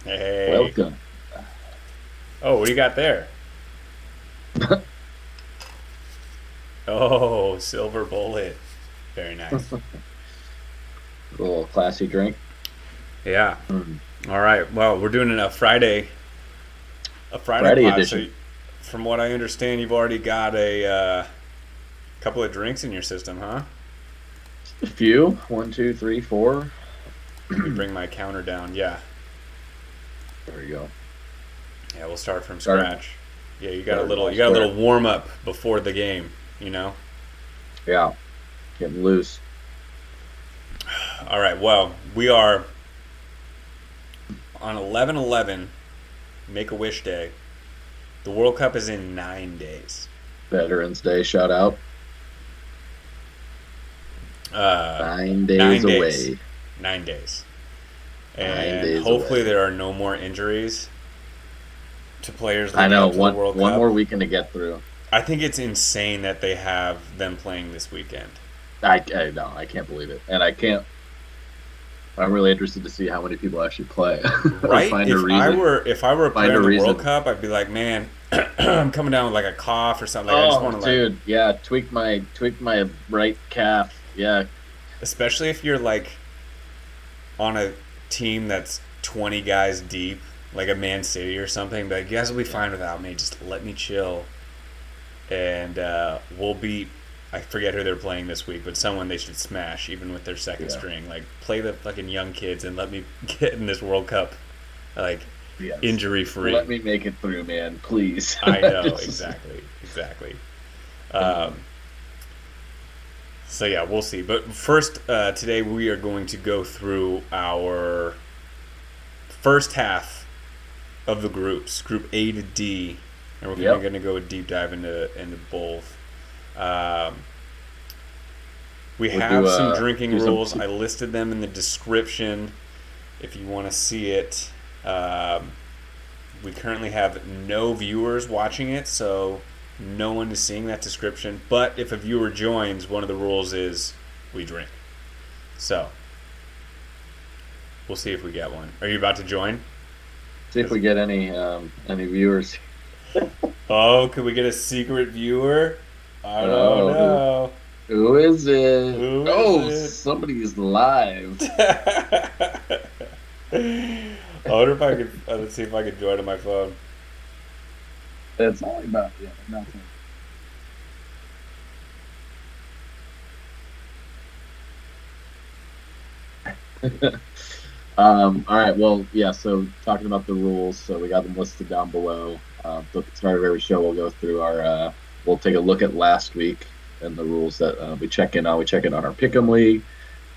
Hey. Welcome. Oh, what do you got there? Oh, silver bullet. Very nice. A little classy drink. Yeah. Mm. All right. Well, we're doing a Friday Friday pod. So, edition. from what I understand, you've already got a couple of drinks in your system, huh? Just a few. One, two, three, four. Let me There bring my counter down. Yeah. we go. Yeah. We'll start from Starting scratch. Yeah. You got a starting little. You all got a little square. warm up before the game. You know. Yeah. Getting loose. All right. Well, we are on 11/11. Make a Wish Day. The World Cup is in 9 days. Veterans Day shout out. Uh, 9 days 9 days. away. 9 days. Nine And days hopefully away. there are no more injuries to players I leading know. up to the One World one Cup. more weekend to get through. I think it's insane that they have them playing this weekend. I know. I can't believe it. And I can't. I'm really interested to see how many people actually play or Right? find a If reason. I were a Find player a in the World reason. Cup, I'd be like, man, I'm coming down with like a cough or something. Like I just Oh, want to like, dude. Yeah. Tweak my right calf. Yeah. especially if you're like on a team that's 20 guys deep, like a Man City or something. But you guys will be Yeah. fine without me. Just let me chill, and we'll beat. I forget who they're playing this week, but someone they should smash, even with their second Yeah. string. Like play the fucking young kids and let me get in this World Cup, like Yes. injury free. Let me make it through, man. Please. I know Just, exactly, exactly. Um, um, so yeah, we'll see. But first, today we are going to go through our first half of the groups, Group A to D, and we're kind of yep. going to go a deep dive into both. Um, we We'll have some drinking do some rules. I listed them in the description if you want to see it. Um, we currently have no viewers watching it, so no one is seeing that description. But if a viewer joins, one of the rules is we drink. So we'll see if we get one. Are you about to join? see if 'Cause- we get any viewers. Oh, could we get a secret viewer? I don't Oh, know. who is it? Who Oh, is somebody's live. it? I wonder if I could. Let's see if I could join on my phone. It's only about nothing. All right. Well, yeah. So talking about the rules, so we got them listed down below. So at the start of every show, we'll go through our. We'll take a look at last week and the rules that we check in on. We check in on our Pick'em League,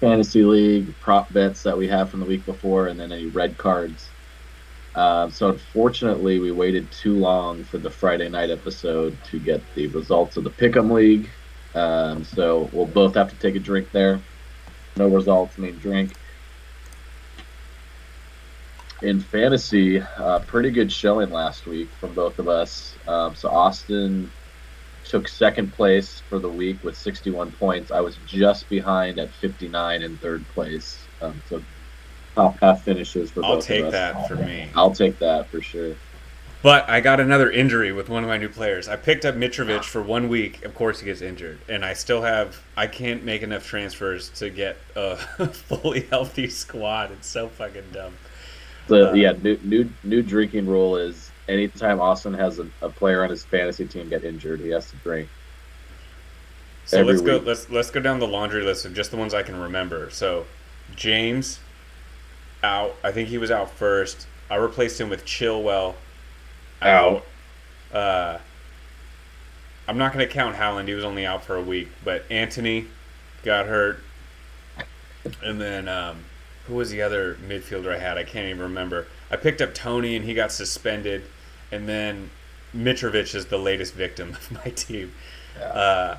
Fantasy League, prop bets that we have from the week before, and then any red cards. So unfortunately, we waited too long for the Friday night episode to get the results of the Pick'em League. So we'll both have to take a drink there. No results mean drink. In fantasy, pretty good showing last week from both of us. So Austin took second place for the week with 61 points. I was just behind at 59 in third place. So top half finishes for I'll both of take us. that for me. I'll take that for sure. But I got another injury with one of my new players. I picked up Mitrovic for 1 week. Of course, he gets injured, and I still have. I can't make enough transfers to get a fully healthy squad. It's so fucking dumb. So Uh, yeah, new drinking rule is anytime Austin has a player on his fantasy team get injured, he has to drink so every let's go. week. Let's go down the laundry list of just the ones I can remember. So James out. I think he was out first. I replaced him with Chilwell out. Out. Uh, I'm not going to count Howland. He was only out for a week. But Anthony got hurt. And then who was the other midfielder I had? I can't even remember. I picked up Tony and he got suspended. And then Mitrovic is the latest victim of my team. Yeah. Uh,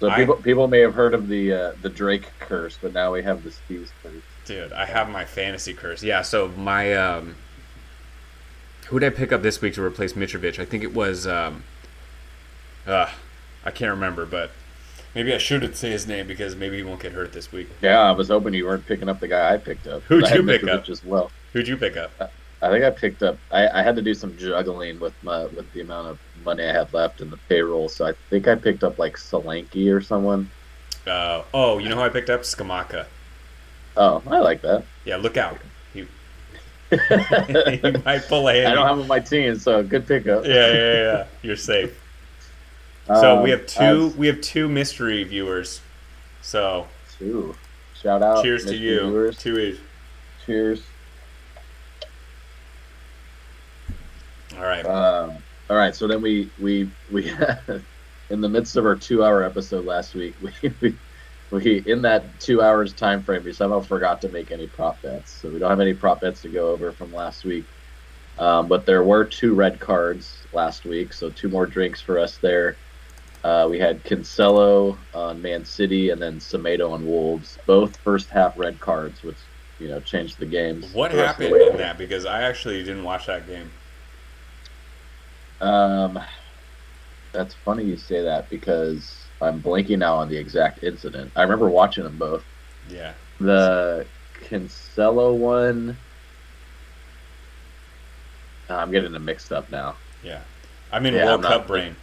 So I people may have heard of the Drake curse, but now we have the Steve's curse. dude, I have my fantasy curse. Yeah, so my who did I pick up this week to replace Mitrovic? I think it was I can't remember, but maybe I shouldn't say his name because maybe he won't get hurt this week. Yeah, I was hoping you weren't picking up the guy I picked up because Who'd I had you pick up? Mitrovic as well. Who'd you pick up? I think I picked up. I had to do some juggling with the amount of money I had left in the payroll, so I think I picked up like Solanke or someone. Oh, you know who I picked up? Skamaka. Oh, I like that. Yeah, look out. He, he I might pull a don't hammy. have him on my team, so good pickup. Yeah. You're safe. So we have two. As We have two mystery viewers. So two, shout out cheers to mystery you. viewers. Two is Cheers. all right. All right, so then we in the midst of our 2 hour episode last week, we in that 2 hours time frame, we somehow forgot to make any prop bets. So we don't have any prop bets to go over from last week. But there were two red cards last week, so two more drinks for us there. We had Cancelo on Man City and then Semedo on Wolves, both first half red cards, which changed the games. What The rest of happened the in way. that? Because I actually didn't watch that game. Um, that's funny you say that because I'm blanking now on the exact incident. I remember watching them both. Yeah. The Cancelo one, I'm getting them mixed up now. Yeah. I'm in Yeah, I'm World not. Cup brain.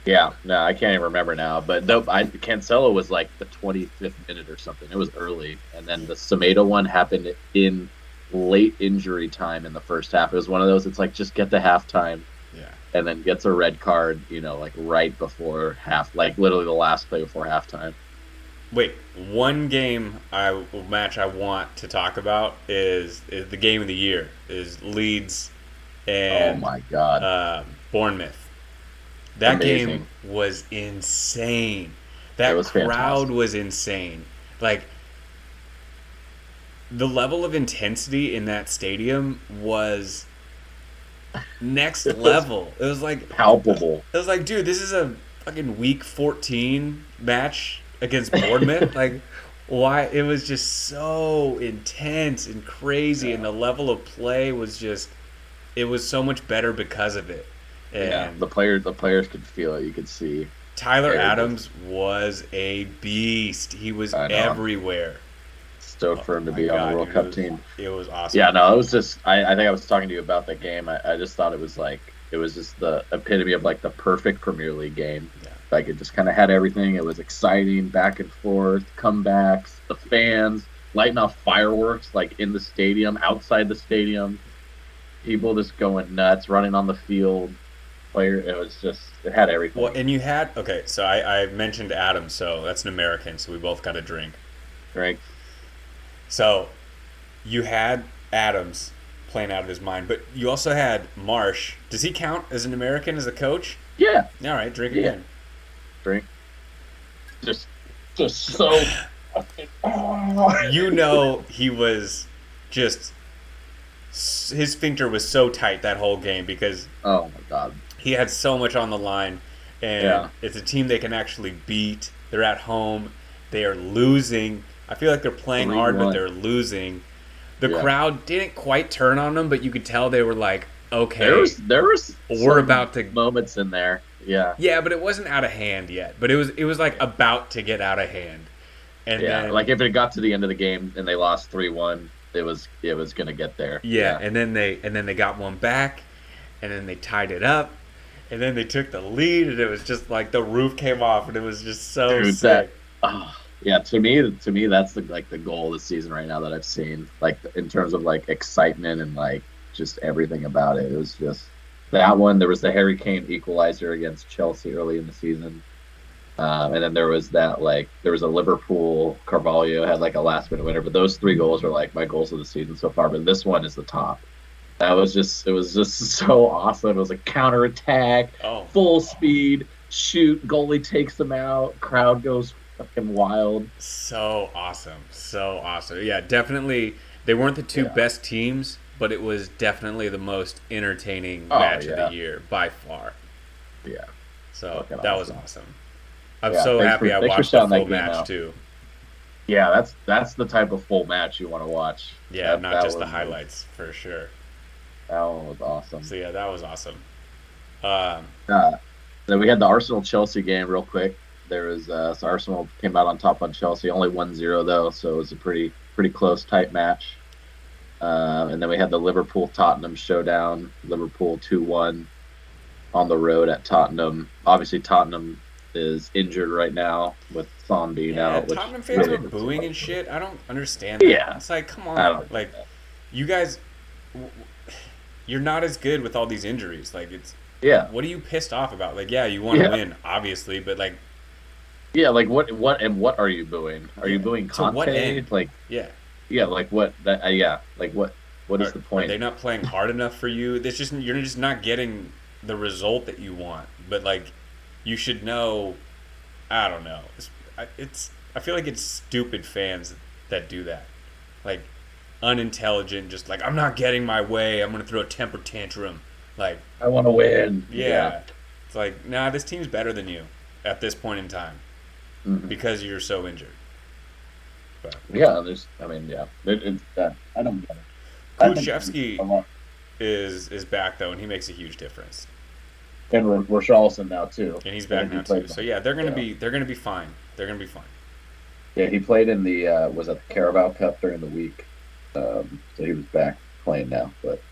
Yeah, no, I can't even remember now. But though Cancelo was like the 25th minute or something. It was early, and then the Semedo one happened in late injury time in the first half. It was one of those. It's like just get to halftime Yeah. and then gets a red card. Like right before half, like literally the last play before halftime. Wait, one match I want to talk about is the game of the year is Leeds Oh and my God, Bournemouth. That game amazing! was insane. It That was crowd fantastic. was insane. Like the level of intensity in that stadium was next It was level. palpable. It was like, dude, this is a fucking week 14 match against Bournemouth. Like, why? It was just so intense and crazy, and Yeah, the level of play was just, it was so much better because of it. yeah. And The players could feel it. You could see. Tyler It was. Adams was a beast. He was I know. I'm everywhere. stoked Oh for him to my be on the god, World dude, Cup team. it was Yeah, awesome. no, it was just I think I was talking to you about that game. I just thought it was like it was just the epitome of like the perfect Premier League game. Yeah. Like it just kind of had everything. It was exciting, back and forth, comebacks, the fans lighting off fireworks like in the stadium, outside the stadium, people just going nuts, running on the field. It was just it had Well, everything. and you had okay. So I mentioned Adams, so that's an American. So we both got a drink. Right? So you had Adams playing out of his mind, but you also had Marsh. Does he count as an American as a coach? Yeah, All right, drink yeah. again. Drink. Just just so. You know he was just his sphincter was so tight that whole game because Oh my God. he had so much on the line, and Yeah. it's a team they can actually beat. They're at home. They are losing. I feel like they're playing Three hard, but one. they're losing. The Yeah. crowd didn't quite turn on them, but you could tell they were like, There okay, was there was we're some about to. moments in there. Yeah. Yeah, but it wasn't out of hand yet. But it was like about to get out of hand, and Yeah. then Like if it got to the end of the game and they lost 3-1, it was gonna get there. yeah, Yeah. and then they got one back, and then they tied it up, and then they took the lead, and it was just like the roof came off, and it was just so Dude, that sick. oh, yeah, to me that's the goal of the season right now that I've seen. Like in terms of like excitement and like just everything about it. It was just that one. There was the Harry Kane equalizer against Chelsea early in the season. And then there was there was a Liverpool Carvalho had like a last minute winner, but those three goals were like my goals of the season so far. But this one is the top. It was just so awesome. It was a counter attack, Oh, full speed, shoot, goalie takes them out, crowd goes fucking wild. so awesome, so awesome. Yeah, definitely. They weren't the two Yeah. best teams, but it was definitely the most entertaining Oh match of the yeah, year by far. yeah, So fucking that was awesome. awesome. I'm Yeah, so thanks happy for I thanks for watched the shouting full that game match out. too. Yeah, that's the type of full match you want to watch. Yeah, That not that just the one was highlights for sure. that one was awesome. So yeah, that was awesome. Um, Uh, then we had the Arsenal Chelsea game real quick. There was so Arsenal came out on top on Chelsea, only 1-0 though, so it was a pretty close tight match. And then we had the Liverpool Tottenham showdown. Liverpool 2-1 on the road at Tottenham. Obviously, Tottenham is injured right now with Son being Yeah, out, which Tottenham fans really were hurts a booing lot. and shit. I don't understand that. Yeah, It's like, come I on, don't get like that. you guys, you're not as good with all these injuries. Like, Yeah, what are you pissed off about? Like, yeah, you want to yeah, win, obviously, but like, yeah. Like what are you booing? Are you yeah, booing to what Conte? end? Like Yeah, yeah, like what that yeah, like what is are the are point? they not playing hard enough for you? It's just you're just not getting the result that you want. But like, you should know. I don't know. It's I feel like it's stupid fans that do that. Like unintelligent, just like I'm not getting my way. I'm gonna throw a temper tantrum. Like, I want to win. Yeah. yeah, it's like nah, this team's better than you at this point in time Hmm. because you're so injured. But Yeah, I mean, yeah, it's that I don't get it. I think there's Kuchevsky a lot, is back though, and he makes a huge difference. and Richarlison now too. And he's I back think he now played. too. So yeah, they're gonna Yeah, be they're gonna be fine. They're gonna be fine. yeah, he played in the was at the Carabao Cup during the week, so he was back playing now. But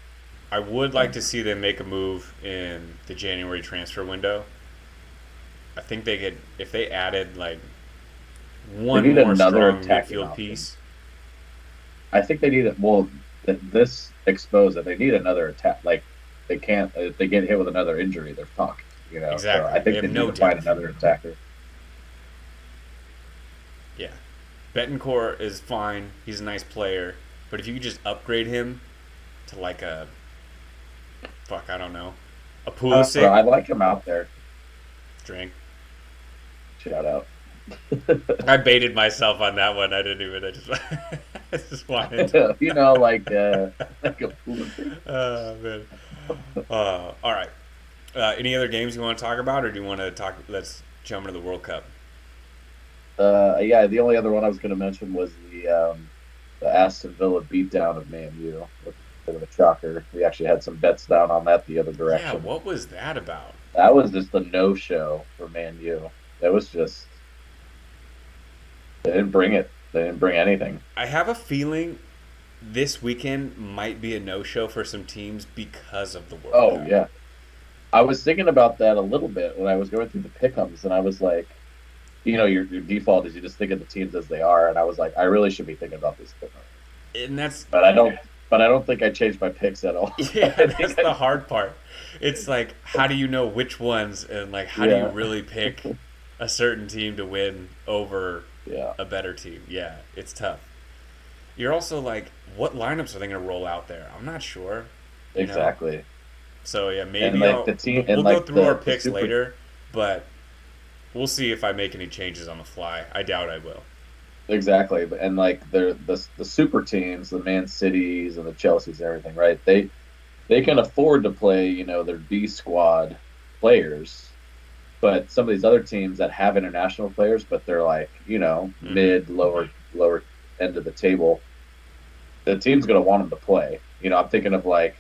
I would like to um, see them make a move in the January transfer window. I think they could if they added like they one need more another strong attacking midfield option. piece. I think they need it. Well, this exposed that they need another attack. Like they can't if they get hit with another injury, they're fucked. You know, so I Exactly. They think have they need no to find depth. another attacker. Yeah. Betancourt is fine. He's a nice player. But if you could just upgrade him to like a fuck, I don't know. A I don't know. Pulisic I like him out there. drink. Shout out. I baited myself on that one. I didn't even I just I just wanted to. You know, like a Pulisic. Oh man. All right. Any other games you want to talk about, or do you want to talk? Let's jump into the World Cup. Yeah, the only other one I was going to mention was the Aston Villa beatdown of Man U. Which was a bit of a shocker. We actually had some bets down on that the other Yeah, direction. what was that about? That was just a no-show for Man U. It was just they didn't bring it. They didn't bring anything. I have a feeling this weekend might be a no-show for some teams because of the World Oh Cup. yeah, I was thinking about that a little bit when I was going through the Pickems, and I was like, your default is you just think of the teams as they are, and I was like, I really should be thinking about this differently. And that's But I don't. But I don't think I changed my picks at all. yeah, I that's think the hard part. It's like how do you know which ones and like how do you yeah, really pick a certain team to win over yeah, a better team? Yeah, it's tough. You're also like, what lineups are they going to roll out there? I'm not sure. You know, exactly. so yeah, And maybe like I'll the team, and we'll go like through our the picks super, later, but we'll see if I make any changes on the fly. I doubt I will. exactly. And like the super teams, the Man Cities and the Chelseas and everything, right? They can afford to play, their B squad players. But some of these other teams that have international players, but they're like, Hmm. mid, lower end of the table, the team's going to want them to play. I'm thinking of like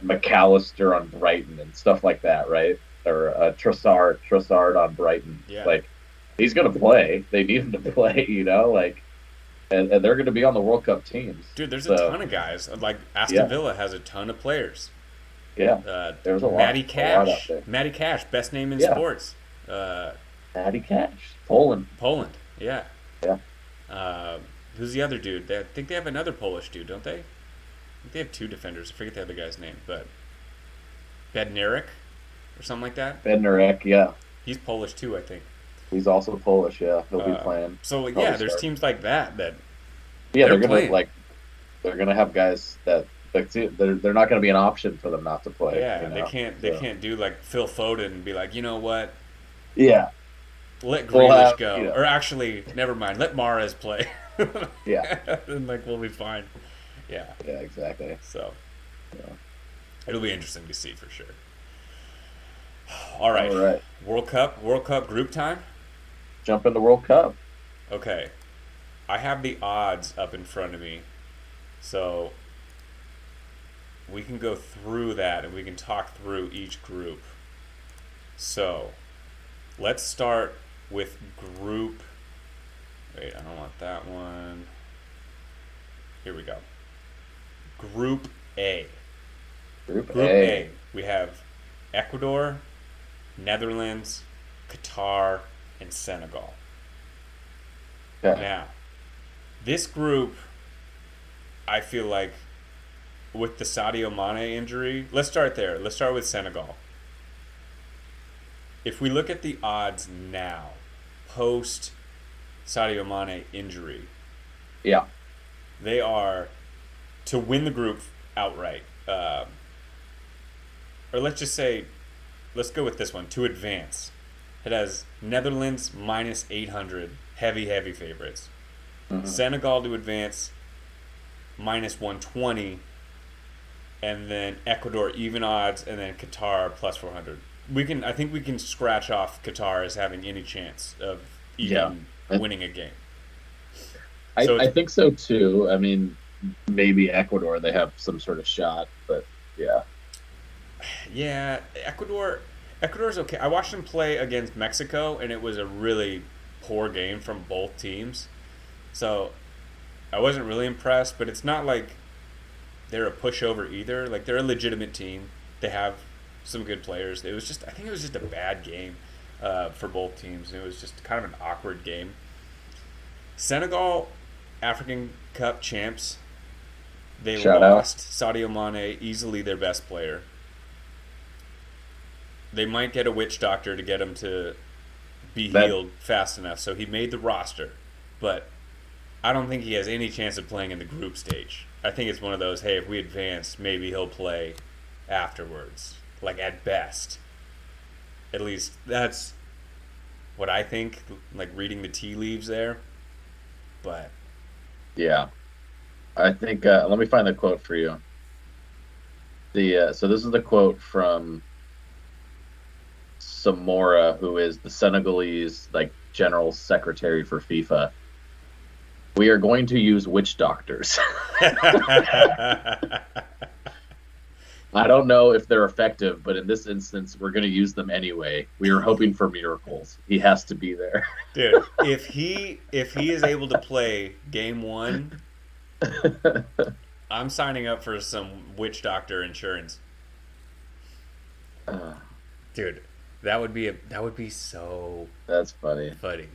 McAllister on Brighton and stuff like that, right? Or Trossard on Brighton. Yeah, Like he's going to play. They need him to play, like, and they're going to be on the World Cup teams. dude, there's a So ton of guys. Like Aston yeah, Villa has a ton of players. yeah, there's a lot out there. Matty Cash, best name in Yeah, sports. Uh, Patty Cash, Poland. Poland, yeah. Yeah, Uh, who's the other dude? I think they have another Polish dude, don't they? I think they have two defenders. I forget the other guy's name, but Bednarik or something like that. Bednarek. Yeah, He's Polish too, I think. he's also Polish. Yeah, he'll be playing. So like, Probably yeah, there's start. teams like that Yeah, they're playing. they're gonna have guys that like they're not gonna be an option for them not to play. Yeah, they So can't do like Phil Foden and be like, you know what, yeah, let we'll Grealish have go, or actually, never mind, let Mares play, yeah, and like we'll be fine. Yeah, yeah, exactly. so Yeah. it'll be interesting to see for sure. All All right, right, World Cup group time. jump in the World Cup. Okay, I have the odds up in front of me, so we can go through that and we can talk through each group. So let's start with group. Wait, I don't want that one. Here we go. Group A. Group Group A. A. We have Ecuador, Netherlands, Qatar, and Senegal. Okay. Now, this group, I feel like with the Sadio Mane injury, let's start there. Let's start with Senegal. If we look at the odds now, post Sadio Mane injury, Yeah. they are to win the group outright. Or let's just say, let's go with this one to advance. It has Netherlands minus 800, heavy, heavy favorites. Hmm. Senegal to advance minus 120, and then Ecuador even odds, and then Qatar plus 400. I think we can scratch off Qatar as having any chance of Yeah. even I, winning a game. I So I it's, think so too. I mean, maybe Ecuador, they have some sort of shot, but yeah. yeah, Ecuador's okay. I watched them play against Mexico, and it was a really poor game from both teams. So I wasn't really impressed, but it's not like they're a pushover either. Like they're a legitimate team. They have some good players. I think it was just a bad game for both teams. It was just kind of an awkward game. Senegal, African Cup champs. They Shout out. lost Sadio Mane, easily their best player. They might get a witch doctor to get him to be That healed fast enough, so he made the roster. But I don't think he has any chance of playing in the group stage. I think it's one of those, hey, if we advance, maybe he'll play afterwards. Like at best. At least that's what I think, like reading the tea leaves there. But yeah. I think let me find the quote for you. The so this is the quote from Samora, who is the Senegalese like general secretary for FIFA. We are going to use witch doctors. I don't know if they're effective, but in this instance, we're going to use them anyway. We are hoping for miracles. He has to be there. dude, if he is able to play game 1, I'm signing up for some witch doctor insurance. Uh, Dude, that would be so that's funny. funny.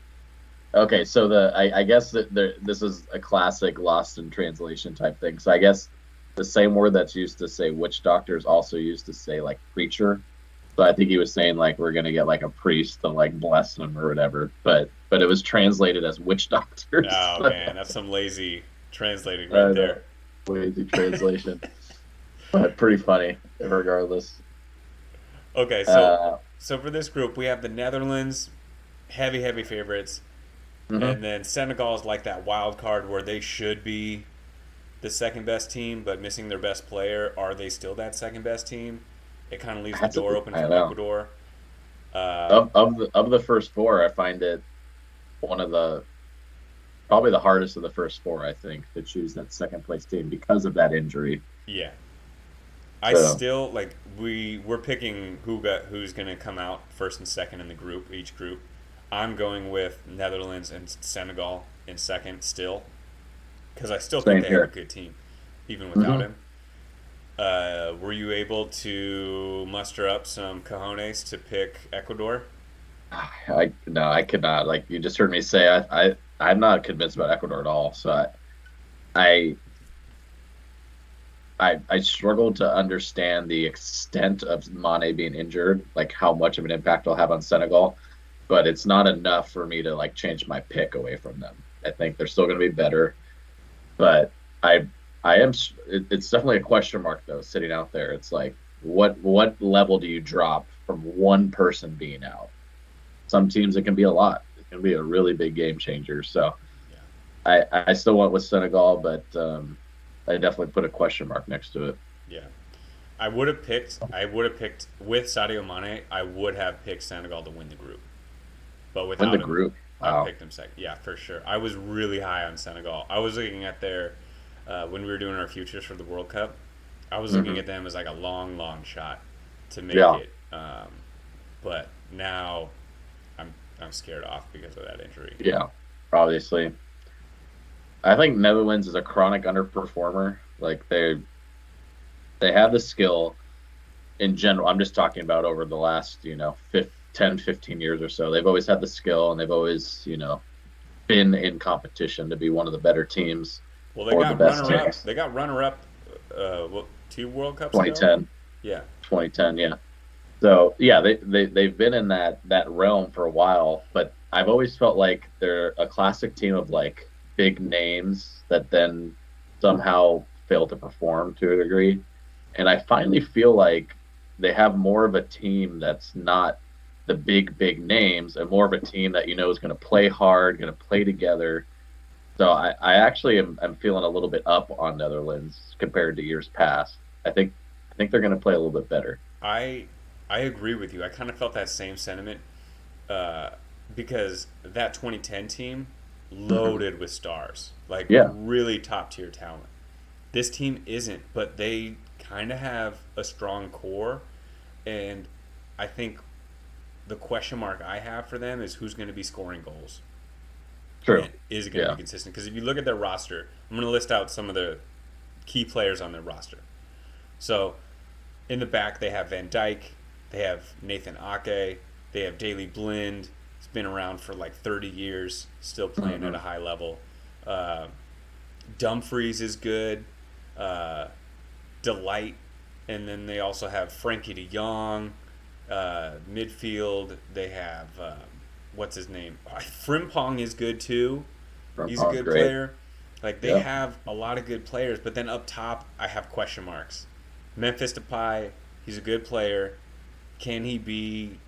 Okay, so I guess that this is a classic lost in translation type thing. So I guess the same word that's used to say witch doctor is also used to say like preacher. So I think he was saying like we're gonna get like a priest to like bless him or whatever. But it was translated as witch doctors. Oh man, that's some lazy translating right I know, there. lazy translation, but pretty funny regardless. Okay, so Uh, for this group we have the Netherlands, heavy heavy favorites, mhm. and then Senegal is like that wild card where they should be the second best team, but missing their best player. Are they still that second best team? It kind of leaves the That's door open I for don't know. Ecuador. Um, Of the first four, I find it one of the probably the hardest of the first four. I think to choose that second place team because of that injury. yeah, I So still like we're picking who's gonna come out first and second in the group, each group. I'm going with Netherlands and Senegal in second still, because I still think same they have a here. good team, even without Hmm. him. Were you able to muster up some cojones to pick Ecuador? I no, I could not. Like you just heard me say, I'm not convinced about Ecuador at all. So I I struggle to understand the extent of Mane being injured, like how much of an impact it'll have on Senegal. But it's not enough for me to like change my pick away from them. I think they're still going to be better, but I I am it's definitely a question mark though sitting out there. It's like what level do you drop from one person being out? Some teams it can be a lot. It can be a really big game changer. So Yeah, I still went with Senegal, but I definitely put a question mark next to it. yeah. I would have picked with Sadio Mane. I would have picked Senegal to win the group, but Win the without him, group. I Wow. picked them second. Yeah, for sure. I was really high on Senegal. I was looking at their when we were doing our futures for the World Cup. I was looking Hmm. at them as like a long, long shot to make Yeah. it. But now I'm scared off because of that injury. Yeah. Obviously. I think Netherlands is a chronic underperformer. Like they have the skill in general. I'm just talking about over the last, 10, 15 years or so. They've always had the skill and they've always, been in competition to be one of the better teams Well, they or the got best runner up. teams. They got runner up. What, 2 World Cups ago? 2010, Yeah. 2010, yeah. So yeah, they've been in that realm for a while, but I've always felt like they're a classic team of like big names that then somehow fail to perform to a degree. And I finally feel like they have more of a team that's not the big names and more of a team that is going to play hard, going to play together. So I actually am feeling a little bit up on Netherlands compared to years past. I think they're going to play a little bit better. I I agree with you. I kind of felt that same sentiment uh, because that 2010 team Hmm. loaded with stars, like Yeah, really top tier talent. This team isn't, but they kind of have a strong core, and I think the question mark I have for them is who's going to be scoring goals true. and is it going to be Yeah. consistent? Because if you look at their roster, I'm going to list out some of the key players on their roster. So in the back, they have Van Dyke, they have Nathan Ake, they have Daley Blind. He's been around for like 30 years, still playing at a Hmm. high level. Uh, Dumfries is good. Uh, Delight, and then they also have Frankie De Jong. Midfield, they have what's his name? Frimpong is good too. He's a Frimpong's good great. player. Like they Yeah. have a lot of good players, but then up top, I have question marks. Memphis Depay, he's a good player. Can he be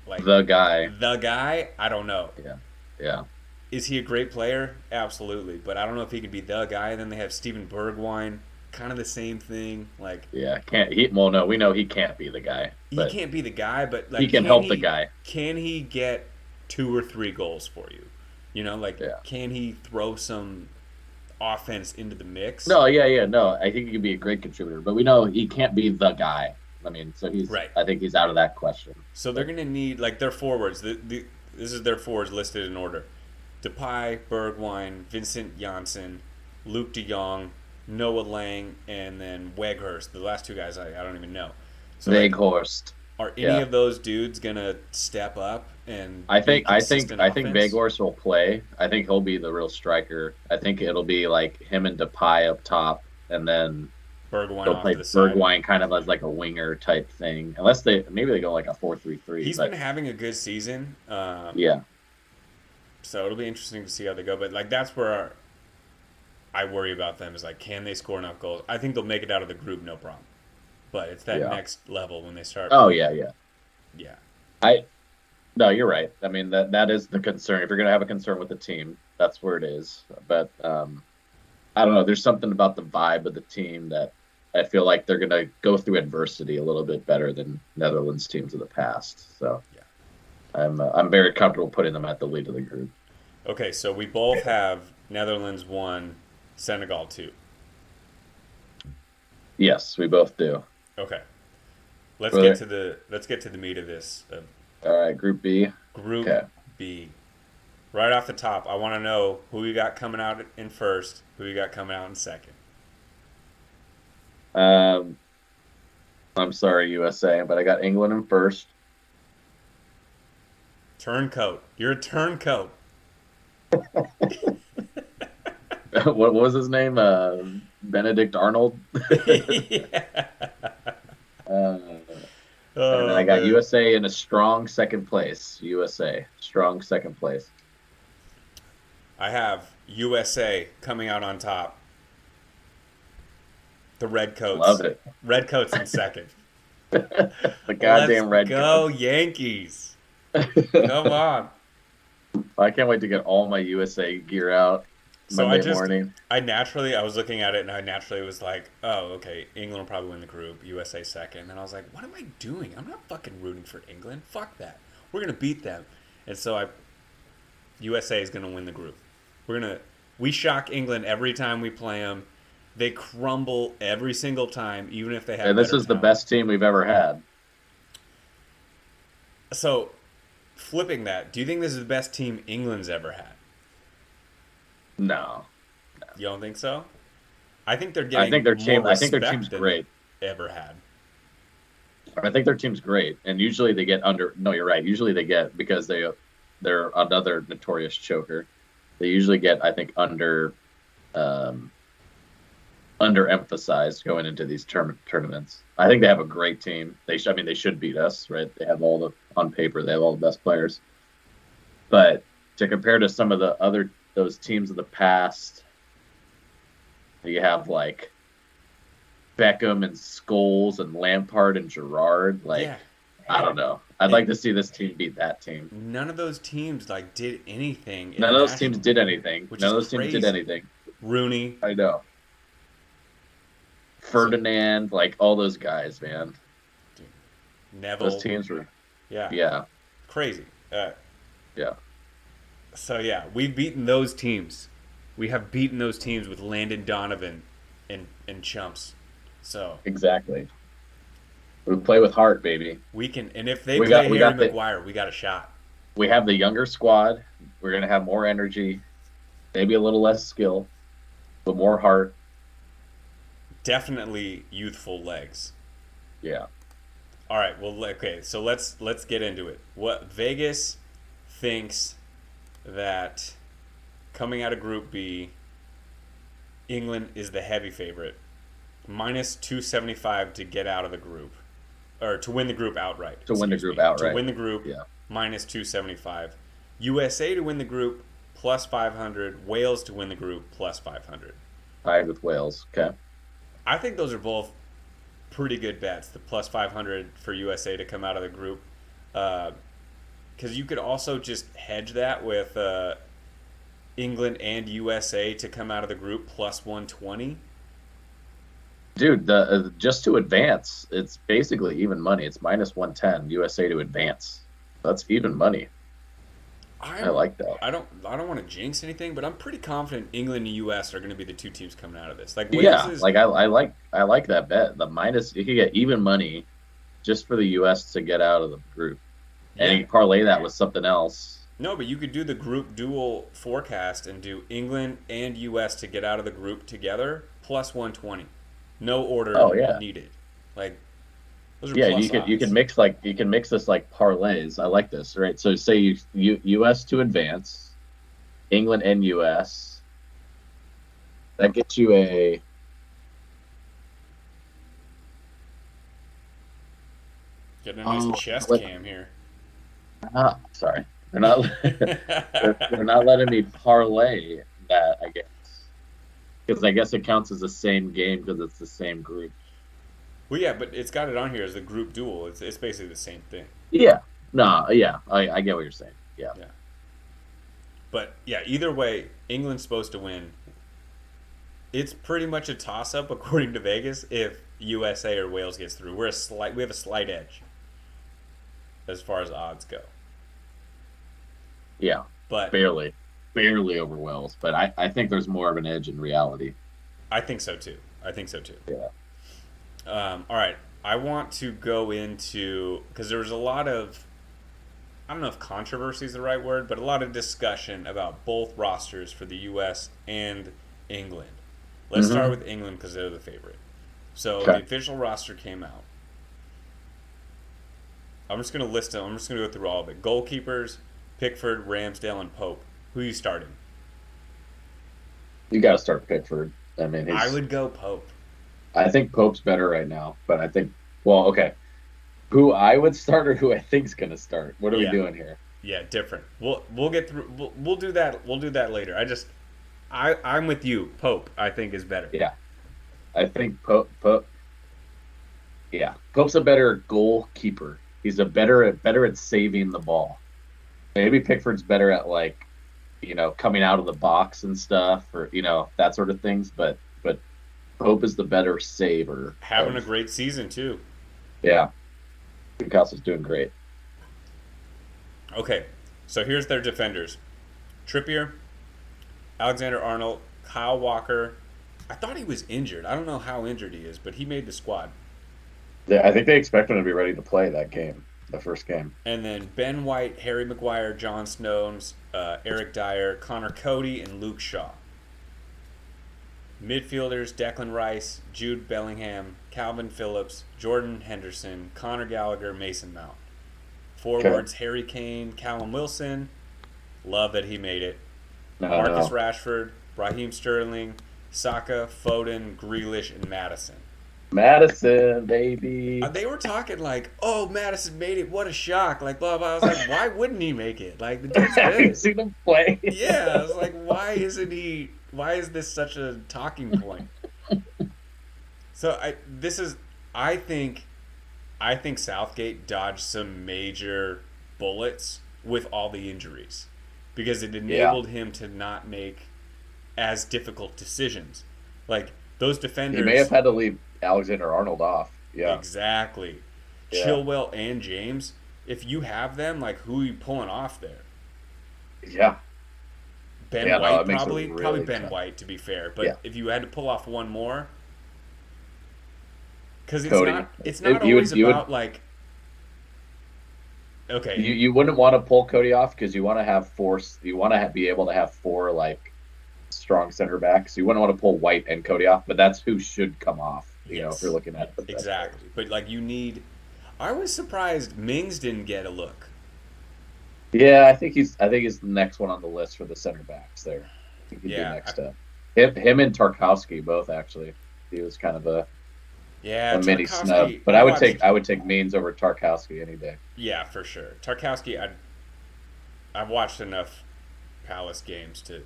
like The guy. the guy? I don't know. Yeah. Yeah. Is he a great player? Absolutely, but I don't know if he could be the guy. And then they have Steven Bergwijn, kind of the same thing. Like Yeah. Can't he well no, we know he can't be the guy, he but can't be the guy, but he like can help the guy. can he get 2 or 3 goals for you? You know, like Yeah. can he throw some offense into the mix? No, yeah, yeah, no. I think he could be a great contributor, but we know he can't be the guy. I mean, so he's Right. I think he's out of that question. So they're But gonna need like their forwards. This is their forwards listed in order: Depay, Bergwijn, Vincent Janssen, Luke De Jong, Noah Lang, and then Weghorst. The last two guys I don't even know. So like, Veghorst. are any Yeah. of those dudes gonna step up and I be think I think consistent I think offense? Veghorst will play. I think he'll be the real striker. I think it'll be like him and Depay up top, and then Bergwijn they'll off to play the side. Bergwijn kind of as like a winger type thing. Unless they maybe they go like a 4-3-3. He's been But having a good season, yeah, so it'll be interesting to see how they go. But like that's where I worry about them is like, can they score enough goals? I think they'll make it out of the group, no problem. But it's that yeah. next level when they start Oh playing. yeah, yeah. Yeah, I No, you're right. I mean that is the concern. If you're gonna have a concern with the team, that's where it is. But I don't know. There's something about the vibe of the team that I feel like they're gonna go through adversity a little bit better than Netherlands teams of the past. So yeah. I'm very comfortable putting them at the lead of the group. Okay, so we both have Netherlands 1, Senegal 2. Yes, we both do. Okay, Really? let's get to the meat of this All right, Group B. Group Okay. B. Right off the top, I want to know who you got coming out in first, who you got coming out in second. Um, I'm sorry, USA, but I got England in first. Turncoat. You're a turncoat. What was his name? Benedict Arnold. Yeah. Uh, and then I Oh got man. USA in a strong second place. USA, strong second place. I have USA coming out on top. The Love Redcoats. it. Redcoats in second. The Let's goddamn go Redcoats. Yankees. Come on. I can't wait to get all my USA gear out So Monday morning. I was looking at it and I naturally was like, oh, okay, England will probably win the group, USA second. And then I was like, what am I doing? I'm not fucking rooting for England. Fuck that. We're gonna beat them. And so USA is gonna win the group. We shock England every time we play them. They crumble every single time, even if they have And this better is the talent. best team we've ever had. So, flipping that, do you think this is the best team England's ever had? No. You don't think so? I think they're I think getting their more team. I think their team's respect than they've great. ever had. I think their team's great, and usually they get under. No, you're right. Usually they get because they're another notorious choker. They usually get, I think, um, underemphasized going into these tournaments. I think they have a great team. I mean, they should beat us, right? They have all the on paper. They have all the best players. But to compare to some of the other those teams of the past, you have like Beckham and Scholes and Lampard and Gerrard. Yeah, Like, I and don't know. I'd and like to see this team beat that team. none of those teams like did anything None of those teams did internationally, anything. which None is of those teams did crazy. anything. Rooney, I know. so Ferdinand, like all those guys, man. dude, Those Neville, teams were, yeah, yeah, crazy. yeah, So yeah, we've beaten those teams. We have beaten those teams with Landon Donovan and chumps. So exactly. We play with heart, baby. we can, and if they We play got we Harry got the Maguire, we got a shot. we have the younger squad. We're gonna have more energy, maybe a little less skill, but more heart. Definitely youthful legs. Yeah. All right, well, okay, so let's get into it. What Vegas thinks that coming out of Group B, England is the heavy favorite, minus 275 to get out of the group, or to win the group outright. To win the Excuse group me, to outright. win the group, Yeah. minus 275. USA to win the group, plus 500. Wales to win the group, plus 500. Tied with Wales. Okay. I think those are both pretty good bets. The plus 500 for USA to come out of the group. Because you could also just hedge that with England and USA to come out of the group plus 120. Dude, the just to advance, it's basically even money. It's minus 110 USA to advance. That's even money. I I'm like that. I don't want to jinx anything, but I'm pretty confident England and US are going to be the two teams coming out of this. Like Wales Yeah, is like I like that bet. The minus you could get even money just for the US to get out of the group. And yeah. you parlay that with something else. No, but you could do the group dual forecast and do England and US to get out of the group together plus 120. No order Oh yeah. needed. Like those are Yeah, plus you can odds. mix you can mix this like parlays. I like this, right? So say US to advance, England and US. That gets you a Getting a nice oh chest cam here. sorry. They're not they're not letting me parlay that, I guess. Because I guess it counts as the same game because it's the same group. Well, yeah, but it's got it on here as a group duel. It's basically the same thing. Yeah. No, yeah. I get what you're saying. Yeah. Yeah. But yeah, either way, England's supposed to win. It's pretty much a toss up according to Vegas if USA or Wales gets through. We have a slight edge as far as odds go. Yeah. But Barely. Barely over Wales. But I think there's more of an edge in reality. I think so too. I think so too. Yeah. All right. I want to go into because there was a lot of I don't know if controversy is the right word, but a lot of discussion about both rosters for the U.S. and England. Let's start Mm-hmm. with England because they're the favorite. So the Okay. official roster came out. I'm just going to list them. I'm just going to go through all of it. Goalkeepers, Pickford, Ramsdale, and Pope. Who are you starting? You got to start Pickford. I mean, I he's. would go Pope. I think Pope's better right now, but I think. Well, okay. Who I would start or who I think's gonna start? What are we Yeah, doing here? yeah, different. We'll get through. We'll do that. We'll do that later. I'm with you. Pope I think is better. Yeah, I think Pope. Yeah, Pope's a better goalkeeper. He's a better at saving the ball. Maybe Pickford's better at like, coming out of the box and stuff, or that sort of things. But Pope is the better saver Having a of. great season too. Yeah, Newcastle's doing great. Okay, so here's their defenders: Trippier, Alexander Arnold, Kyle Walker. I thought he was injured. I don't know how injured he is, but he made the squad. I think they expect him to be ready to play that game, the first game. And then Ben White, Harry Maguire, John Stones, Eric Dyer, Connor Cody, and Luke Shaw. Midfielders: Declan Rice, Jude Bellingham, Calvin Phillips, Jordan Henderson, Conor Gallagher, Mason Mount. Okay. Forwards: Harry Kane, Callum Wilson. Love that he made it. No, Marcus no. Rashford, Raheem Sterling, Saka, Foden, Grealish, and Madison. Madison, baby. They were talking like, "Oh, Madison made it! What a shock!" Like blah blah. I was like, "Why wouldn't he make it? Like the dude's Have you good." seen them play? Yeah, I was like, "Why isn't he? Why is this such a talking point?" So I think, I think Southgate dodged some major bullets with all the injuries because it Yeah. enabled him to not make as difficult decisions. Like those He may have defenders, had to leave Alexander Arnold off. Yeah. exactly. Yeah. Chilwell and James, if you have them, like who are you pulling off there? Yeah. Ben Yeah, no, White it makes it probably really Ben tough. White to be fair, but Yeah. if you had to pull off one more, because Cody. it's not If you always would you would about like okay, you wouldn't want to pull Cody off because you want to have force. You want to be able to have four like strong center backs. You wouldn't want to pull White and Cody off, but that's who should come off. If you're yes, looking at the best players. exactly. But like you need, I was surprised Mings didn't get a look. Yeah, I think he's the next one on the list for the center backs there. I think he'd be Yeah, next up. Him and Tarkowski both actually. He was kind of yeah, a mini snub, Tarkowski. but I would take Means over Tarkowski any day. Yeah, for sure. Tarkowski, I've watched enough Palace games to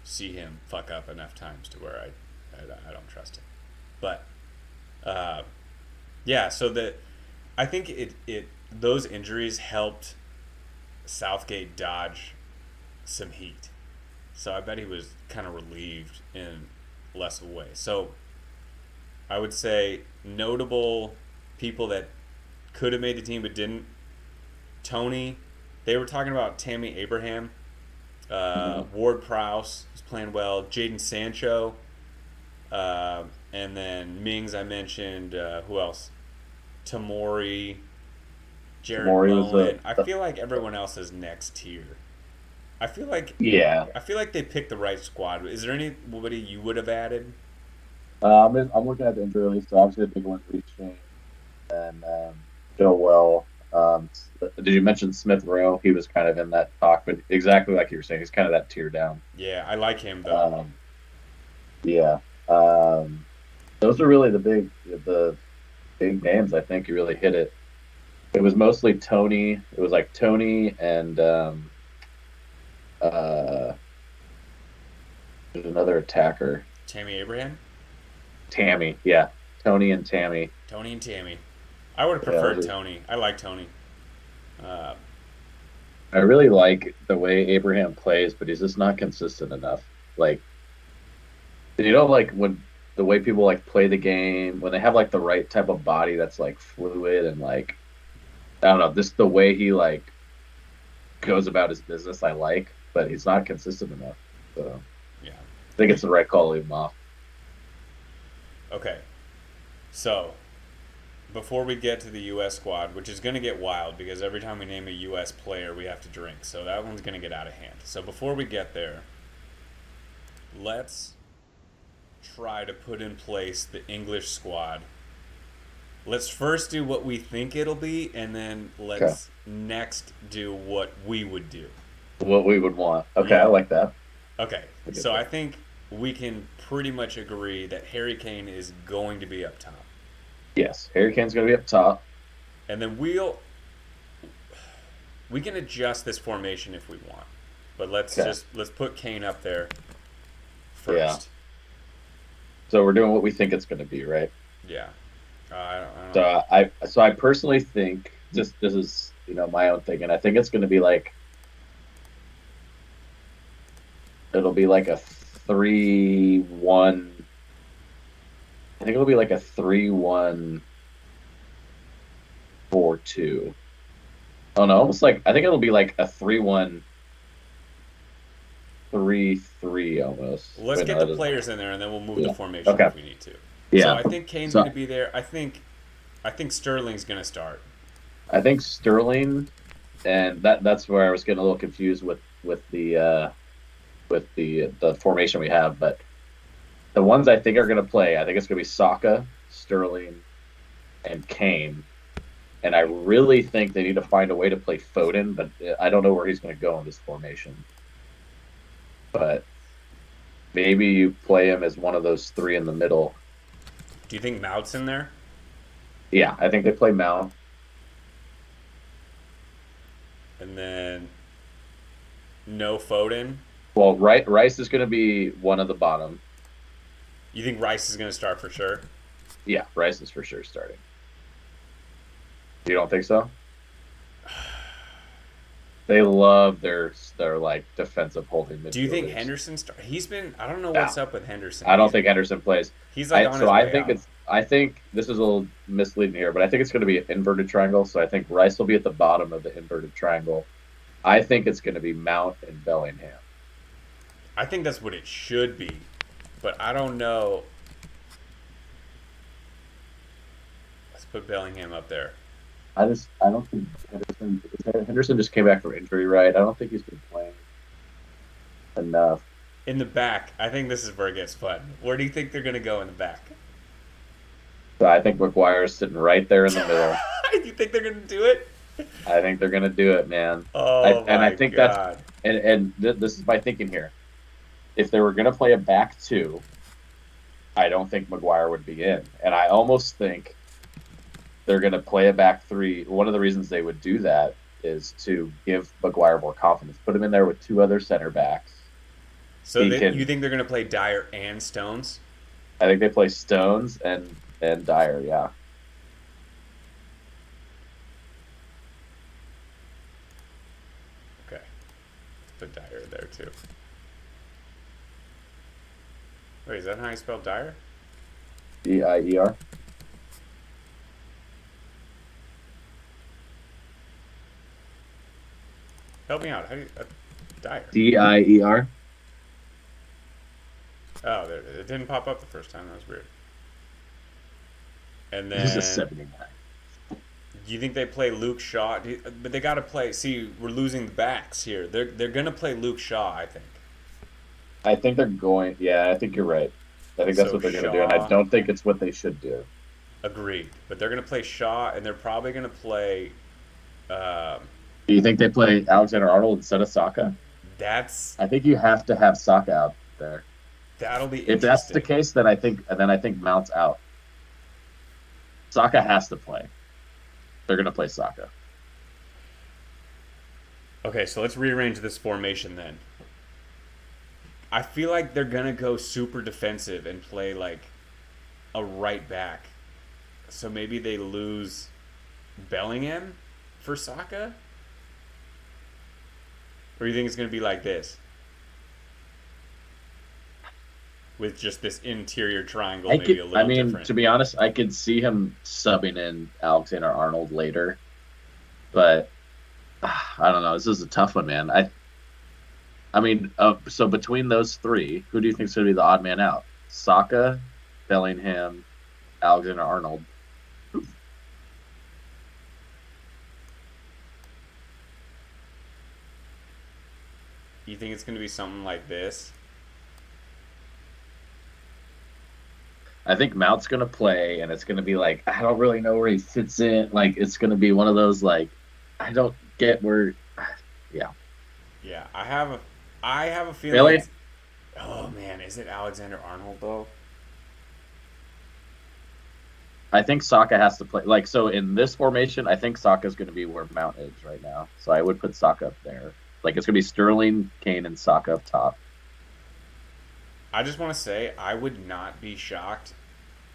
see him fuck up enough times to where I don't trust him. But uh, yeah, so I think it those injuries helped Southgate dodge some heat. So I bet he was kind of relieved in less of a way. So I would say notable people that could have made the team but didn't. Tony, they were talking about Tammy Abraham. Mhm. Ward Prowse was playing well. Jaden Sancho. And then Mings, I mentioned. Who else? Tamori, Jared Tamori was Bowen. I feel like everyone else is next tier. I feel like yeah. I feel like they picked the right squad. Is there anybody you would have added? I'm looking at the injury list. So obviously, the big one, Reece James and Joe Well. Did you mention Smith Rowe? He was kind of in that talk, but exactly like you were saying, he's kind of that tier down. Yeah, I like him though. Um, yeah. Those are really the big names. I think you really hit it. It was mostly Tony. It was like Tony and uh, there's another attacker, Tammy Abraham, Tammy. Yeah, Tony and Tammy. Tony and Tammy. I would have Yeah, preferred Tony. I like Tony. Uh, I really like the way Abraham plays, but he's just not consistent enough. Like like when the way people like play the game when they have like the right type of body that's like fluid and like I don't know, just the way he like goes about his business. I like, but he's not consistent enough. So yeah. I think it's the right call to leave him off. Okay. So before we get to the U.S. squad, which is going to get wild because every time we name a U.S. player, we have to drink. So that one's going to get out of hand. So before we get there, let's try to put in place the English squad. Let's first do what we think it'll be, and then Okay, let's next do what we would do. what we would want. Okay, I Yeah. like that. Okay. I get So I that. think we can pretty much agree that Harry Kane is going to be up top. Yes, Harry Kane's gonna be up top. And then we can adjust this formation if we want. But Okay, let's put Kane up there yeah. first. So we're doing what we think it's gonna be, right? Yeah. I don't So I personally think just this is my own thing, and I think it's gonna be like it'll be like a 3-1. I think it'll be like a 3-1-4-2. Oh no, almost like I think it'll be like a 3-1-3-3 almost. let's Wait, no, get that the doesn't players work. in there and then we'll move the Yeah. formation Okay. if we need to. So Yeah. I think Kane's So gonna be there. I think Sterling's gonna start. I think Sterling, and that's where I was getting a little confused with the formation we have, but The ones I think are going to play, I think it's going to be Saka, Sterling, and Kane. And I really think they need to find a way to play Foden, but I don't know where he's going to go in this formation. But maybe you play him as one of those three in the middle. Do you think Mount's in there? Yeah, I think they play Mount. And then no Foden? Well, Rice is going to be one of the bottom. You think Rice is going to start for sure? Yeah, Rice is for sure starting. You don't think so? They love their like defensive holding Do you think midfielders. Henderson start? He's been. I don't know Yeah, what's up with Henderson. I don't think Henderson plays. He's like on his I way think out. it's I think this is a little misleading here, but I think it's going to be an inverted triangle. So I think Rice will be at the bottom of the inverted triangle. I think it's going to be Mount and Bellingham. I think that's what it should be, but I don't know. Let's put Bellingham up there. I don't think Henderson just came back from injury, right? I don't think he's been playing enough. In the back, I think this is where it gets fun. Where do you think they're going to go in the back? So I think McGuire's sitting right there in the middle. You think they're going to do it? I think they're going to do it, man. Oh And my I think god! this is my thinking here. If they were going to play a back two, I don't think McGuire would be in, and I almost think they're going to play a back three. One of the reasons they would do that is to give McGuire more confidence. Put him in there with two other center backs. So you think they're going to play Dyer and Stones? I think they play Stones and Dyer. Yeah. Okay, let's put Dyer there too. Wait, is that how you spell Dyer? Dyer. Help me out. How do you Dyer? Dier. Oh, there, it didn't pop up the first time. That was weird. And He's a then 79. do you think they play Luke Shaw? But they got to play. See, we're losing the backs here. They're gonna play Luke Shaw, I think. I think they're going. Yeah, I think you're right. I think that's So what they're going to do, and I Shaw, don't think it's what they should do. agreed. But they're gonna play Shaw, and they're probably gonna play. Um, Do you think they play Alexander Arnold instead of Saka? that's I think you have to have Saka out there. that'll be If that's the interesting. case, then I think Mount's out. Saka has to play. They're going to play Saka. Okay, so let's rearrange this formation then. I feel like they're gonna go super defensive and play like a right back. So maybe they lose Bellingham for Saka? Or you think it's gonna be like this? With just this interior triangle, maybe a I little mean, different. to be honest, I could see him subbing in Alexander Arnold later, but I don't know. This is a tough one, man. I mean, so between those three, who do you think is going to be the odd man out? Saka, Bellingham, Alexander Arnold. You think it's gonna be something like this? I think Mount's going to play, and it's going to be like I don't really know where he fits in. Like it's going to be one of those like I don't get where. Yeah, Yeah, I have a feeling. Really? Oh man, is it Alexander Arnold though? I think Saka has to play. Like so in this formation, I think Saka's going to be where Mount is right now. So I would put Saka up there. Like it's going to be Sterling, Kane, and Saka up top. I just want to say I would not be shocked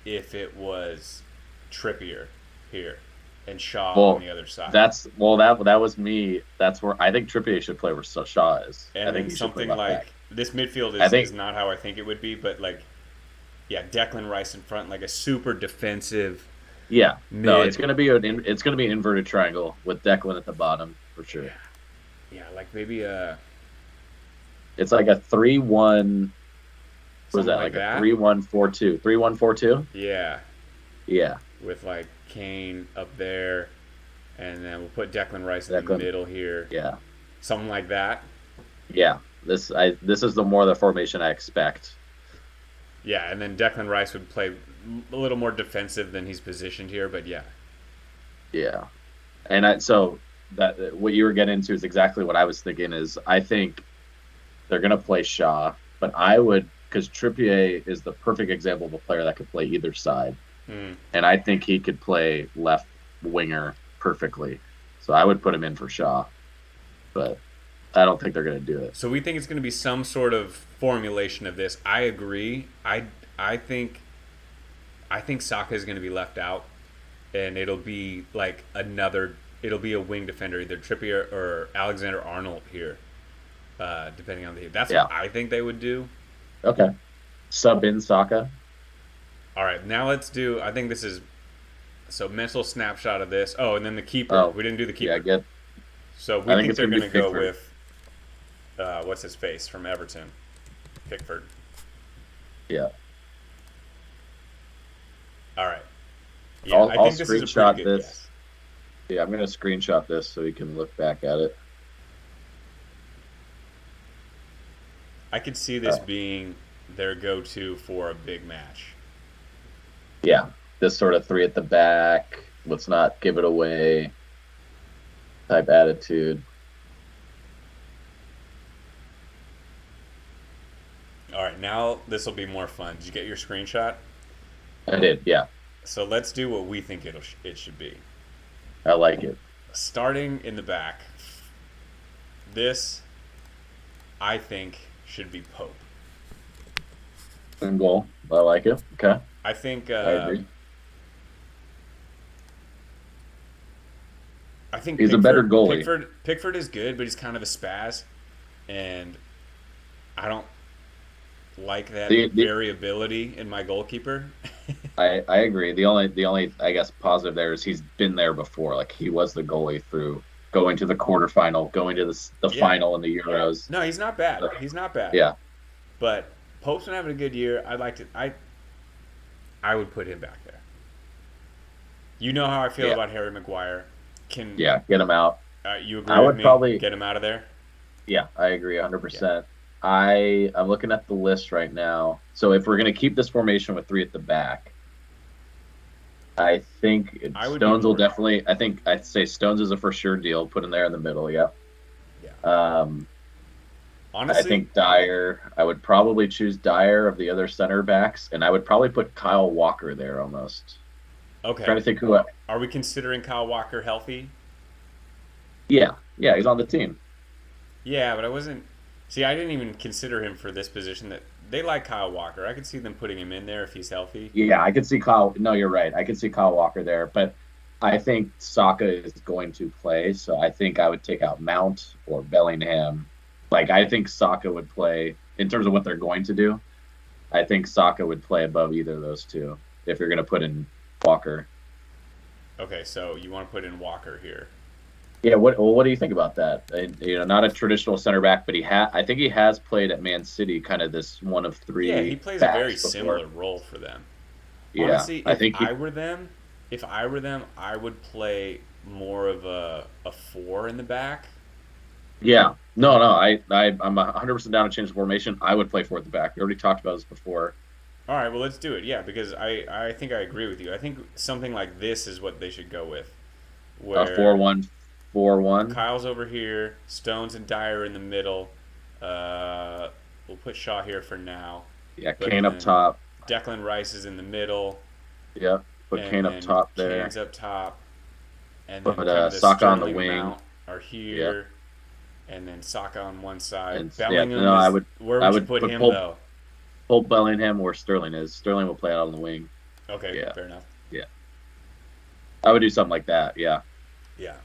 if it was Trippier here and Shaw Well, on the other side. that was me. That's where I think Trippier should play where Shaw is. And I think then he should play something left like back. this midfield I is, think is not how I think it would be, but like, yeah, Declan Rice in front, like a super defensive yeah. No, mid. it's gonna be an inverted triangle with Declan at the bottom for sure. Yeah, like maybe It's like a 3-1. What was something that? like Like a that. 3-1-4-2. 3-1-4-2? Yeah, Yeah. with like Kane up there, and then we'll put Declan Rice in the Declan. middle here, Yeah. something like that. Yeah. This is the more the formation I expect. Yeah, and then Declan Rice would play a little more defensive than he's positioned here, but yeah. Yeah. So that what you were getting into is exactly what I was thinking. Is I think they're going to play Shaw, but I would because Trippier is the perfect example of a player that could play either side, Hmm. and I think he could play left winger perfectly. So I would put him in for Shaw, but I don't think they're going to do it. So we think it's going to be some sort of formulation of this. I agree. I think Saka is going to be left out, and it'll be like another. It'll be a wing defender, either Trippier or Alexander Arnold here, depending on the. That's Yeah. what I think they would do. Okay. Sub in Saka. All right, now let's do. I think this is so mental snapshot of this. Oh, and then the keeper. Oh, We didn't do the yeah. keeper. Get. So I we think think it's they're going to going be to go Pickford. with what's his face from Everton, Pickford. Yeah. All right. Yeah, I'll I I'll think this is a pretty screenshot good this. guess. Yeah, I'm going to screenshot this so we can look back at it. I could see this being their go-to for a big match. Yeah, this sort of three at the back. Let's not give it away type attitude. All right, now this will be more fun. Did you get your screenshot? I did. Yeah, So let's do what we think it should be. I like it. Starting in the back, this I think should be Pope. And goal. I like it. Okay, I think I agree. He's a better goalie. Pickford is good, but he's kind of a spaz, and I don't like that The variability in my goalkeeper. I agree. The only I guess positive there is he's been there before. Like he was the goalie through going to the quarterfinal, going to the Yeah. final in the Euros. No, he's not bad. He's not bad. Yeah, But Pope's been having a good year. I'd like to. I would put him back there. You know how I feel yeah, about Harry Maguire. Can yeah. Get him out. you I agree with would me? probably. Get him out of there. Yeah, I agree Yeah, 100%. I'm looking at the list right now. So if we're gonna keep this formation with three at the back, I think I would be Stones will more. definitely. I think I'd say Stones is a for sure deal. Put him there in the middle. Yeah. Yeah. Um, I Honestly, think Dyer. I would probably choose Dyer of the other center backs, and I would probably put Kyle Walker there almost. Trying okay. to think who. Are we considering Kyle Walker healthy? Yeah, yeah, he's on the team. Yeah, but I wasn't. See, I didn't even consider him for this position. That they like Kyle Walker. I could see them putting him in there if he's healthy. Yeah, I could see Kyle. No, you're right. I could see Kyle Walker there, but I think Saka is going to play, so I think I would take out Mount or Bellingham. Like I think Saka would play in terms of what they're going to do. I think Saka would play above either of those two if you're going to put in Walker. Okay, so you want to put in Walker here. Yeah, what do you think about that? Not a traditional center back, but I think he has played at Man City, kind of this one of Yeah, he three plays a very backs before. similar role for them. Yeah, Honestly, I think he. if I were them, I would play more of a four in the back. Yeah, no, I'm 100% down to change the formation. I would play four at the back. We already talked about this before. All right, well let's do it. Yeah, because I think I agree with you. I think something like this is what they should go with, Four where one, 4-1. Kyle's over here, Stones and Dyer in the middle. We'll put Shaw here for now, Yeah, but Kane up then top. Declan Rice is in the middle, Yeah, put and Kane up then top there. Kane's up top, and then Put kind of the Saka on the Sterling wing. Mount are Yeah, here, and then Saka on one side. and yeah, Bellingham no, is where I would you would put put him though? Pope Bellingham where Sterling is. Sterling will play out on the wing. Okay, Yeah, fair enough. yeah, I would do something like that. Yeah, Yeah.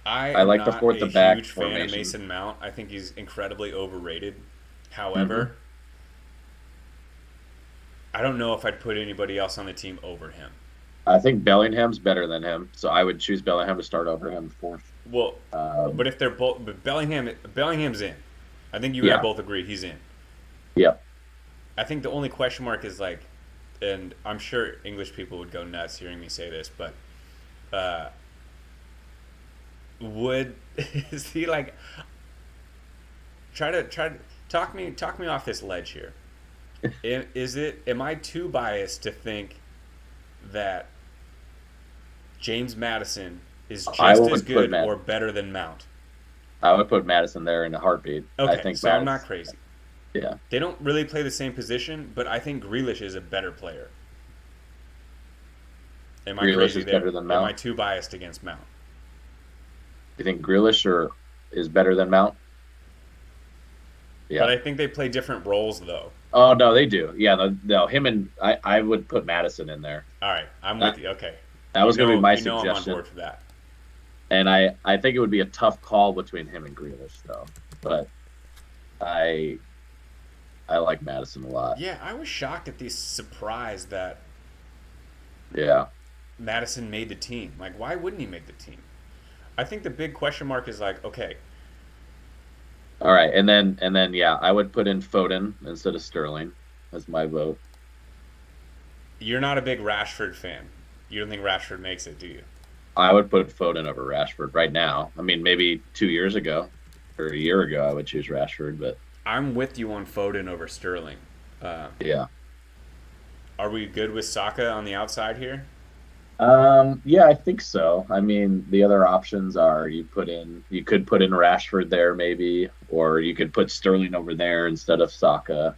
I I am like the not four at a the back huge fan of formation. Mason Mount. I think he's incredibly overrated. Hmm. However, I don't know if I'd put anybody else on the team over him. I think Bellingham's better than him, so I would choose Bellingham to start over him fourth. Well, Um, but if they're both, but Bellingham's in. I think you and I yeah, both agree he's in. yeah, I think the only question mark is like, and I'm sure English people would go nuts hearing me say this, but uh, would is he like try to talk me off this ledge here? Is it? Am I too biased to think that James Madison is I just as would put good Matt. or better than Mount? I would put Madison there in a heartbeat. I Okay, think so I'm not Matt's. crazy. Yeah, They don't really play the same position, but I think Grealish is a better player. Am I Grealish crazy is there? better than Am I Mount. too biased against Mount? You think Grealish is better than Mount? But Yeah. I think they play different roles, though. Oh no, they do. Yeah, no, no. Him and I would put Madison in there. All right, I'm That with you. Okay, that was going to be my you know I'm on suggestion, board for that. and I think it would be a tough call between him and Grealish though. But I I like Madison a lot. Yeah, I was shocked at the surprise that Yeah. Madison made the team. Like, why wouldn't he make the team? I think the big question mark is like, okay, All right, and then yeah, I would put in Foden instead of Sterling as my vote. you're not a big Rashford fan. You don't think Rashford makes it, do you? I would put Foden over Rashford right now. I mean, maybe 2 years ago or a year ago, I would choose Rashford, but I'm with you on Foden over Sterling. Uh, yeah. are we good with Saka on the outside here? Yeah, I think so. I mean, the other options are you could put in Rashford there maybe, or you could put Sterling over there instead of Saka.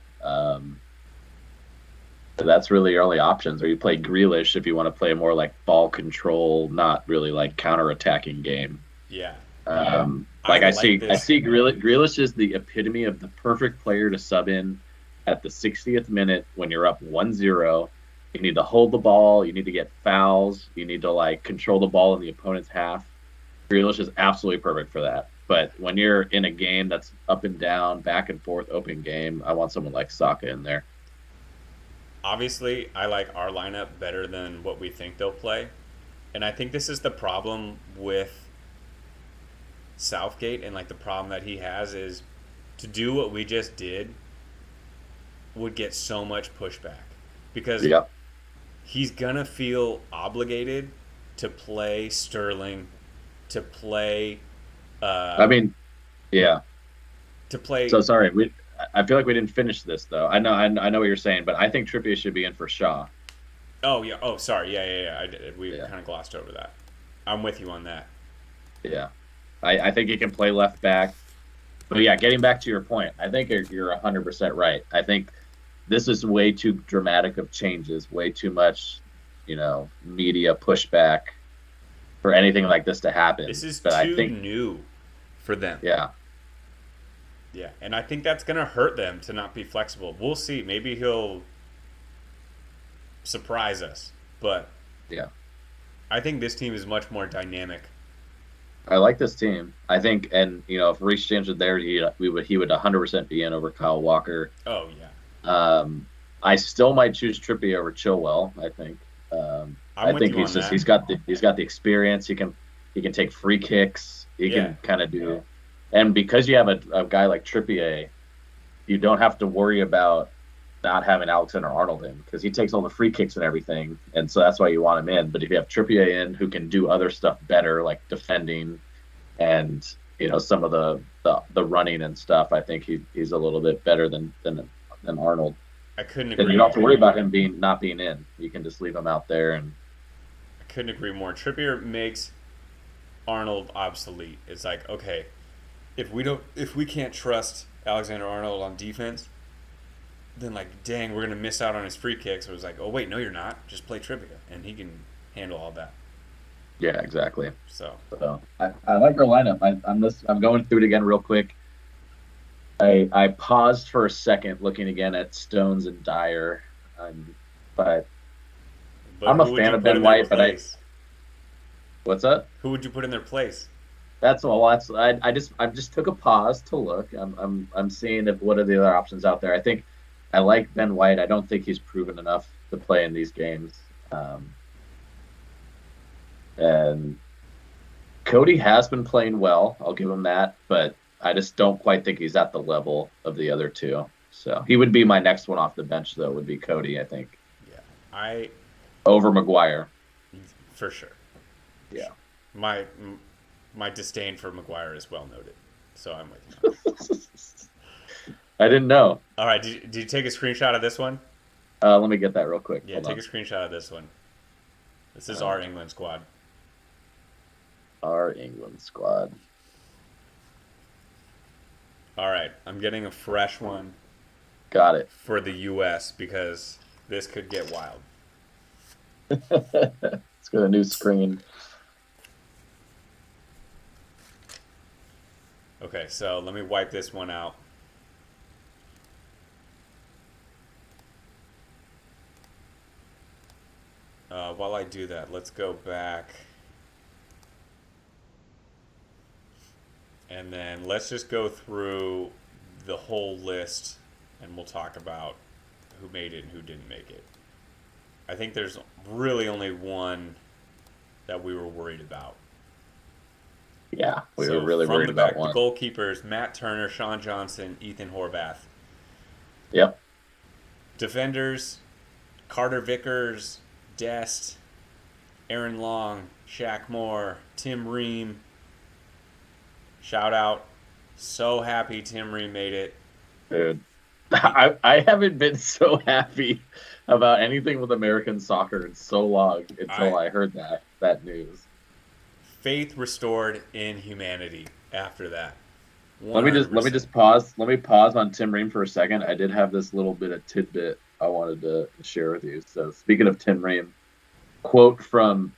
So that's really your only options. Or you play Grealish if you want to play a more like ball control, not really like counter-attacking game. Yeah, I Like like I this. see Grealish is the epitome of the perfect player to sub in at the 60th minute when you're up 1-0. You need to hold the ball, you need to get fouls, you need to like control the ball in the opponent's half. Grealish is absolutely perfect for that. But when you're in a game that's up and down, back and forth, open game, I want someone like Saka in there. Obviously, I like our lineup better than what we think they'll play. And I think this is the problem with Southgate, and like the problem that he has is to do what we just did would get so much pushback because Yep. he's gonna feel obligated to play Sterling, to play, I uh, mean, yeah. to play. So sorry, I feel like we didn't finish this though. I know what you're saying, but I think Trippier should be in for Shaw. Oh yeah. Oh sorry. Yeah, yeah, yeah. I did. We Yeah. kind of glossed over that. I'm with you on that. Yeah. I think he can play left back. But yeah, getting back to your point, I think you're 100% right. I think this is way too dramatic of changes, way too much, media pushback for anything like this to This happen. is But I too think, new for them. yeah, Yeah, and I think that's gonna hurt them to not be flexible. We'll see. Maybe he'll surprise us, but yeah, I think this team is much more dynamic. I like this team. I think, and if Reece James was there, he would 100% be in over Kyle Walker. Oh yeah, I still might choose Trippier over Chilwell. I think. I'm I with think you on that. he's got the experience. He can take free kicks. He Yeah, can kind of do, and because you have a guy like Trippier, you don't have to worry about not having Alexander Arnold in because he takes all the free kicks and everything, and so that's why you want him in. But if you have Trippier in, who can do other stuff better, like defending and some of the running and stuff, I think he's a little bit better than Arnold. I couldn't Then you agree. don't have to worry about him being not being in. You can just leave him out there and I couldn't agree more. Trippier makes Arnold obsolete. It's like okay, if we can't trust Alexander Arnold on defense, then like dang, we're gonna miss out on his free kicks. So it was like, oh wait, no, you're not. Just play Trippier, and he can handle all that. yeah, exactly. So So I like our lineup. I'm going through it again real quick. I paused for a second looking again at Stones and Dyer, but but I'm a who would fan you of put Ben in their White. But place? what's that? Who would you put in their place? That's all. I just took a pause to look. I'm seeing if what are the other options out there. I think I like Ben White. I don't think he's proven enough to play in these games. And Cody has been playing well. I'll give him that, but I just don't quite think he's at the level of the other two. So he would be my next one off the bench, though. Would be Cody, I think, Yeah, I over Maguire. for sure. Yeah. My my disdain for Maguire is well noted. So I'm with you. I didn't know. All right, did you take a screenshot of this one? Let me get that real quick. Yeah, Hold take a on. screenshot of this one. This is our Uh, England squad. our England squad. All right, I'm getting a fresh one Got it. for the U.S. because this could get wild. Let's get a new screen. Okay, so let me wipe this one out. While I do that, let's go back. And then let's just go through the whole list and we'll talk about who made it and who didn't make it. I think there's really only one that we were worried about. Yeah, we were So really from worried the about back, the one. goalkeepers, Matt Turner, Sean Johnson, Ethan Horvath. Yep. Defenders, Carter Vickers, Dest, Aaron Long, Shaq Moore, Tim Ream. Shout out. So happy Tim Ream made it. Dude. He, I haven't been so happy about anything with American soccer in so long until I I heard that news. faith restored in humanity after that. Let me 100%. just pause. Let me pause on Tim Ream for a second. I did have this little bit of tidbit I wanted to share with you. So speaking of Tim Ream, quote from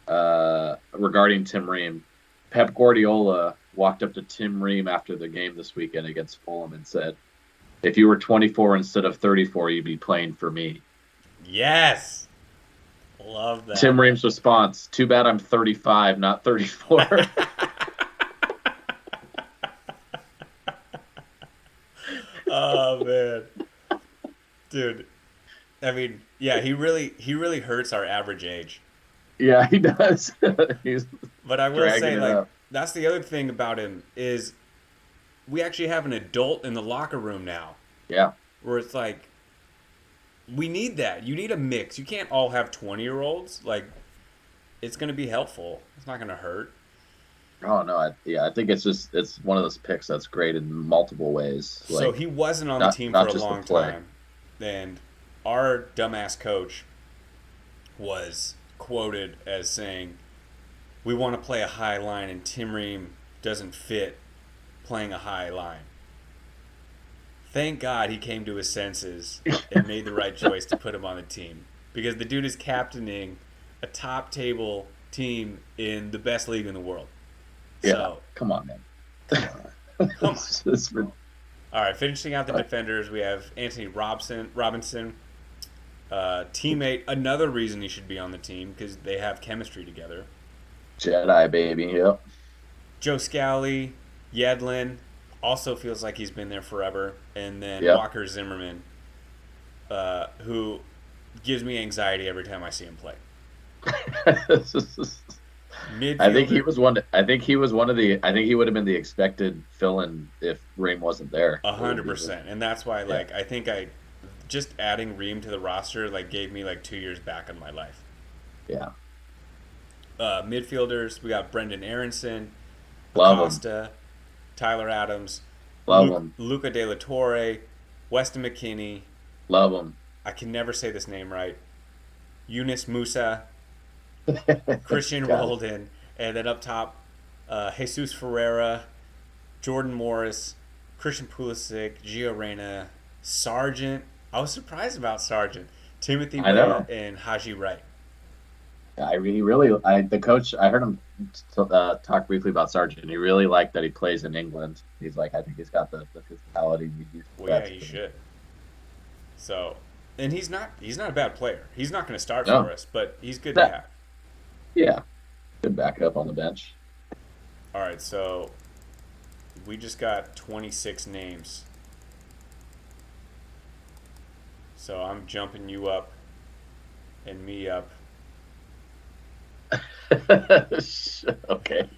regarding Tim Ream, Pep Guardiola walked up to Tim Ream after the game this weekend against Fulham and said, "If you were 24 instead of 34, you'd be playing for me." Yes. Love that. Tim Ream's response, "Too bad I'm 35, not 34." Oh man. Dude. I mean, yeah, he really hurts our average age. Yeah, he does. He's But I will dragging say, it like, up. that's the other thing about him is we actually have an adult in the locker room now, Yeah. where it's like we need that. You need a mix. You can't all have 20-year-olds. Like, it's gonna be helpful. It's not gonna hurt. Oh no, I think it's one of those picks that's great in multiple ways. So Like he wasn't on the not team for not a just the long play. time, and our dumbass coach was quoted as saying, "We want to play a high line, and Tim Ream doesn't fit playing a high line." Thank God he came to his senses and made the right choice to put him on the team because the dude is captaining a top table team in the best league in the world. Yeah, So, come on, man. come on. Come on. It's All right, finishing out the defenders, we have Anthony Robinson, teammate. Another reason he should be on the team because they have chemistry together. Jedi baby. Yep. Joe Scally, Yedlin, also feels like he's been there forever, and then Yep. Walker Zimmerman, who gives me anxiety every time I see him play. I think he Midfielder, was one. I think he was one of the. I think he would have been the expected fill-in if Ream wasn't there. a It would hundred be the- percent, and that's why Yeah. like I think I just adding Ream to the roster like gave me like 2 years back in my life. Yeah. Midfielders, we got Brendan Aronson, Love him. Acosta, Tyler Adams, Love him. Luca De La Torre, Weston McKinney. Love him. I can never say this name right. Yunus Musa, Christian Got it. Roldan, and then up top, Jesus Ferreira, Jordan Morris, Christian Pulisic, Gio Reyna, Sargent. I was surprised about Sargent, Timothy I Weah, know. and Haji Wright. The coach. I heard him talk briefly about Sargent. He really liked that he plays in England. He's like, I think he's got the physicality. Well, yeah, he should. So, and he's not a bad player. He's not going to start No, for us, but he's good to that have. yeah, good backup on the bench. All right, so we just got 26 names. So I'm jumping you up and me up. Okay.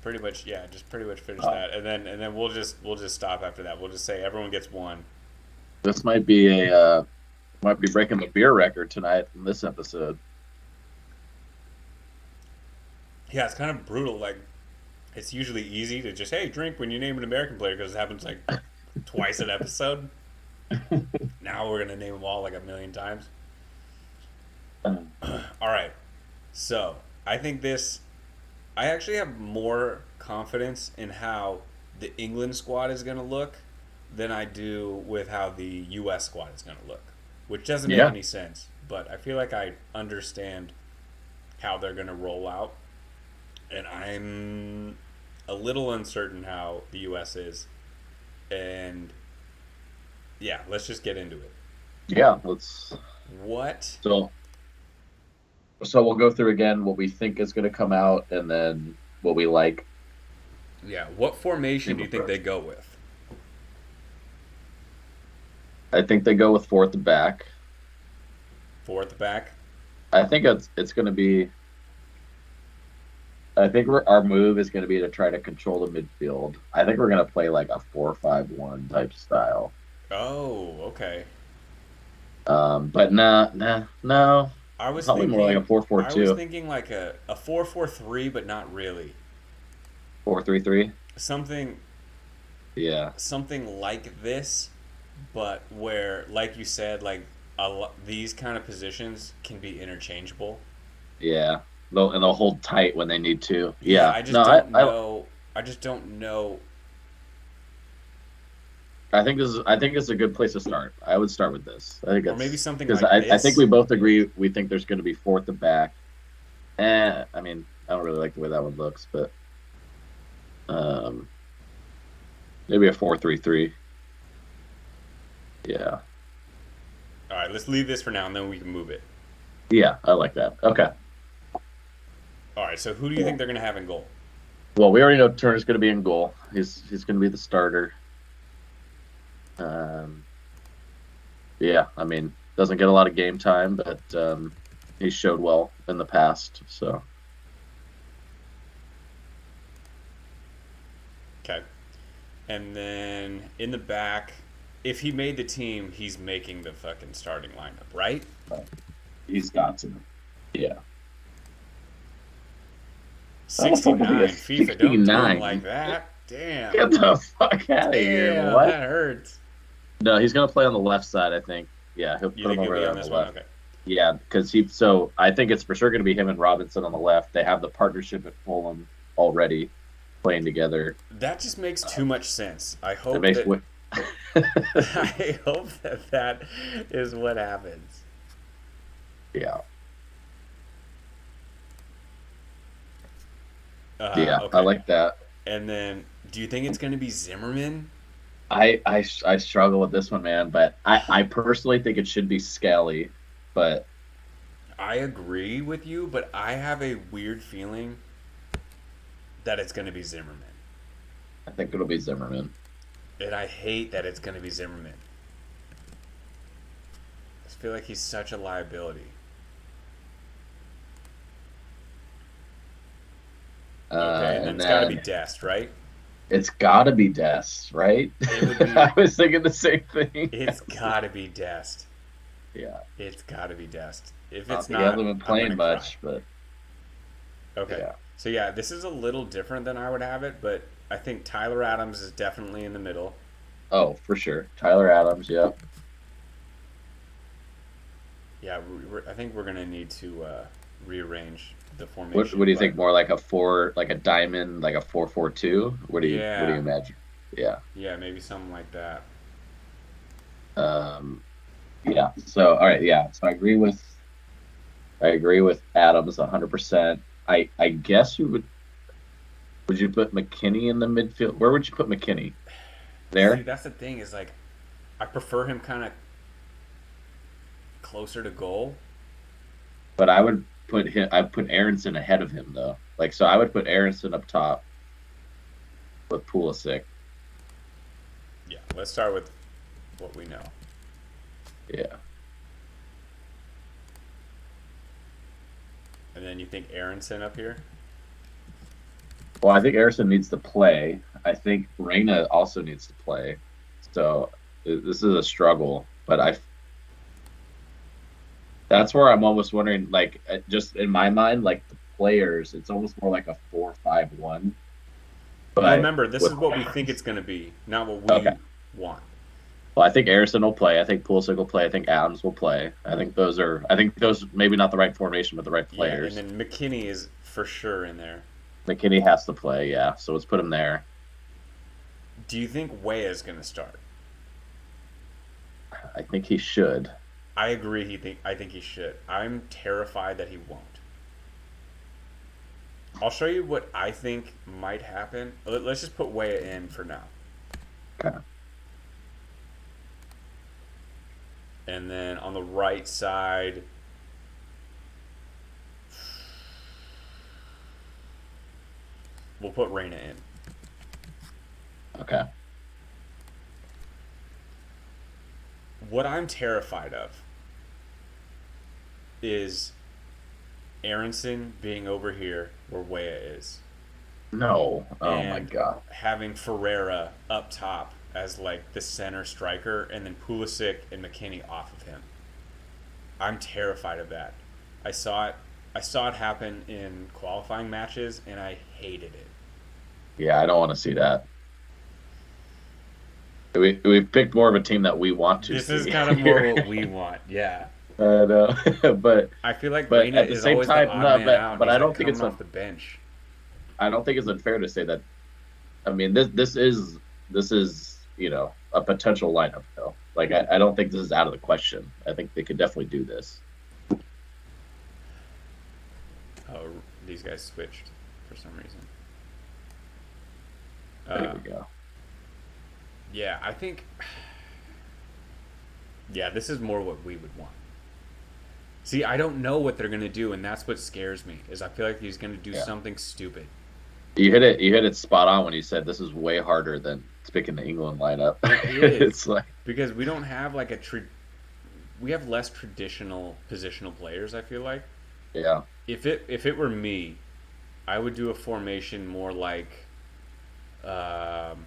Pretty much, yeah, just pretty much finish Uh, that, and then we'll just stop after that. We'll just say everyone gets one. this might be might be breaking the beer record tonight in this episode. Yeah, it's kind of brutal. Like, it's usually easy to just, hey, drink when you name an American player because it happens like twice an episode. Now we're going to name them all like a million times. All right. So, I think this. I actually have more confidence in how the England squad is going to look than I do with how the U.S. squad is going to look, which doesn't make Yeah, any sense. But I feel like I understand how they're going to roll out, and I'm a little uncertain how the U.S. is. And yeah, let's just get into it. yeah. Let's What? so so we'll go through again what we think is going to come out, and then what we like. Yeah, what formation Team do you think they approach. go with? I think they go with four at the back. Fourth back? I think it's going to be. I think our move is going to be to try to control the midfield. I think we're going to play like a 4-5-1 type style. Oh, okay. But no. I was Probably more like a thinking, four four I was two, thinking like a 4-4-3, but not really. 4-3-3. Something Yeah, something like this, but where, like you said, like these kind of positions can be interchangeable. yeah. And they'll hold tight when they need to. Yeah, Yeah. No, I just don't know. I think it's a good place to start. I would start with this. I think Or maybe it's something because like I think this. we both agree we think there's going to be four at the back. I mean, I don't really like the way that one looks, but um, maybe a 4-3-3. Yeah, All right, let's leave this for now, and then we can move it. yeah, I like that. Okay. All right, so who do you think they're gonna have in goal? Well, we already know Turner's going to be in goal. He's going to be the starter. Um, yeah, I mean, doesn't get a lot of game time, but he showed well in the past. So Okay, and then in the back, if he made the team, he's making the fucking starting lineup, right? he's got to. Yeah. How the fuck is he a 69 FIFA. Don't do him like 69? that. Damn. Get the fuck out of here. Damn, What? that hurts. No, he's gonna play on the left side, I think. Yeah, he'll You put him think he'll over be there on on the this one? left. Okay. Yeah, because so I think it's for sure gonna be him and Robinson on the left. They have the partnership at Fulham already playing together. That just makes too much sense. I It hope makes that I hope that that is what happens. yeah. Yeah, I Okay. like that. And then, do you think it's going to be Zimmerman? I struggle with this one, man, but I personally think it should be Skelly, but I agree with you, but I have a weird feeling that it's going to be Zimmerman. I think it'll be Zimmerman. And I hate that it's going to be Zimmerman. I feel like he's such a liability. Okay, and then And it's got to be then Dest, right? it's gotta be Dest, right? It would be. I was thinking the same thing. It's got to be Dest. Yeah. It's got to be Dest. If it's He hasn't not, been I'm going playing to cry. much, but Okay. yeah. So yeah, this is a little different than I would have it, but I think Tyler Adams is definitely in the middle. Oh, for sure. Tyler Adams, yeah. Yeah, I think we're gonna need to rearrange the What formation, do you but think? More like a four, like a diamond, like a 4-4-2? What do you yeah, imagine? Yeah. yeah, maybe something like that. Um, yeah. So all right, yeah. So I agree with Adams 100%. I guess would you put McKinney in the midfield? Where would you put McKinney? See, There? that's the thing is like, I prefer him kind of closer to goal. But I'd put Aronson ahead of him though. Like so I would put Aronson up top with Pulisic. Yeah, let's start with what we know, Yeah. and then you think Aronson up here. Well, I think Aronson needs to play. I think Reina also needs to play. So this is a struggle, but I that's where I'm almost wondering, like, just in my mind, like players, it's almost more like a 4-5-1, Well, but remember, this with is what we think it's going to be, not what okay. we want. Well, I think Harrison will play. I think Pulisic will play. I think Adams will play. I think those maybe not the right formation, but the right Yeah, and players. then McKinney is for sure in there. McKinney has to play, yeah. So let's put him there. Do you think Weah is going to start? I think he should. I agree. I think he should. I'm terrified that he won't. I'll show you what I think might happen. Let's just put Weah in for now, Okay. and then on the right side, we'll put Reyna in. Okay. What I'm terrified of is Aronson being over here where Weah is, No. Oh my and God. having Ferreira up top as like the center striker, and then Pulisic and McKinney off of him. I'm terrified of that. I saw it. I saw it happen in qualifying matches, and I hated it. Yeah, I don't want to see that. We picked more of a team that we want to This is see kind of more here. what we want. Yeah, But I feel like but Reyna at the is same always the time, odd no, man out, and but he's I like don't think coming off the bench. I don't think it's unfair to say that. I mean, this is a potential lineup though. Like I don't think this is out of the question. I think they could definitely do this. Oh, these guys switched for some reason. There Uh, we go. yeah, I think. Yeah, this is more what we would want. See, I don't know what they're gonna do, and that's what scares me. Is I feel like he's gonna do Yeah. something stupid. You hit it. You hit it spot on when you said this is way harder than picking the England lineup. It is It's like because we don't have like we have less traditional positional players. I feel like yeah. if it were me, I would do a formation more like, um,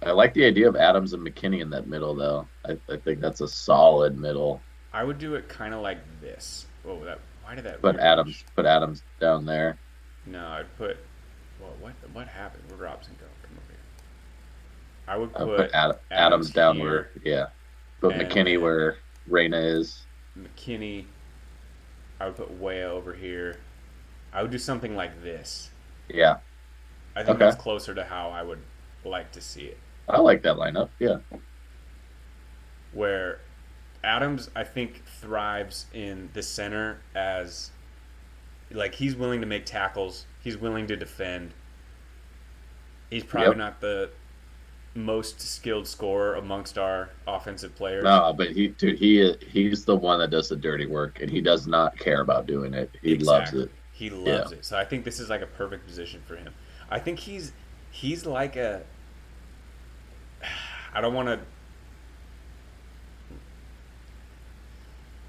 I like the idea of Adams and McKinney in that middle though. I think that's a solid middle. I would do it kind of like this. Oh, that why did that Put rearrange? Adams down there. No, I'd put. Well, what happened? Where'd Robson go? Come over here. I would I'll put put Adams Adams down here, where Put and McKinney then where Reyna is. McKinney. I would put Weah over here. I would do something like this. Yeah. I think Okay. that's closer to how I would like to see it. I like that lineup. Yeah. Where Adams, I think, thrives in the center as like he's willing to make tackles, he's willing to defend. He's probably Yep. not the most skilled scorer amongst our offensive players. No, but he's the one that does the dirty work, and he does not care about doing it. He loves Exactly. it. He Yeah. loves it. So I think this is like a perfect position for him. I think he's like a I don't want to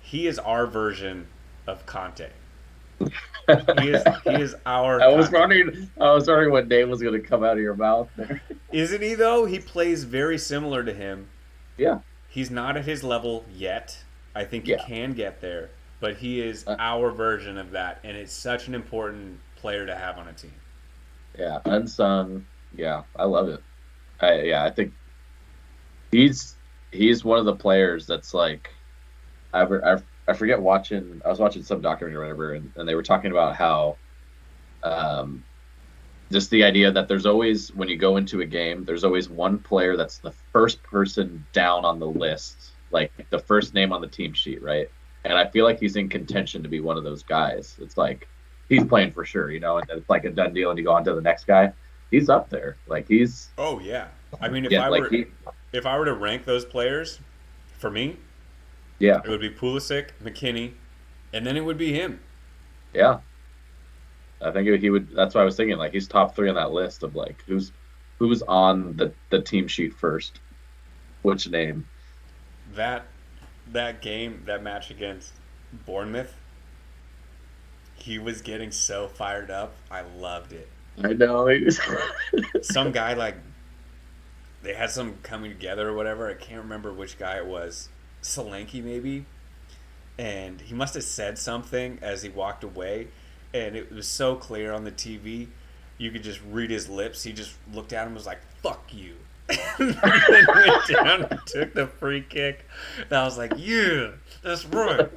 he is our version of Conte. He is our Conte. I was wondering what name was going to come out of your mouth there. Isn't he though? He plays very similar to him. Yeah. He's not at his level yet. I think he Yeah. can get there, but he is our version of that, and it's such an important player to have on a team. Yeah. Unsung. Yeah. I love it. I think he's one of the players that's like I forget watching. I was watching some documentary or whatever, and they were talking about how um, just the idea that there's always when you go into a game, there's always one player that's the first person down on the list, like the first name on the team sheet, right? And I feel like he's in contention to be one of those guys. It's like he's playing for sure, and it's like a done deal, and you go on to the next guy. He's up there, like he's Oh yeah. I mean, yeah, like he if I were to rank those players, for me, yeah it would be Pulisic, McKinney, and then it would be him. yeah. I think he would. That's what I was thinking. Like he's top three on that list of like who's on the team sheet first. Which name? That that match against Bournemouth, he was getting so fired up. I loved it. I know. Some guy like they had some coming together or whatever. I can't remember which guy it was. Solanke maybe. and he must have said something as he walked away, and it was so clear on the TV, you could just read his lips. He just looked at him and was like, "Fuck you," and then went down and took the free kick. And I was like, "Yeah, that's right.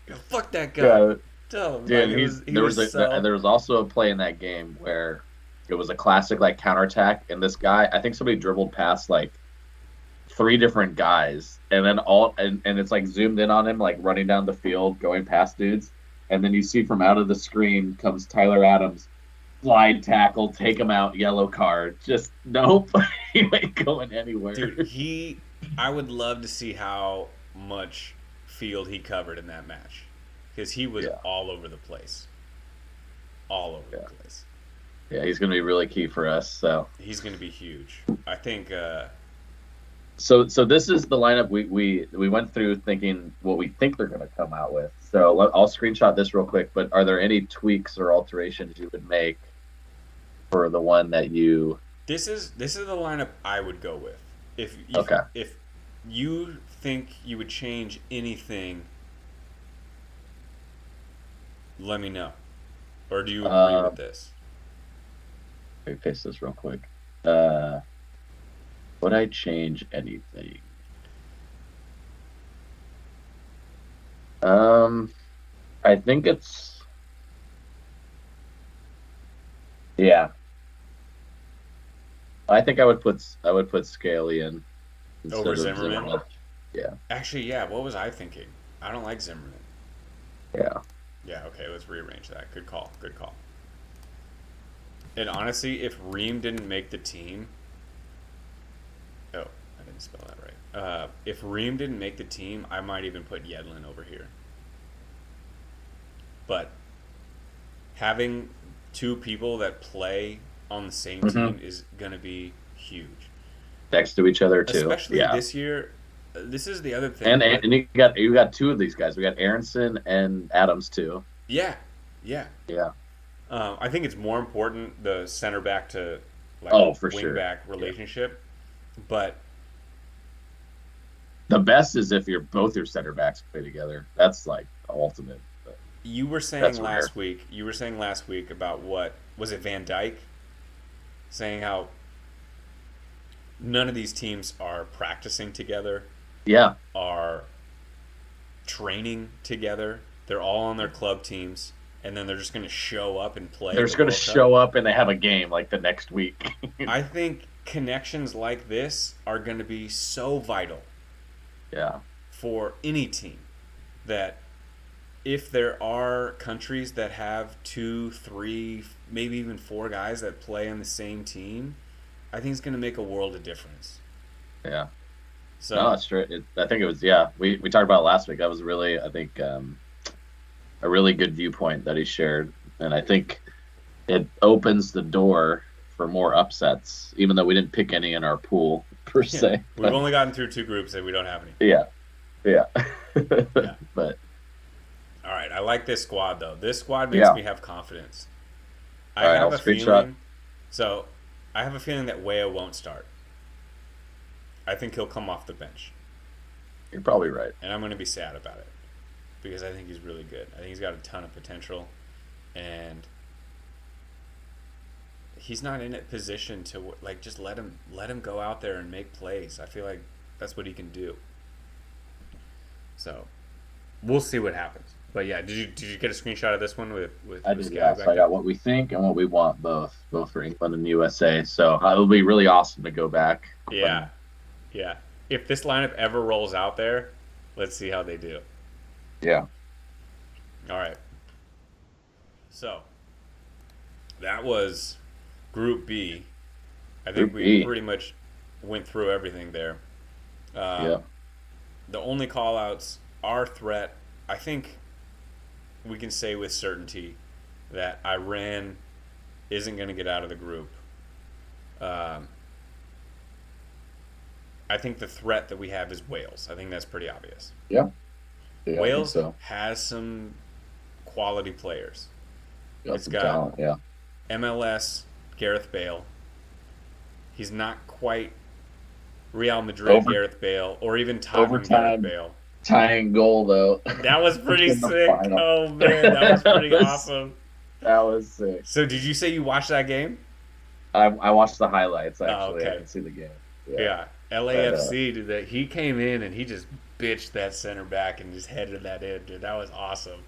Yeah, fuck that guy." Yeah, Tell him like dude. he was so. There was also a play in that game where it was a classic like counterattack, and this guy, I think somebody dribbled past like three different guys, and then and it's like zoomed in on him, like running down the field, going past dudes, and then you see from out of the screen comes Tyler Adams, slide tackle, take him out, yellow card. Just nope, he ain't going anywhere. Dude, I would love to see how much field he covered in that match because he was Yeah, all over the place, all over yeah, the place. yeah. He's gonna be really key for us. He's going to be huge. I think. So this is the lineup we went through thinking what we think they're gonna come out with. So I'll screenshot this real quick. But are there any tweaks or alterations you would make for the one that you? This is the lineup I would go with. Okay. If you think you would change anything, let me know. Or do you agree with Um, this? Let me paste this real quick. Uh, would I change anything? Um, I think it's yeah. I think I would put Scaly in Over instead of Zimmerman? Zimmerman. Yeah, Actually, yeah. What was I thinking? I don't like Zimmerman. yeah. Yeah. Okay. Let's rearrange that. Good call. Good call. And honestly, if Ream didn't make the team, oh, I didn't spell that right. If Ream didn't make the team, I might even put Yedlin over here. But having two people that play on the same hmm team is gonna be huge, Next to each other too. especially Yeah, this year. This is the other thing. and you got two of these guys. We got Aronson and Adams too. Yeah, yeah. Yeah. I think it's more important the center back to like Oh, for wing sure. back Yeah. relationship, but The best is if you're both your center backs play together. That's like the ultimate. But you were saying that's rare. last week. You were saying last week about what was it? Van Dyke saying how none of these teams are practicing together, Yeah. are training together. They're all on their club teams, and then they're just going to show up and play They're at just the going to World Cup. show up and they have a game like the next week. I think connections like this are going to be so vital Yeah. for any team that if there are countries that have two, three, maybe even four guys that play on the same team, I think it's going to make a world of difference. Yeah. No, So, it's true. I think it was, yeah. We talked about it last week. That was really, I think, a really good viewpoint that he shared. And I think it opens the door for more upsets, even though we didn't pick any in our pool per yeah, se. we've But only gotten through two groups and we don't have any. yeah. Yeah. Yeah. But All right, I like this squad though. This squad makes yeah. me have confidence. I All right. I'll have a screenshot. feeling. So, I have a feeling that Wea won't start. I think he'll come off the bench, You're probably right. and I'm going to be sad about it because I think he's really good. I think he's got a ton of potential, and he's not in a position to like just let him go out there and make plays. I feel like that's what he can do. So, we'll see what happens. But yeah, did you get a screenshot of this one I with did, yeah. Scally So back I there? got what we think and what we want both for England and USA. So it'll be really awesome to go back Yeah, when, yeah. If this lineup ever rolls out there, let's see how they do. yeah. All right. So that was Group B. I think Group we B. pretty much went through everything there. Yeah. Um, the only call outs, our threat, I think we can say with certainty that Iran isn't going to get out of the group. Um, I think the threat that we have is Wales. I think that's pretty obvious. Yeah. Yeah, I think Wales so. has some quality players. Got It's some got talent, yeah. MLS, Gareth Bale. He's not quite Real Madrid Over Gareth Bale or even Tottenham Gareth overtime Bale. tying goal though That was pretty in the sick. final. Oh man, that was that pretty was awesome. that was sick. So did you say you watched that game? I watched the highlights Oh, actually. I okay. didn't see the game. Yeah, Yeah, but LAFC did that. He came in and he just bitched that center back and just headed that in, dude. That was awesome.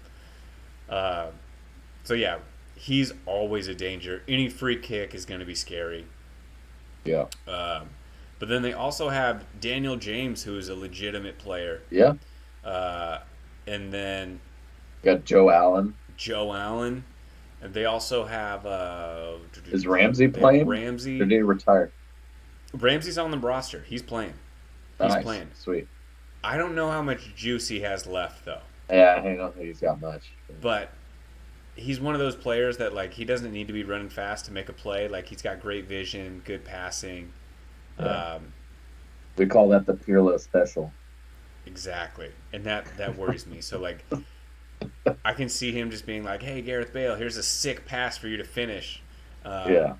Uh, so yeah, he's always a danger. Any free kick is going to be scary. yeah, Um, but then they also have Daniel James, who is a legitimate player, yeah. uh, and then Got Joe Allen. Joe Allen, and they also have Is Ramsey they have playing? Or Ramsey. did he retire? Ramsey's on the roster. He's playing. He's Nice, playing. sweet. I don't know how much juice he has left though, Yeah, I don't think he's got much. but he's one of those players that like he doesn't need to be running fast to make a play. Like he's got great vision, good passing. Yeah, Um, we call that the Pirlo special. exactly, and that worries me. So like I can see him just being like, "Hey, Gareth Bale, here's a sick pass for you to finish." Um, Yeah,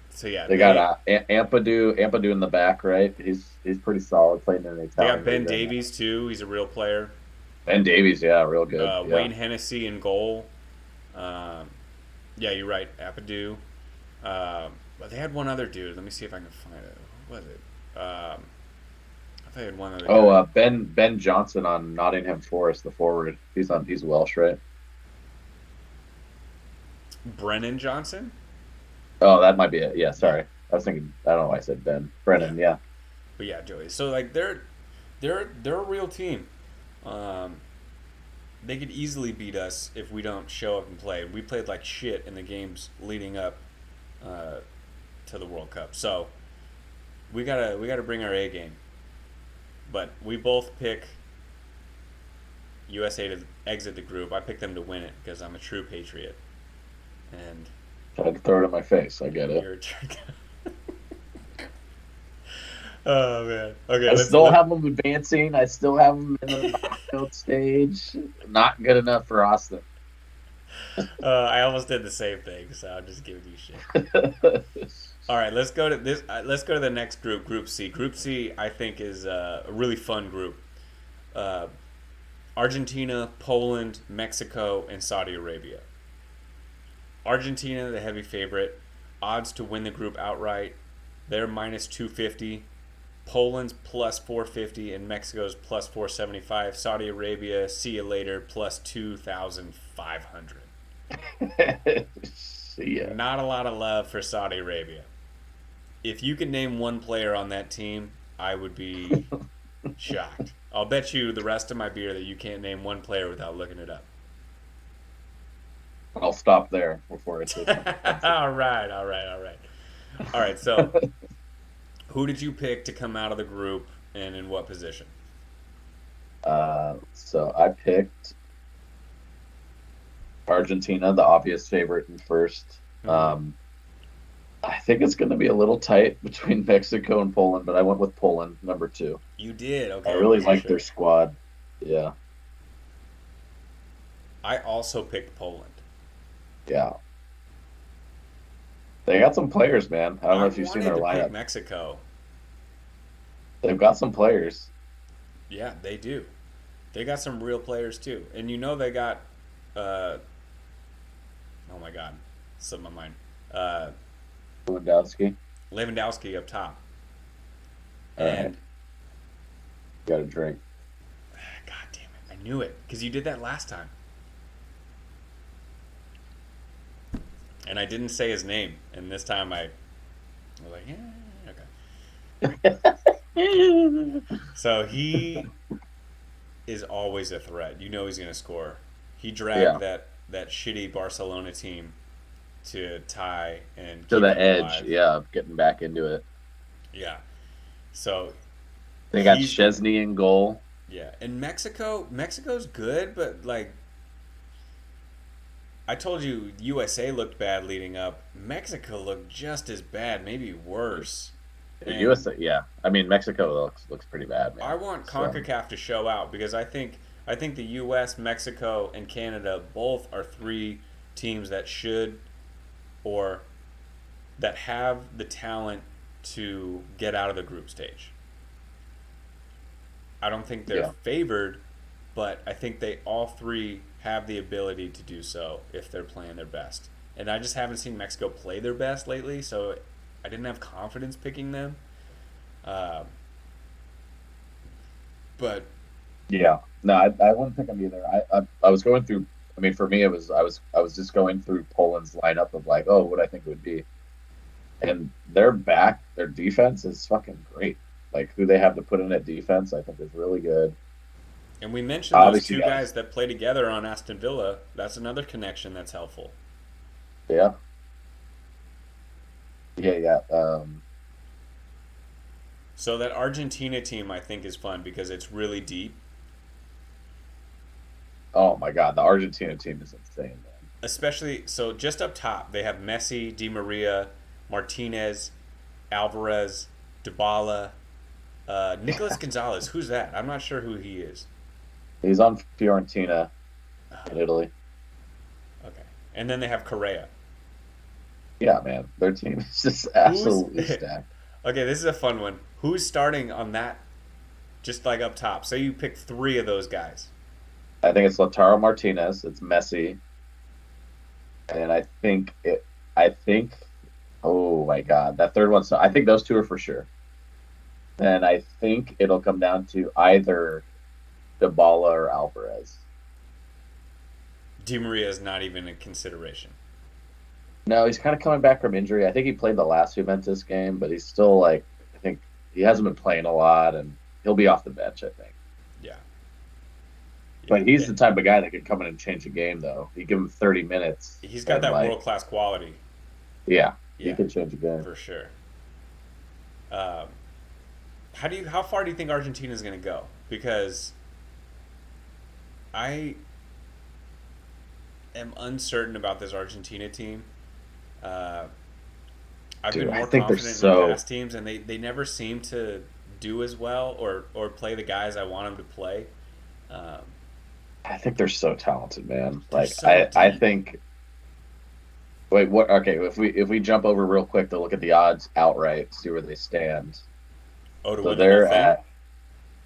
so yeah, they got Ampadu in the back, right? He's pretty solid, playing in the they got Italian Ben league right now. Davies too. He's a real player. And Davies, yeah, real good. Yeah, Wayne Hennessy in goal. Um, yeah, you're right. Apadu. But they had one other dude. Let me see if I can find it. Who was it? I thought they had one other Oh, guy. Ben Johnson on Nottingham Forest, the forward. He's Welsh, right? Brennan Johnson. Oh, that might be it. Yeah, Yeah, sorry. I was thinking. I don't know why I said Ben. yeah. Brennan. Yeah, But yeah, Joey. So like they're a real team. Um, they could easily beat us if we don't show up and play. We played like shit in the games leading up uh, to the World Cup. So we gotta bring our A game. But we both pick USA to exit the group. I picked them to win it because I'm a true patriot. And tried to throw it in my face. I get it. you're a oh man. Okay, I let's still let have them advancing. I still have them in the knockout stage. Not good enough for Austin. I almost did the same thing, so I'm just giving you shit. All right, let's go to this. Let's go to the next group, Group C. Group C, I think, is a really fun group. Uh, Argentina, Poland, Mexico, and Saudi Arabia. Argentina, the heavy favorite, odds to win the group outright. They're minus 250. Poland's plus 450 and Mexico's plus 475. Saudi Arabia, see you later, plus 2,500. See ya. Not a lot of love for Saudi Arabia. If you could name one player on that team, I would be shocked. I'll bet you the rest of my beer that you can't name one player without looking it up. I'll stop there before I say something offensive. All right, all right, all right. All right, so who did you pick to come out of the group and in what position? So I picked Argentina, the obvious favorite in first. Mm-hmm. Um, I think it's going to be a little tight between Mexico and Poland, but I went with Poland, number two. You did. I Okay, I really wasn't like their sure. squad. Yeah, I also picked Poland. yeah. They got some players, man. I don't know I if you've seen wanted their to pick lineup. Mexico. They've got some players. Yeah, they do. They got some real players too, and you know they got. Uh, oh my God, slipped my mind. Uh, Lewandowski. Lewandowski up top, All right, and got a drink. God damn it, I knew it because you did that last time, and I didn't say his name, and this time I was like, yeah, okay. So he is always a threat. You know he's going to score. He dragged Yeah, that shitty Barcelona team to tie and to keep the them edge. alive. Yeah, getting back into it. Yeah. So They got he's gonna Chesney in goal. yeah. And Mexico's good, but like I told you USA looked bad leading up. Mexico looked just as bad, maybe worse. And USA, yeah. I mean, Mexico looks pretty bad, I man. want So CONCACAF to show out because I think the US, Mexico, and Canada both are three teams that should or that have the talent to get out of the group stage. I don't think they're Yeah. favored, but I think they all three have the ability to do so if they're playing their best. And I just haven't seen Mexico play their best lately, so I didn't have confidence picking them. Uh, but Yeah. No, I wouldn't pick them either. I was going through. I mean, for me, it was I was just going through Poland's lineup of like, oh, what I think it would be, and their defense is fucking great. Like who they have to put in at defense, I think is really good. and we mentioned those Obviously, two guys guys. that play together on Aston Villa. That's another connection that's helpful. Yeah, yeah, yeah. So that Argentina team I think is fun because it's really deep, Oh my God, the Argentina team is insane, man. especially so just up top they have Messi, Di Maria, Martinez, Alvarez, Dybala, Nicolas Gonzalez. Who's that? I'm not sure who he is. He's on Fiorentina in Italy. Okay, and then they have Correa. Yeah, man, their team is just Who's absolutely stacked. okay? This is a fun one. Who's starting on that? Just like up top. Say you pick three of those guys. I think it's Lautaro Martinez, it's Messi, and I think, oh my God, that third one. So I think those two are for sure. And I think it'll come down to either Dybala or Alvarez. Di Maria is not even a consideration. No, he's kind of coming back from injury. I think he played the last Juventus game, but he's still like, I think he hasn't been playing a lot, and he'll be off the bench, I think. Yeah, yeah. But he's the type of guy that could come in and change a game, though. You give him 30 minutes, He's got and that like, world class quality. yeah, he Yeah, could change a game. for sure. Um, how far do you think Argentina is going to go? Because I am uncertain about this Argentina team. Uh, I've Dude, been I more think they're confident in so, past teams, and they never seem to do as well or play the guys I want them to play. Um, I think they're so talented, man. they're Like, so I deep. think, wait, what? Okay, if we jump over real quick to look at the odds outright, see where they stand. Oh, to So win the whole they're thing? at,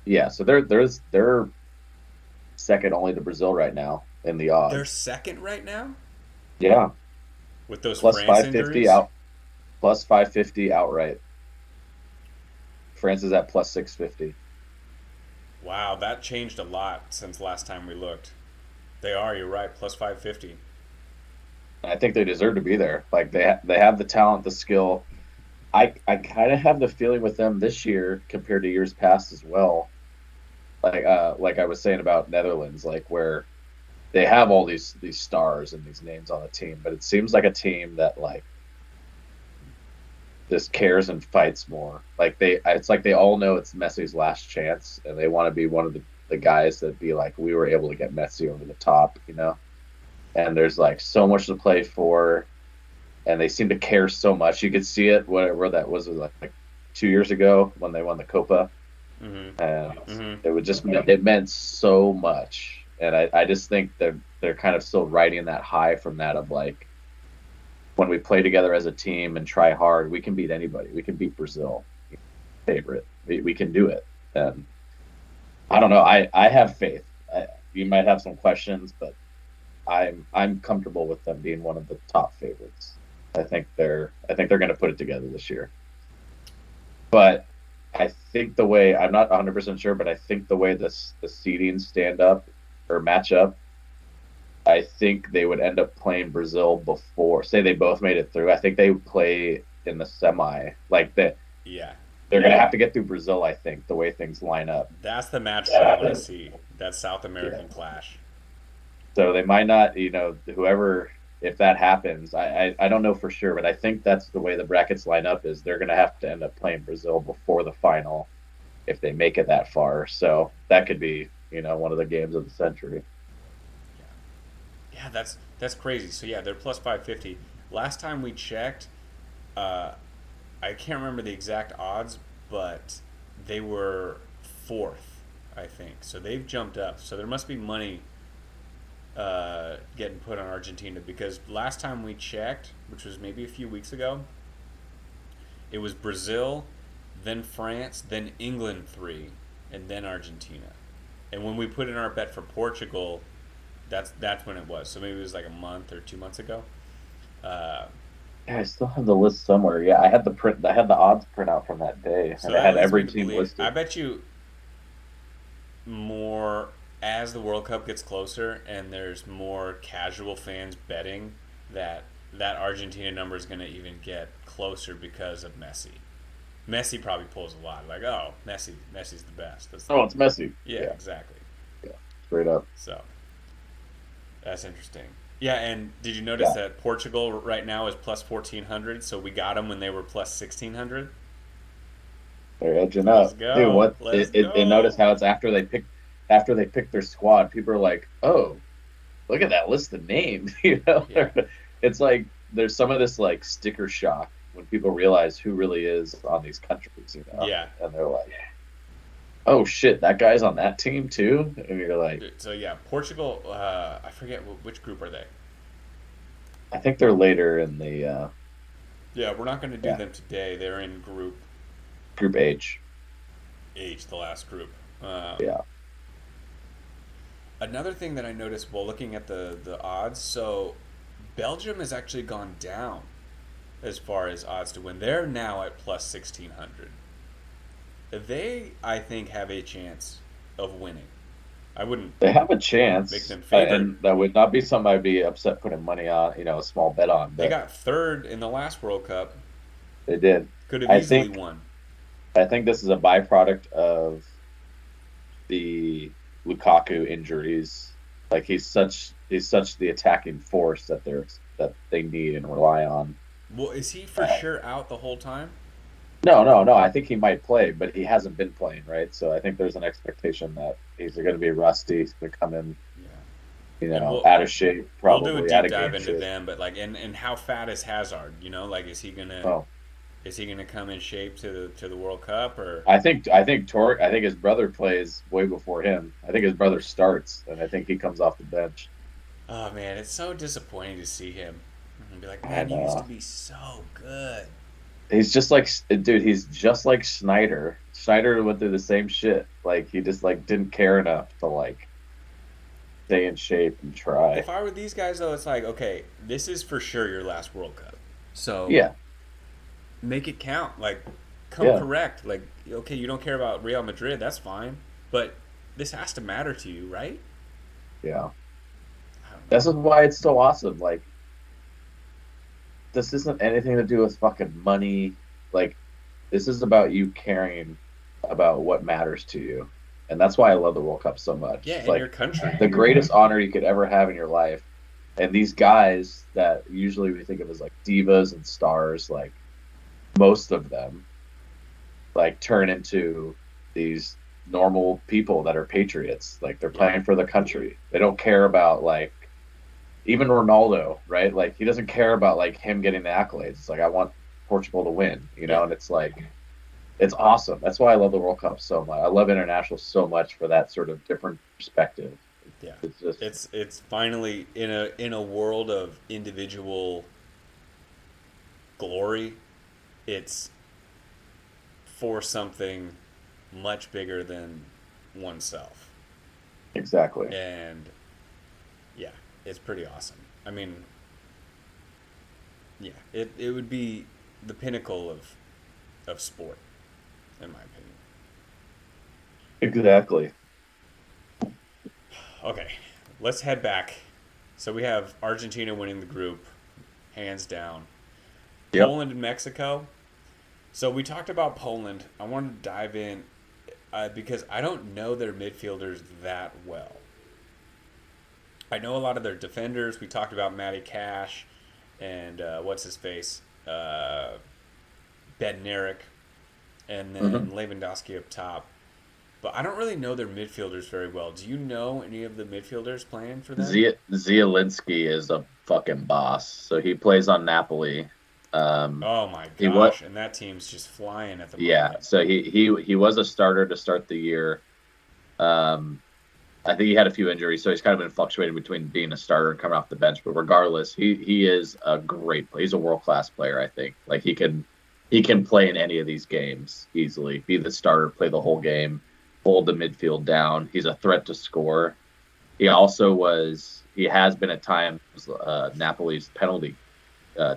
yeah, so they're second only to Brazil right now in the They're odds. second right now Yeah, with those plus France 550 injuries. out, plus 550 outright. France is at plus 650. Wow, that changed a lot since last time we looked. They are, you're right, plus 550. I think they deserve to be there. Like they have the talent, the skill. I kind of have the feeling with them this year compared to years past as well. Like I was saying about Netherlands, like where they have all these stars and these names on the team, but it seems like a team that like just cares and fights more. Like it's like they all know it's Messi's last chance, and they want to be one of the guys that be like, we were able to get Messi over the top, you know. And there's like so much to play for, and they seem to care so much. You could see it whatever that was like 2 years ago when they won the Copa, Mm-hmm. and Mm-hmm. it meant so much. And I just think they're kind of still riding that high from that of like when we play together as a team and try hard, we can beat anybody. We can beat Brazil, favorite. We can do it. And I don't know. I have faith. You might have some questions, but I'm comfortable with them being one of the top favorites. I think they're going to put it together this year. But I think the way I'm not 100% sure, but I think the way the seedings stand up or match up, I think they would end up playing Brazil before. Say they both made it through. I think they would play in the semi. Like Yeah. they're going to have to get through Brazil. I think the way things line up. That's the match that I want to see. That South Yeah. American clash. So they might not, whoever, if that happens, I don't know for sure, but I think that's the way the brackets line up is they're going to have to end up playing Brazil before the final if they make it that far. So that could be, one of the games of the century. Yeah, that's crazy. So yeah, they're plus 550. Last time we checked, uh, I can't remember the exact odds, but they were fourth, I think. So they've jumped up. So there must be money getting put on Argentina because last time we checked, which was maybe a few weeks ago, it was Brazil, then France, then England three. and then Argentina. And when we put in our bet for Portugal, that's when it was. So maybe it was like a month or 2 months ago. Uh, Yeah, I still have the list somewhere. Yeah, I had the print. I had the odds printout from that day, so and it that had leads me every to team believe. I listed. bet you more as the World Cup gets closer and there's more casual fans betting that that Argentina number is going to even get closer because of Messi. Messi probably pulls a lot. Like, oh, Messi's the best. That's, Oh, it's Messi. yeah, Yeah, exactly. yeah, straight up. So that's interesting. Yeah, and did you notice Yeah, that Portugal right now is plus 1400? So we got them when they were plus 1600. they're edging Let's up, dude. go. What? Let's And notice go. how it's after they pick their squad. People are like, oh, look at that list of names. Yeah. It's like there's some of this like sticker shock when people realize who really is on these countries. Yeah. And they're like, oh shit, that guy's on that team too. And you're like, So yeah, Portugal. I forget which group are they. I think they're later in the Yeah, we're not going to do yeah them today. They're in Group Group H. H, the last group. Um, Yeah, Another thing that I noticed while looking at the odds, so Belgium has actually gone down as far as odds to win. They're now at plus 1600. They, I think, have a chance of winning. I wouldn't they have a make chance, them favorite. and that would not be something I'd be upset putting money on. A small bet on, They but got third in the last World Cup. they did. Could have I easily think won. I think this is a byproduct of the Lukaku injuries. Like he's such the attacking force that they need and rely on. Well, is he for Uh, sure out the whole time? no, no, no. I think he might play, but he hasn't been playing, right? So I think there's an expectation that he's going to be rusty. He's going to come in, Yeah. And out of shape, we'll do a probably out deep of dive game into shape. them, but like, and how fat is Hazard? Like, Oh, is he gonna come in shape to the World Cup or? I think his brother plays way before him. I think his brother starts, and I think he comes off the bench. Oh man, it's so disappointing to see him and be like, I man, he used to know. be so good. He's just like, dude, he's just like Snyder. Snyder went through the same shit. Like he just like didn't care enough to like stay in shape and try. If I were these guys though, it's like, okay, this is for sure your last World Cup, so Yeah, make it count. Like, come yeah, correct. Like, okay, you don't care about Real Madrid, that's fine, but this has to matter to you, right? yeah. I don't know. This is why it's so awesome. Like this isn't anything to do with fucking money. Like this is about you caring about what matters to you. And that's why I love the World Cup so much. Yeah, It's in your like country. the greatest honor you could ever have in your life. And these guys that usually we think of as like divas and stars, like most of them like turn into these normal people that are patriots. Like they're Yeah, playing for the country. They don't care about like even Ronaldo, right? Like he doesn't care about like him getting the accolades. It's like I want Portugal to win, yeah, and it's like it's awesome. That's why I love the World Cup so much. I love international so much for that sort of different perspective. yeah. It's just It's finally in a world of individual glory. It's for something much bigger than oneself, exactly and yeah, it's pretty awesome. I mean, yeah, it would be the pinnacle of sport, in my opinion. exactly. Okay, let's head back. So we have Argentina winning the group, hands down. Yep. Poland and Mexico. So we talked about Poland. I wanted to dive in because I don't know their midfielders that well. I know a lot of their defenders. We talked about Matty Cash and what's his face, Bednarik, and then Mm-hmm. Lewandowski up top. But I don't really know their midfielders very well. Do you know any of the midfielders playing for them? Zielinski is a fucking boss. So he plays on Napoli. Oh my He what? gosh! And that team's just flying at the Yeah. moment. So he was a starter to start the year. Um, I think he had a few injuries, so he's kind of been fluctuating between being a starter and coming off the bench. But regardless, he is a great player. He's a world class player. I think like he can play in any of these games easily. Be the starter, play the whole game. hold the midfield down. He's a threat to score. He has been at times Napoli's penalty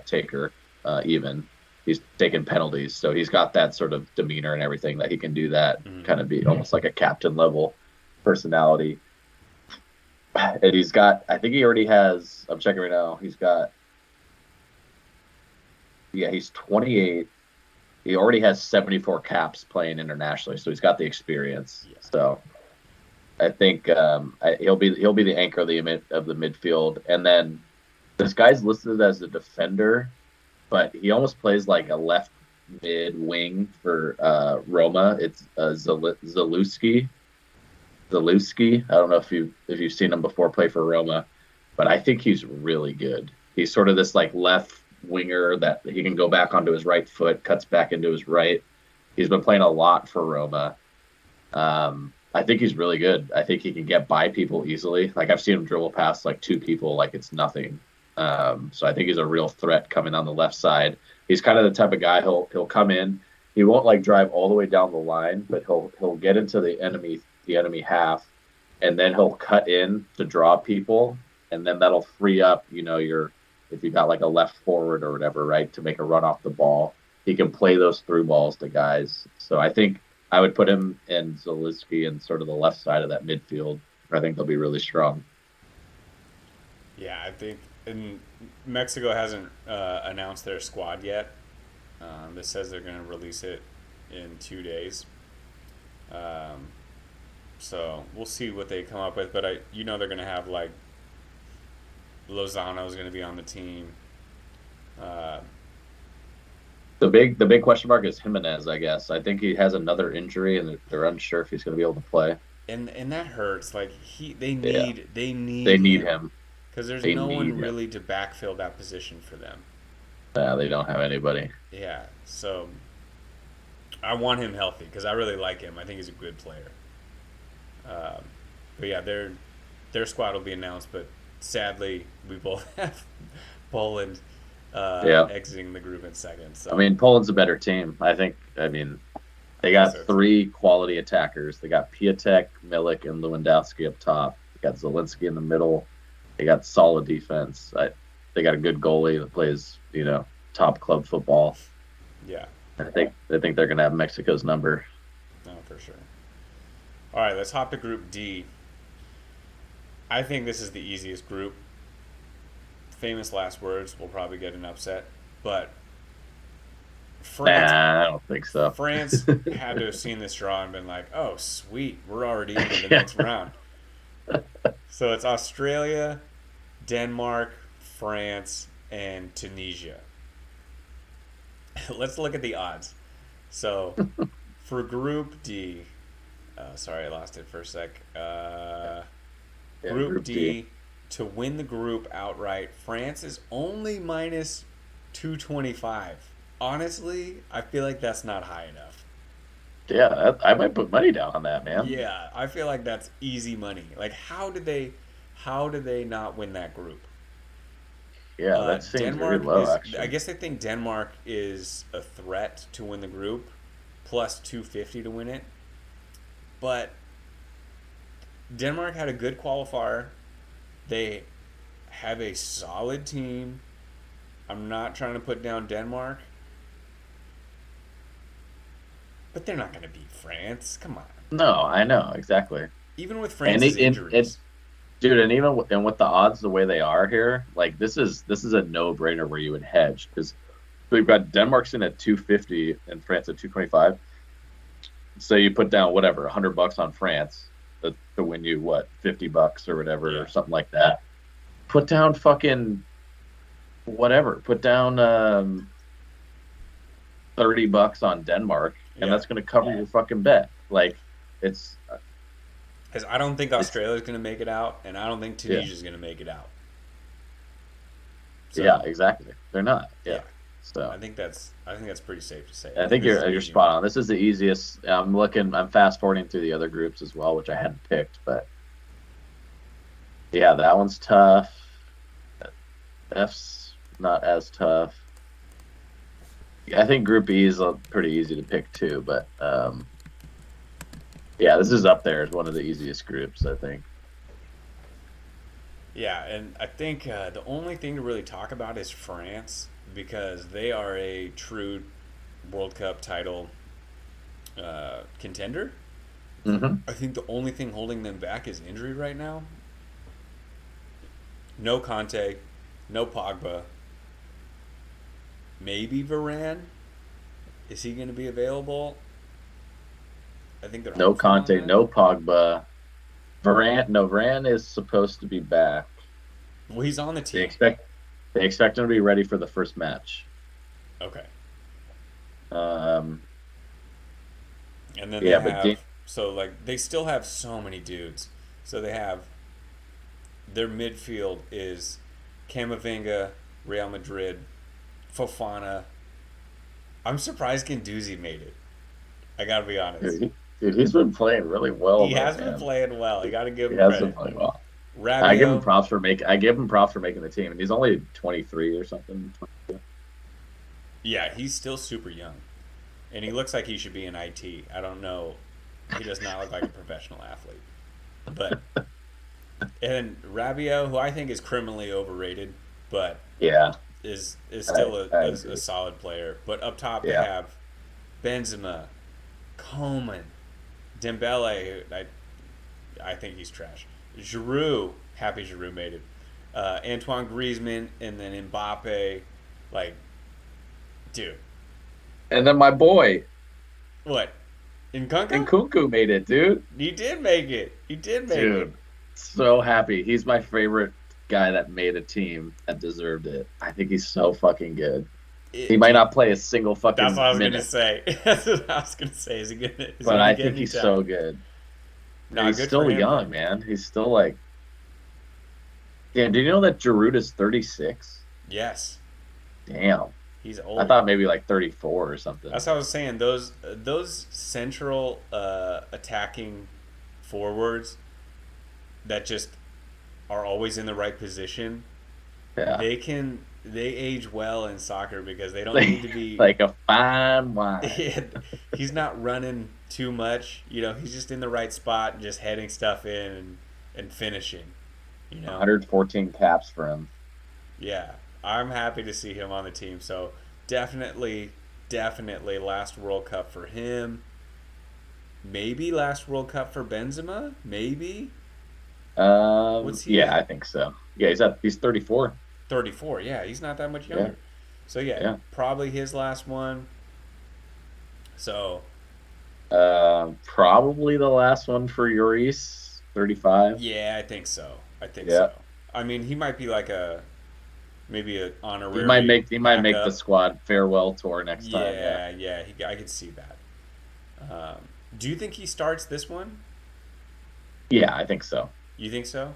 taker, even. He's taken penalties. So he's got that sort of demeanor and everything that he can do that, Mm. kind of be almost like a captain level personality. And he's got, I think he already has, I'm checking right now, he's 28. He already has 74 caps playing internationally. So he's got the experience. Yeah. So I think he'll be the anchor of the midfield. And then this guy's listed as a defender, but he almost plays like a left mid wing for Roma. It's Zalewski. Zalewski. I don't know if you've seen him before play for Roma, but I think he's really good. He's sort of this like left winger that he can go back onto his right foot, cuts back into his right. He's been playing a lot for Roma. I think he's really good. I think he can get by people easily. Like I've seen him dribble past like two people like it's nothing. So I think he's a real threat coming on the left side. He's kind of the type of guy he'll come in. He won't like drive all the way down the line, but he'll get into the enemy half, and then he'll cut in to draw people, and then that'll free up your if you got like a left forward or whatever, right, to make a run off the ball. He can play those through balls to guys. So I think I would put him and Zalewski in sort of the left side of that midfield. I think they'll be really strong. Yeah, I think and Mexico hasn't announced their squad yet. This says they're going to release it in 2 days. Um, so we'll see what they come up with. But they're going to have like Lozano's going to be on the team. Uh, The big question mark is Jimenez, I guess. I think he has another injury, and they're unsure if he's going to be able to play. and that hurts. Like they Yeah, need they they need need him him. because there's They no need one him. really to backfill that position for them. Yeah, they don't have anybody. Yeah, so I want him healthy because I really like him. I think he's a good player. Um, but yeah, their squad will be announced. But sadly, we both have Poland Yeah, exiting the group in second. I So mean Poland's a better team. I think. I mean I they think got so too. three quality attackers. They got Piatek, Milik, and Lewandowski up top. They got Zelensky in the middle. They got solid defense. They got a good goalie that plays top club football. Yeah, I think they're gonna have Mexico's number. no, for sure. All right, let's hop to Group D. I think this is the easiest group. Famous last words will probably get an upset, but France Nah, I don't think so. France had to have seen this draw and been like, "Oh, sweet, we're already into the Yeah. next round." So it's Australia, Denmark, France, and Tunisia. Let's look at the odds. So for Group D, sorry, I lost it for a sec. Yeah, Group Group D. D, to win the group outright, France is only minus 225. Honestly, I feel like that's not high enough. Yeah, I might put money down on that, man. Yeah, I feel like that's easy money. Like how did they not win that group? Yeah, that seems very Denmark low, is I actually. guess they think Denmark is a threat to win the group, plus 250 to win it. But Denmark had a good qualifier. They have a solid team. I'm not trying to put down Denmark, but they're not going to beat France. Come on. No, I know exactly. Even with And France's injuries. dude, and even with the odds the way they are here, like this is a no brainer where you would hedge because we've got Denmark's in at 250 and France at 225. So you put down whatever $100 on France to win you what $50 or whatever Yeah. or something like that. Put down fucking whatever. Put down $30 on Denmark, and Yeah. that's going to cover your fucking bet. Like it's Because I don't think it's Australia's going to make it out, and I don't think yeah, Tunisia's going to make it out. yeah, So, exactly. They're not. Yeah. yeah. So I think that's pretty safe to say. I I think think this is you're easy spot money. on. This is the easiest. I'm fast forwarding through the other groups as well, which I hadn't picked, but yeah, that one's tough. F's not as tough. Yeah, I think Group E is pretty easy to pick too, but Yeah, this is up there as one of the easiest groups, I think. Yeah, and I think the only thing to really talk about is France because they are a true World Cup title contender. Hmm. I think the only thing holding them back is injury right now. No Conte, no Pogba, maybe Varane. Is he going to be available? I think they're No hopeful on Conte, that. no Pogba. Varane, no, Varane is supposed to be back. Well, he's on the They team. expect they expect him to be ready for the first match. Okay. Um, And then they yeah, but have, so like, they still have so many dudes. So they have, their midfield is Camavinga, Real Madrid, Fofana. I'm surprised Guendouzi made it. I gotta be honest. he's been playing really well He though, has been man. playing well. You gotta give He him has been credit. playing well. Rabiot, I give him props for making the team, and he's only 23 or something. yeah, he's still super young. And he looks like he should be in IT. I don't know. He does not look like a professional athlete. But and Rabiot, who I think is criminally overrated, but Yeah, is I, still I a agree. solid player. But up top they Yeah, have Benzema, Coman, Dembele. I think he's trash. Giroud, happy Giroud made it. Antoine Griezmann and then Mbappe, like, dude, and then my boy what? Nkunku? Nkunku made it, dude. He did make it. He did make it. Dude, so happy. He's my favorite guy that made a team that deserved it. I think he's so fucking good. He might Dude, not play a single that's what fucking I was gonna minute, say. That's what I was gonna say. Is he but gonna I get think any he's time? so good. And Nah, he's good for still him young, then. man. He's still like, damn, do you know that Giroud is 36? Yes, Damn. he's I old. thought maybe like 34 or something. That's what I was saying. Those central attacking forwards that just are always in the right position. Yeah. They age well in soccer because they don't need to be. Like a fine wine. He's not running too much. You know, he's just in the right spot and just heading stuff in and finishing. You know, 114 caps for him. yeah, I'm happy to see him on the team. So definitely, definitely last World Cup for him. Maybe last World Cup for Benzema. Maybe. What's he Yeah, I at? think so. Yeah, he's 34. 34. Yeah, he's not that much Yeah, younger. So yeah, yeah. probably his last one. So Probably the last one for Lloris, 35. yeah, I think so. I think Yeah. so. I mean, he might be like a maybe an He might honorary make the backup. squad farewell tour next time, yeah. Yeah, yeah, I could see that. Um, do you think he starts this one? Yeah, I think so. You think so?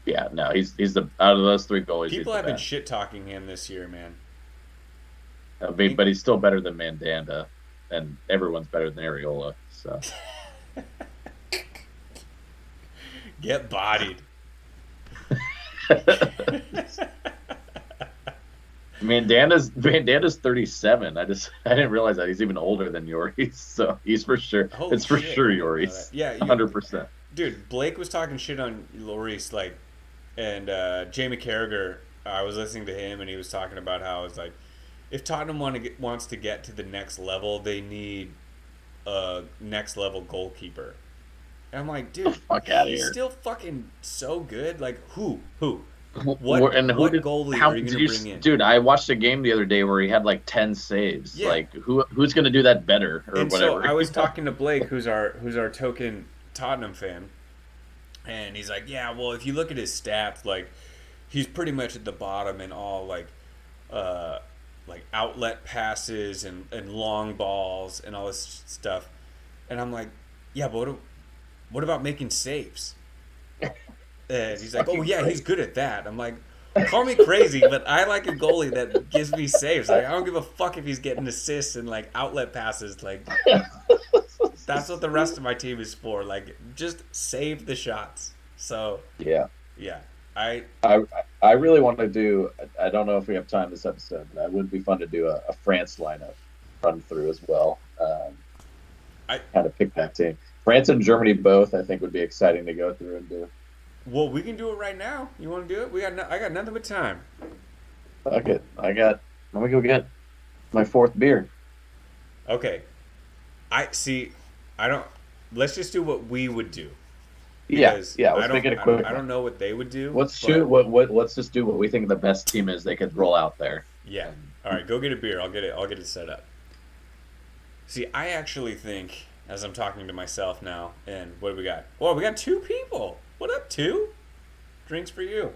Yeah, no, he's the out of those three goalies, he's People the have been best. shit talking him this year, man. In- But he's still better than Mandanda, and everyone's better than Areola. So Get bodied. Mandanda's 37. I didn't realize that he's even older than Yoris. So he's for sure. Holy It's for shit, sure I didn't know that. Yoris. Yeah, 100%. dude. Blake was talking shit on Lloris, like, and Jamie Carragher. I was listening to him, and he was talking about how it's like, if Tottenham wants to get to the next level, they need a next level goalkeeper. And I'm like, The dude, fuck out of he's here. still fucking so good. Like, who, And who what did goalie how are you did gonna you bring in? dude, I watched a game the other day where he had like 10 saves. Yeah, Like who's going to do that better or and so whatever? I was talking to Blake, who's our token Tottenham fan, and he's like, yeah, well, if you look at his stats, like, he's pretty much at the bottom in all uh, like outlet passes and long balls and all this stuff. And I'm like, yeah, but what about making saves? And It's he's like, oh fucking yeah, he's great. good at that. I'm like, call me crazy, but I like a goalie that gives me saves. Like, I don't give a fuck if he's getting assists and like outlet passes. Like, that's what the rest of my team is for. Like, just save the shots. So Yeah. yeah, I I I really want to do. I don't know if we have time this episode, but it would be fun to do a France lineup run through as well. I Kind of pick that team. France and Germany both, I think, would be exciting to go through and do. Well, we can do it right now. You want to do it? I got nothing but time. Fuck it. Let me go get my fourth beer. Okay. I see. I don't. Let's just do what we would do Yeah, because yeah. Let's make it a quick I one. don't know what they would do, Let's shoot. but Let's just do what we think the best team is they could roll out there. yeah. And All right, go get a beer. I'll get it. I'll get it set up. See, I actually think as I'm talking to myself now, and what do we got? Oh, we got two people. What up, two? Drinks for you.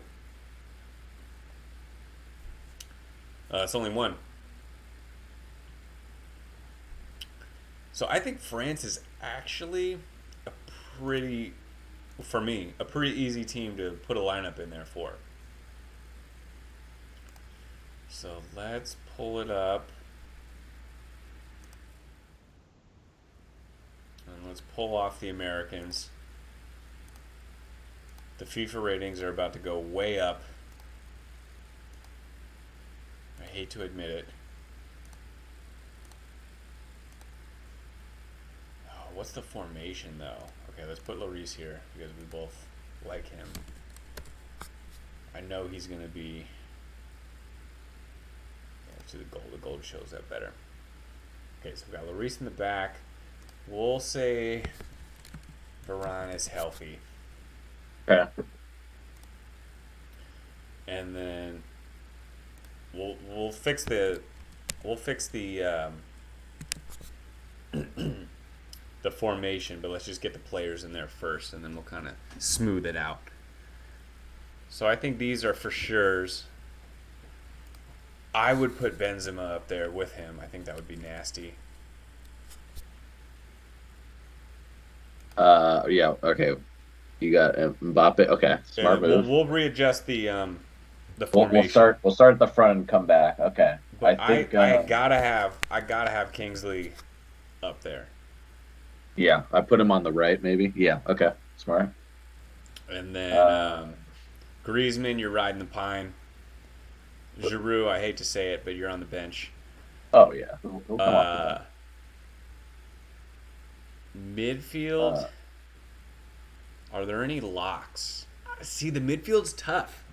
It's only one. So I think France is actually a pretty, for me, a pretty easy team to put a lineup in there for. So let's pull it up. And let's pull off the Americans. The FIFA ratings are about to go way up. I hate to admit it. Oh, what's the formation though? Okay, let's put Lloris here because we both like him. I know he's going to be. Yeah, let's do the gold. The gold shows up better. Okay, so we've got Lloris in the back. We'll say Varane is healthy. okay. And then we'll fix the the formation, but let's just get the players in there first, and then we'll kind of smooth it out. So I think these are for sure's. I would put Benzema up there with him. I think that would be nasty. Yeah. Okay. You got Mbappe. Okay, smart And we'll, move. we'll readjust the We'll, formation. we'll start at the front and come back. Okay. I But think. I gotta have Kingsley up there. Yeah, I put him on the right. Maybe. Yeah. Okay. Smart. And then Uh, Griezmann, you're riding the pine. Giroud, I hate to say it, but you're on the bench. oh yeah. He'll come off the Uh, bench. midfield, Uh, are there any locks? See, the midfield's tough.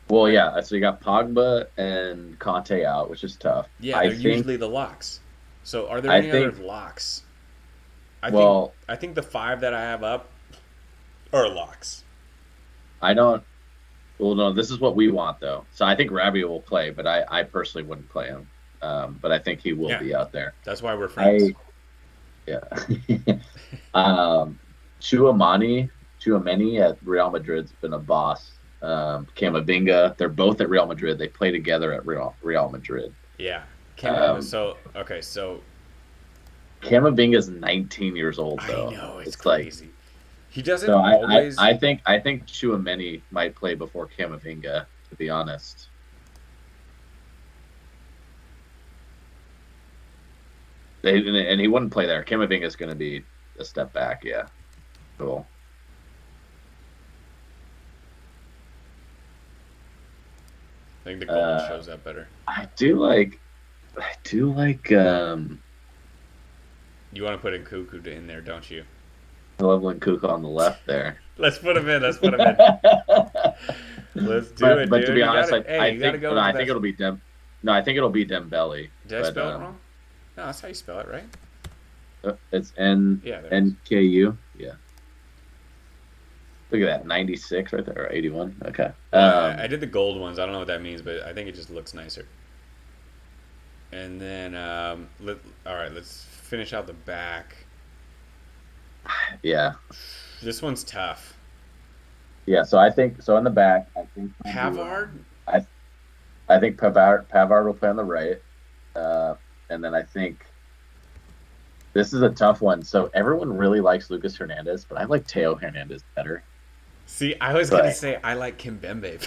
well, yeah. So you got Pogba and Conte out, which is tough. Yeah, I they're think. usually the locks. So are there I any other think. locks? I think Well, I think the five that I have up are locks. I don't. Well, no. This is what we want, though. So I think Rabiot will play, but I personally wouldn't play him. But I think he will Yeah, be out there. that's why we're friends. I Yeah. um, Chouameni at Real Madrid's been a boss. Camavinga, they're both at Real Madrid. They play together at Real Madrid. Yeah. Um, So okay, so Camavinga's 19 years old I though. know it's It's like crazy. He doesn't so. always. I think Chouameni might play before Camavinga. To be honest, and he wouldn't play there. Camavinga's going to be a step back. Yeah. Cool. I think the gold shows up better. I do like. I do like. You want to put in Cuckoo in there, don't you? Loveland Cook on the left there. Let's put him in. Let's put him in. Let's do it, but dude. to be You honest, gotta, hey, I you gotta think go no, with I the think best. it'll be Dem. No, I think it'll be Dembele. Did I But spell it wrong? No, that's how you spell it, right? it's N Yeah, there it is. NKU. Yeah. Look at that, 96 right there, or 81. Okay. I did the gold ones. I don't know what that means, but I think it just looks nicer. And then, all right, let's finish out the back. Yeah. This one's tough. Yeah. So I think so in the back. Pavard? I think Pavard will play on the right, and then I think this is a tough one. So everyone really likes Lucas Hernandez, but I like Teo Hernandez better. See, I was gonna But say I like Kimpembe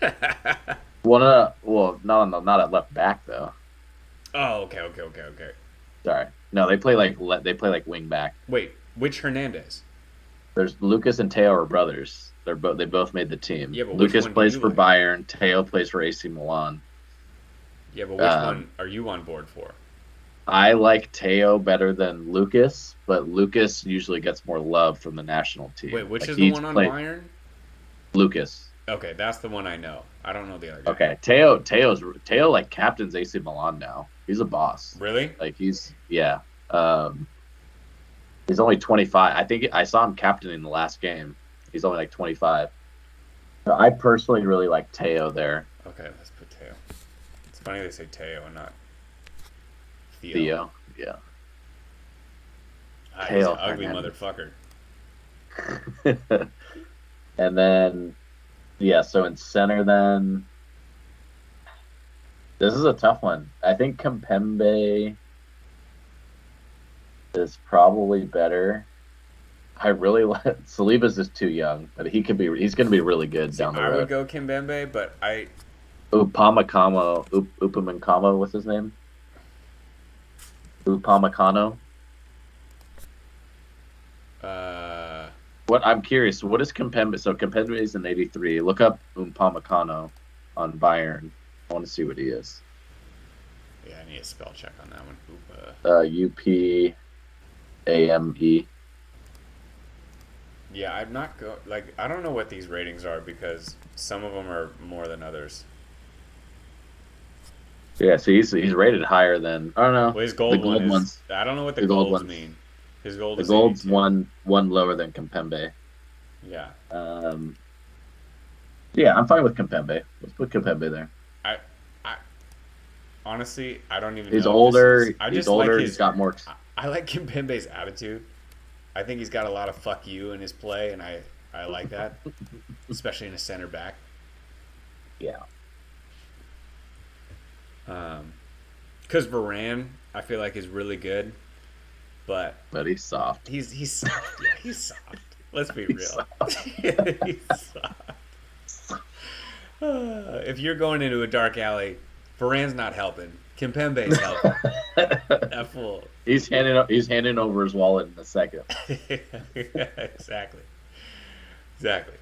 better. not at left back though. Oh, okay. Sorry, no, they play like wing back. Wait, which Hernandez? There's Lucas and Teo are brothers. They both made the team. Yeah, but which Lucas one do plays you for like? Bayern. Teo plays for AC Milan. Yeah, but which Um, one are you on board for? I like Teo better than Lucas, but Lucas usually gets more love from the national Wait, team. which Like is the he's one on played Bayern? Lucas. Okay, that's the one I know. I don't know the other guy. Okay, Teo like captains AC Milan now. He's a boss. Really? Like he's yeah. Um, he's only 25. I think I saw him captaining the last game. He's only like 25. I personally really like Teo there. Okay, let's put Teo. It's funny they say Teo and not Theo. Theo, yeah. Ah, he's an Teo ugly Fernandez. motherfucker. And then yeah, so in center then this is a tough one. I think Kempembe is probably better. I really like Saliba's just too young, but he's gonna be really good See, down the I would road. go Kimbembe, but Upamecano, what's his name? Upamecano. uh What I'm curious, what is Kempembe? So Kempembe is in '83. Look up Upamecano on Bayern. I want to see what he is. yeah, I need a spell check on that one. Upame. Yeah, I'm not go like I don't know what these ratings are because some of them are more than others. Yeah, so he's rated higher than I don't know Well, his the gold one gold is ones. I don't know what the The gold golds ones. mean. His gold The is gold's 82. one lower than Kempembe. Yeah. Um, yeah, I'm fine with Kempembe. Let's put Kempembe there. I I honestly I don't even He's know if this is older. I He's just like older. He's his got more. I like Kimpembe's attitude. I think he's got a lot of fuck you in his play and I like that, especially in a center back. Yeah, Because Varane, I feel like is really good, but but he's soft. he's soft. Yeah, he's soft. Let's be He's real. soft. He's soft. If you're going into a dark alley, Varane's not helping. Kimpembe's helping. That fool. He's handing over his wallet in a second. Exactly. Exactly.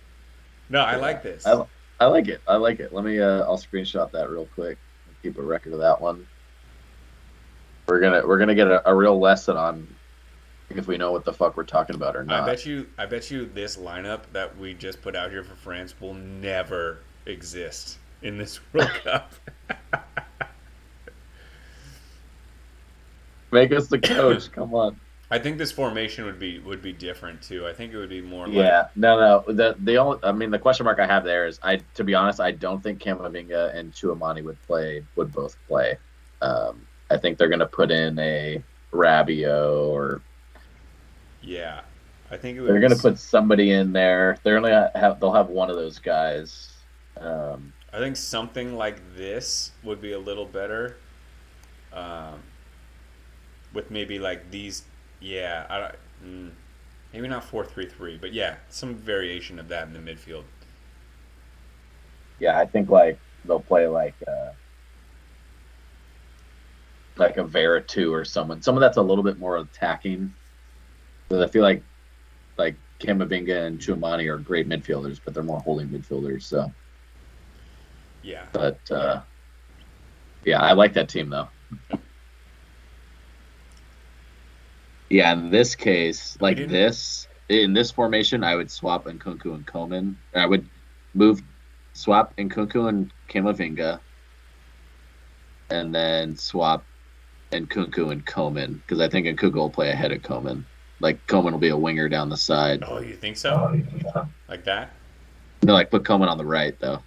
No, I Yeah, like this. I like it. I like it. Let me. I'll screenshot that real quick. Keep a record of that one. We're gonna get a real lesson on if we know what the fuck we're talking about or not. I bet you this lineup that we just put out here for France will never exist in this World Cup. Make us the coach. Come on. I think this formation would be different too. I think it would be more like Yeah, no. The only, I mean, the question mark I have there is, to be honest, I don't think Camavinga and Chouamani would both play. I think they're gonna put in a Rabiot, or yeah. I think it would they're be gonna put somebody in there. They'll have one of those guys. Um, I think something like this would be a little better. Um, with maybe like these yeah, I don't maybe not 4-3-3, but yeah, some variation of that in the midfield. yeah, I think like they'll play like a Vera two or someone that's a little bit more attacking. Because I feel like Camavinga and Chouamani are great midfielders, but they're more holding midfielders. So, Yeah. but yeah, I like that team though. Yeah, in this case, We like didn't this, in this formation, I would swap Nkunku and Coman. I would move, swap Nkunku and Camavinga, and then swap Nkunku and Coman because I think Nkunku will play ahead of Coman. Like Coman will be a winger down the side. Oh, you think so? Like that? No, like put Coman on the right though.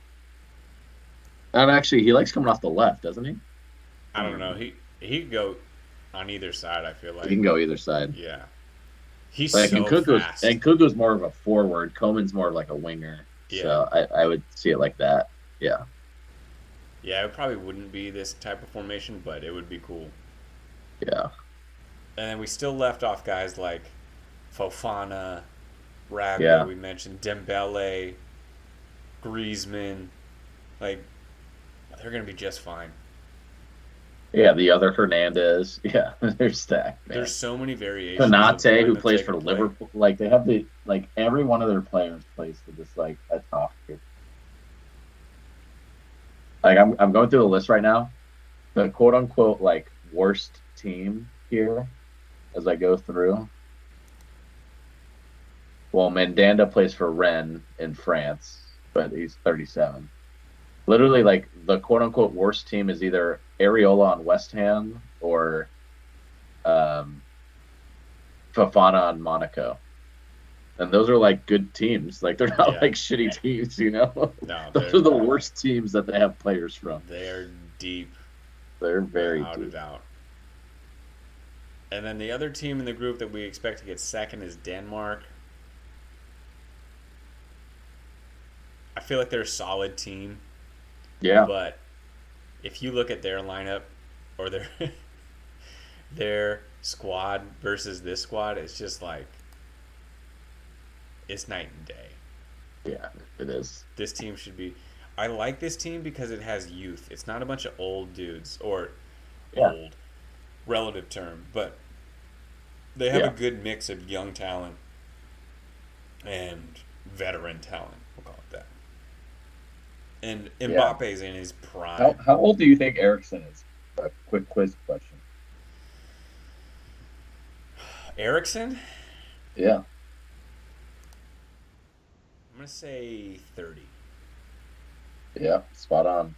And actually, he likes coming off the left, doesn't he? I don't know. He could go on either side, I feel He can like. go either side. Yeah. He's Like so Nkunku's fast. Nkunku's more of a forward. Coman's more of like a winger. Yeah. So I would see it like that. Yeah. Yeah, it probably wouldn't be this type of formation, but it would be cool. Yeah. And then we still left off guys like Fofana, Rabiot, Yeah. we mentioned Dembele, Griezmann. Like, they're going to be just fine. Yeah. The other Hernandez. Yeah. They're stacked, man. There's so many variations of Konate, who lineups plays they for could play. Liverpool. Like they have like every one of their players plays for this like a top tier. Like I'm going through the list right now. The quote unquote like worst team here as I go through. Well, Mandanda plays for Rennes in France, but he's 37. Literally, like the quote unquote worst team is either Areola on West Ham or um, Fafana on Monaco. And those are like good teams. Like they're not Yeah. like shitty teams, you know? No, Those are the worst teams that they have players from. they're deep, They're very without a deep. doubt. And then the other team in the group that we expect to get second is Denmark. I feel like they're a solid team, Yeah. but if you look at their lineup or their their squad versus this squad, it's just like it's night and day. Yeah, it is. This team should be. I like this team because it has youth. It's not a bunch of old dudes or Yeah. old relative term, but they have a Yeah. good mix of young talent and veteran talent. We'll call it that. And Yeah. Mbappe's in his How prime. how old do you think Ericsson is? A quick quiz question. Erickson, Yeah. I'm gonna say 30. Yeah. Spot on.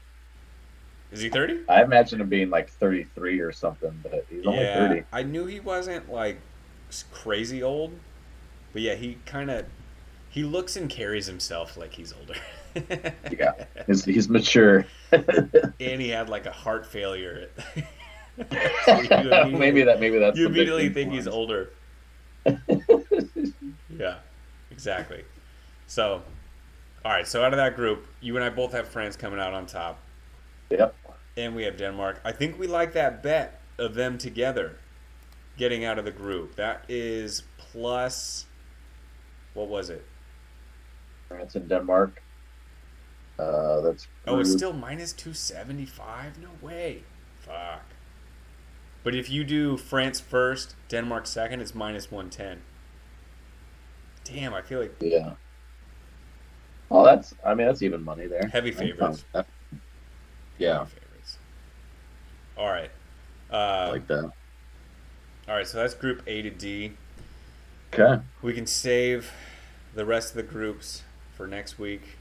Is he 30? I imagine him being like 33 or something, but he's only Yeah, 30. I knew he wasn't like crazy old, but yeah, he looks and carries himself like he's older. Yeah. He's mature. And he had like a heart failure. So Maybe that's you the big immediately think he's influence. older. Yeah, exactly. So, all right. So out of that group, you and I both have France coming out on top, Yep. and we have Denmark. I think we like that bet of them together getting out of the group. That is plus. What was it? France and Denmark. That's Oh, it's group. still minus 275? No way. Fuck. But if you do France first, Denmark second, it's minus 110. Damn, I feel like Yeah. Oh, that's even money there. heavy I'm fine favorites. with that. Heavy Yeah, favorites. All right. I like that. All right, so that's Group A to D. Okay. We can save the rest of the groups for next week.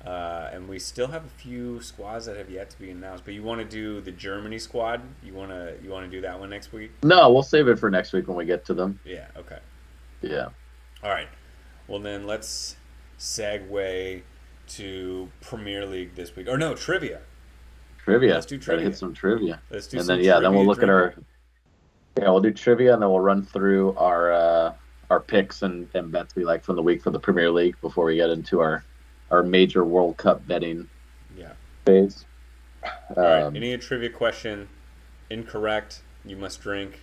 And we still have a few squads that have yet to be announced. But you want to do the Germany squad? You want to do that one next week? No, we'll save it for next week when we get to them. Yeah. Okay. Yeah. All right. Well, then let's segue to Premier League this week. Or no, trivia. Trivia. Let's do Gotta trivia. hit some trivia. Let's do And some then then we'll trivia look at drinking. we'll do trivia and then we'll run through our picks and bets we like from the week for the Premier League before we get into our major World Cup betting Yeah. phase. All right. Um, Any trivia question incorrect, you must drink.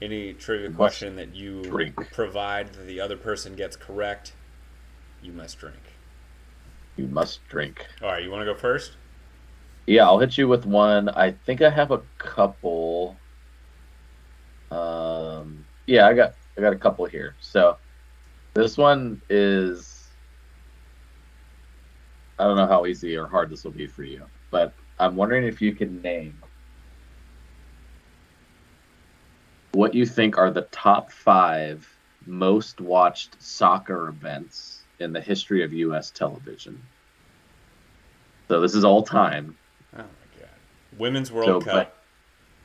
Any trivia Must question that you drink. provide that the other person gets correct, you must drink. You must drink. All right. You want to go first? Yeah, I'll hit you with one. I think I have a couple. Yeah, I got a couple here. So this one is, I don't know how easy or hard this will be for you, but I'm wondering if you can name what you think are the top 5 most watched soccer events in the history of U.S. television. So this is all time. Oh my god. Women's So, World Cup.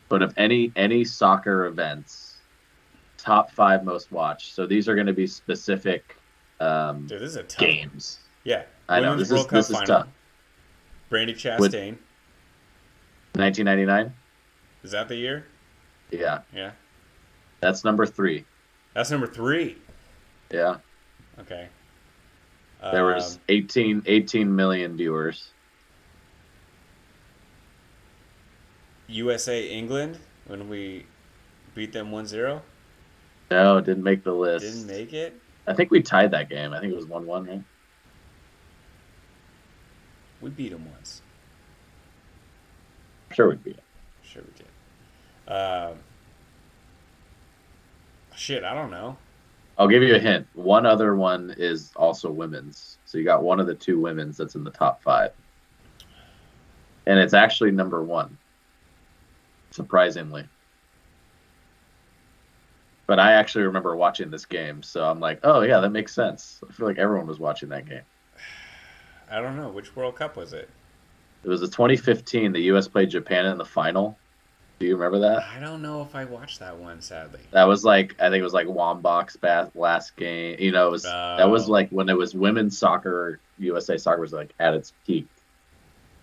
but of any soccer events, top 5 most watched. So these are going to be specific Dude, this is a tough one. games. Yeah. I know Women's this is World Cup this is final. tough. Brandy With Chastain. 1999. Is that the year? Yeah, Yeah. that's number 3. That's number 3. Yeah, Okay. there was 18 million viewers. USA England when we beat them 1-0. No, didn't make the list. Didn't make it. I think we tied that game. I think it was 1-1, right? We beat them once. Sure, we beat it. Sure we did. Shit, I don't know. I'll give you a hint. One other one is also women's. So you got one of the 2 women's that's in the top 5, and it's actually number 1. surprisingly. But I actually remember watching this game, so I'm like, oh yeah, that makes sense. I feel like everyone was watching that game. I don't know. Which World Cup was it? It was the 2015. The U.S. played Japan in the final. Do you remember that? I don't know if I watched that one, sadly. That was like I think it was like Wambach's last game. That was Oh, like when it was women's soccer. USA soccer was like at its peak,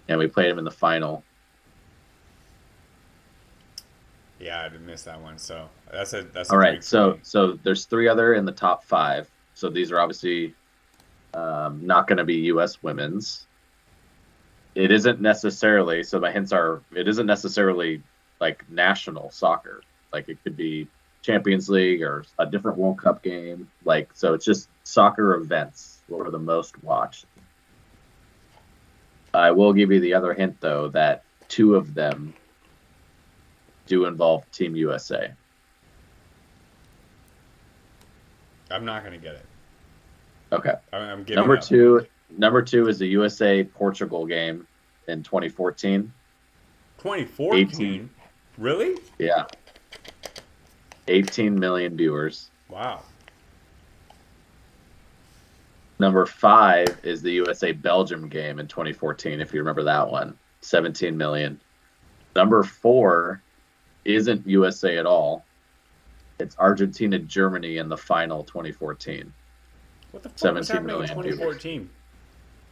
and we played them in the final. yeah, I did miss that one. So that's a All right, drink for me. so there's three other in the top five. So these are obviously not going to be U.S. women's. It isn't necessarily. So my hints are it isn't necessarily like national soccer. Like it could be Champions League or a different World Cup game. Like so, it's just soccer events. What were the most watched? I will give you the other hint though that two of them do involve Team USA. I'm not gonna get it. Okay. I'm giving Number up. two, number two is the USA Portugal game in 2014. 18, 2014? Really? yeah, 18 million viewers. Wow. Number five is the USA Belgium game in 2014, if you remember that one, 17 million. Number four isn't USA at all. It's Argentina Germany in the final 2014, What the fuck was 17 happening in million viewers. 2014?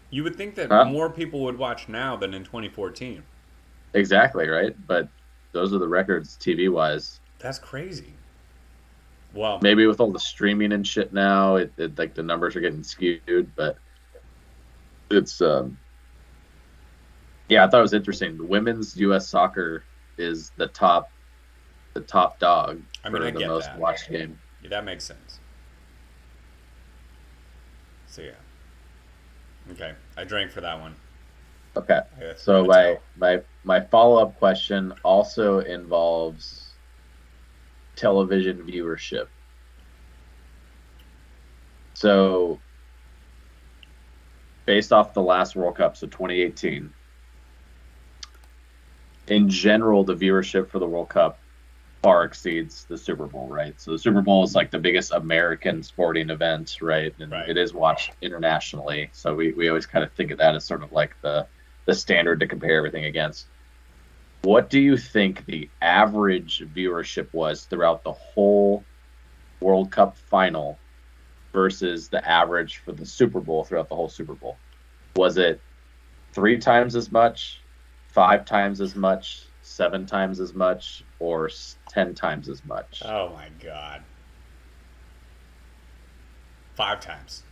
You would think that Huh? more people would watch now than in 2014. Exactly, right? But those are the records TV wise. That's crazy. Well, Maybe with all the streaming and shit now, it like the numbers are getting skewed, but it's yeah, I thought it was interesting. The women's US soccer is the top dog I mean, for I the get most that. watched game. Yeah, that makes sense. So yeah. Okay, I drank for that one. Okay. I'm So gonna my tell. my my follow-up question also involves television viewership. So based off the last World Cup, so 2018, in general, the viewership for the World Cup far exceeds the Super Bowl, right? So the Super Bowl is like the biggest American sporting event, right? And Right. it is watched internationally. So we always kind of think of that as sort of like the standard to compare everything against. What do you think the average viewership was throughout the whole World Cup final versus the average for the Super Bowl throughout the whole Super Bowl? Was it three times as much, five times as much, seven times as much, or 10 times as much? Oh my god. 5 times.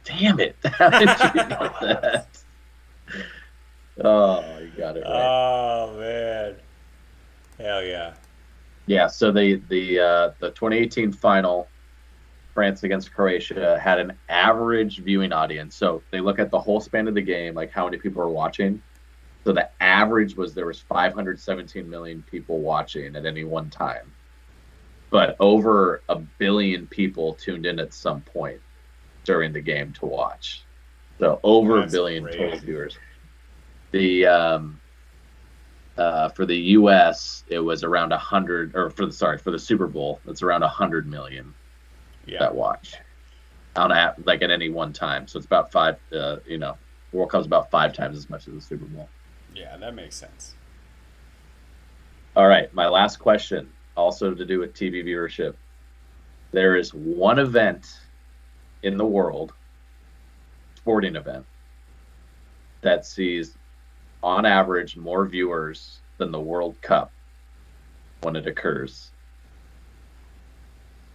Damn it. How did you know that? Oh, you got it right. Oh man. Hell yeah. Yeah, so the 2018 final, France against Croatia, had an average viewing audience. So they look at the whole span of the game, like how many people are watching. So the average was there was 517 million people watching at any one time, but over a billion people tuned in at some point during the game to watch. So over a That's billion total crazy. viewers. The For the U.S., it was around 100, or for the Super Bowl, it's around 100 million Yeah. that watch like at any one time. So it's about five. World Cup's about five times as much as the Super Bowl. Yeah, that makes sense. All right, my last question, also to do with TV viewership. There is one event in the world, sporting event, that sees on average more viewers than the World Cup when it occurs.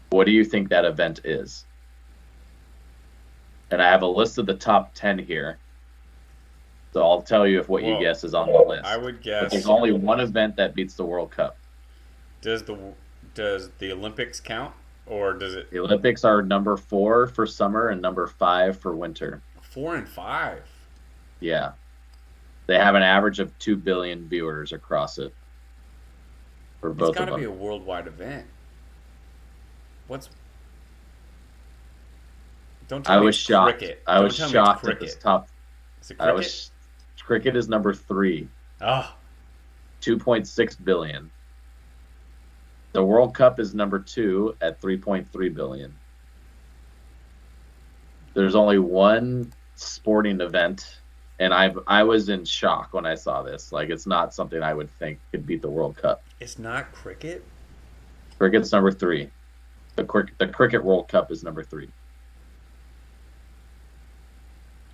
What do you think that event is? And I have a list of the top 10 here. So I'll tell you if what you Well, guess is on the I list. would But there's guess only one event that beats the World Cup. does the Olympics count or does it The Olympics are number four for summer and number five for winter. 4 and 5? Yeah. They have an average of 2 billion viewers across it for It's both got of to be them. a worldwide event. What's Don't tell I me was it's shocked. cricket. I was Don't tell me it's shocked at this cricket. top. Is it I cricket? was Cricket is number three. Oh, 2.6 billion. The World Cup is number 2 at 3.3 billion. There's only one sporting event, and I was in shock when I saw this. Like, it's not something I would think could beat the World Cup. it's not cricket? Cricket's number 3. The Cricket World Cup is number 3.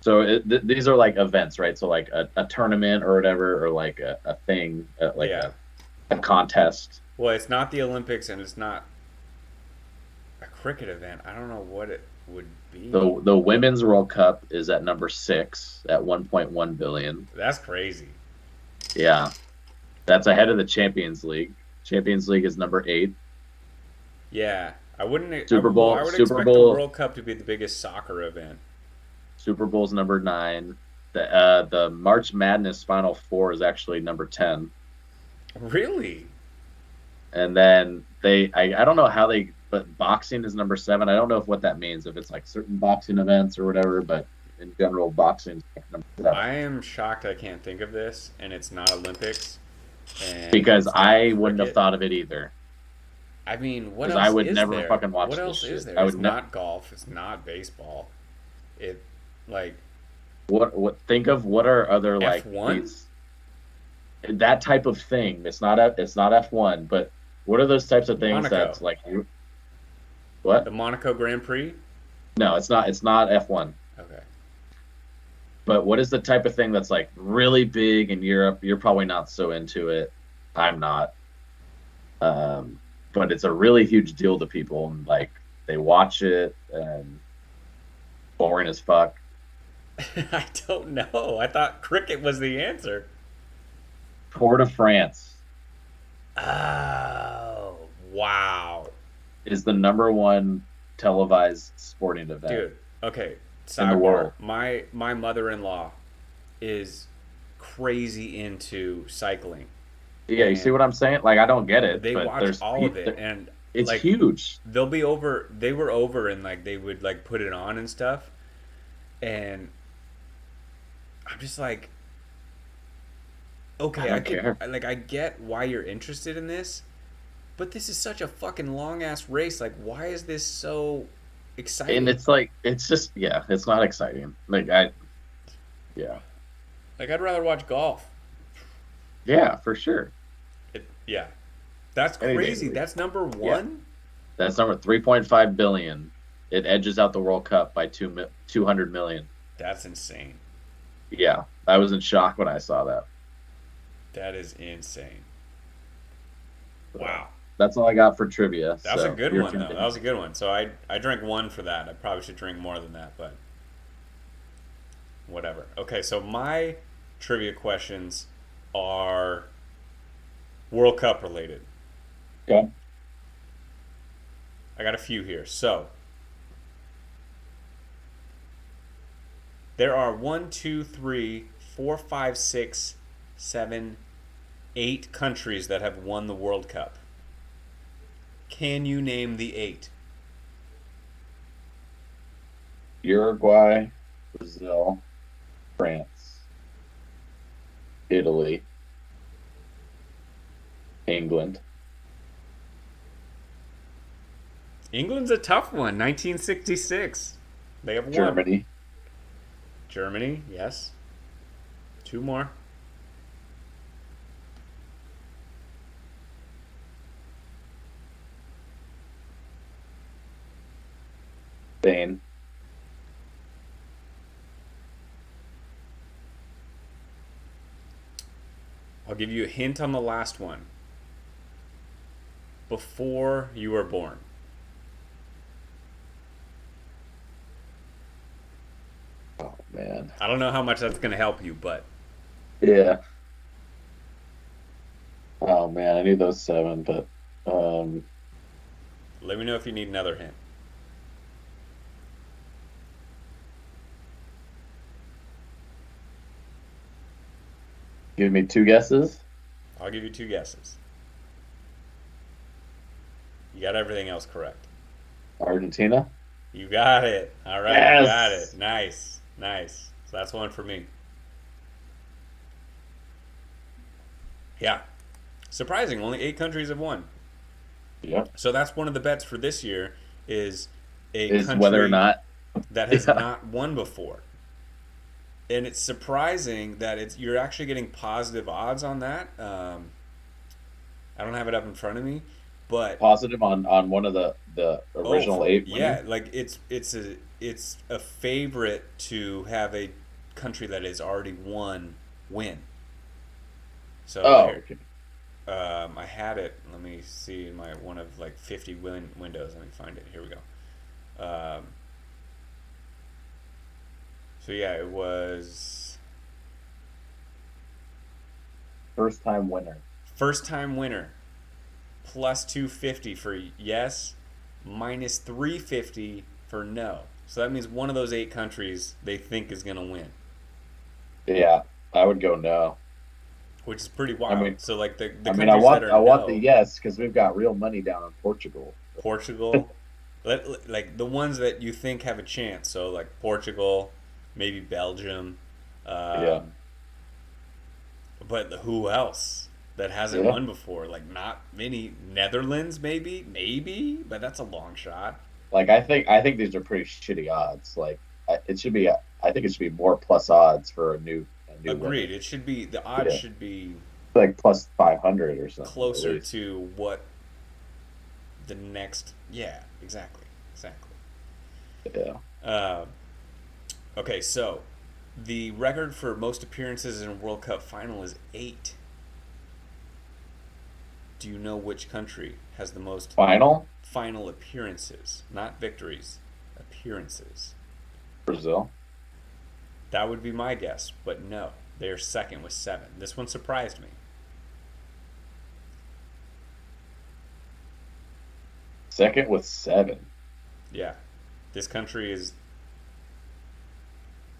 So these are like events, right? So like a tournament or whatever, or like a thing, like Yeah. a contest. Well, it's not the Olympics and it's not a cricket event. I don't know what it would be. The Women's World Cup is at number 6 at 1.1 billion. That's crazy. Yeah, that's ahead of the Champions League. Champions League is number 8. Yeah. I wouldn't. Super I Bowl, would Super expect the Bowl, World Cup to be the biggest soccer event. Super Bowl's number 9. The March Madness Final Four is actually number 10. Really? And then I don't know how they, but boxing is number 7. I don't know if what that means, if it's like certain boxing events or whatever, but in general, boxing's number 7. I am shocked I can't think of this, and it's not Olympics, and Because it's not I wouldn't have cricket. thought of it either. I mean, what Because I else would is never there? fucking watch What this else is shit. there? I It's would never. not golf. It's not baseball. It like Think of what are other like F1, these that type of thing. It's not F1, but what are those types of things Monaco, that's like the what? Monaco Grand Prix. No, it's not F1. Okay. But what is the type of thing that's like really big in Europe? You're probably not so into it. I'm not. But it's a really huge deal to people, and like they watch it and boring as fuck. I don't know. I thought cricket was the answer. Tour de France Oh, wow. is the number one televised sporting event Dude, okay. in the Sidebar. world. My mother-in-law is crazy into cycling, Yeah, you see and what I'm saying? Like I don't get it, they but watch all of it, and it's like huge. they'll be over. They were over, and like they would like put it on and stuff, and I'm just like, I okay, don't care. I get why you're interested in this, but this is such a fucking long ass race. Like, why is this so And exciting? it's like it's just yeah, it's not exciting. Like I yeah. Like, I'd rather watch golf. Yeah, for sure. Yeah, that's Any day of the crazy. week. That's number Yeah. one. That's number 3.5 billion. It edges out the World Cup by 200 million. That's insane. Yeah, I was in shock when I saw that. That is insane. So, Wow. that's all I got for trivia. That was a So good your one turn, though. That Dan. was a good one. So I drank one for that. I probably should drink more than that, but whatever. Okay, so my trivia questions are World Cup related. Okay. I got a few here. So there are one, two, three, four, five, six, seven, 8 countries that have won the World Cup. Can you name the 8? Uruguay, Brazil, France, Italy, England, England's a tough one. 1966. They have won. Germany, Germany, yes. 2 more. Spain, I'll give you a hint on the last one. Before you were born. oh man. I don't know how much that's going to help you, but Yeah. Oh man, I knew those 7, but um, let me know if you need another hint. give me 2 guesses. I'll give you 2 guesses. You got everything else correct. Argentina. You got it. All right, you got Yes. it. Nice. Nice. So that's one for me. Yeah, surprising. Only 8 countries have won. Yep. So that's one of the bets for this year is a Is whether or country not. that has Yeah. not won before. And it's surprising that you're actually getting positive odds on that. I don't have it up in front of me, but Positive on one of the oh, original eight yeah, winning. like it's a favorite to have a country that has already won win. So Oh, here, okay. I had it. Let me see in my one of like 50 windows. Let me find it. Here we go. Um, so yeah, it was First time winner. first time winner plus 250 for yes, minus 350 for no. So that means one of those 8 countries they think is going to win, Yeah, I would go no. which is pretty I wild. mean, So like the I mean, I countries that want are I want the no, yes because we've got real money down on Portugal. Portugal, like the ones that you think have a chance. So like Portugal, maybe Belgium, Yeah, um, but who else that hasn't yeah. won before? Like not many. Netherlands, maybe, but that's a long shot. Like I think these are pretty shitty odds. Like it should be. I think it should be more plus odds for a new Agreed. winner. It should be the odds Yeah, should be like plus 500 or something at closer least. to what the next. Yeah, exactly. Yeah, Uh, okay, so the record for most appearances in a World Cup final is 8. Do you know which country has the most final final appearances? Not victories, appearances. Brazil. That would be my guess, but no. They are second with 7. This one surprised me. Second with 7. Yeah. This country is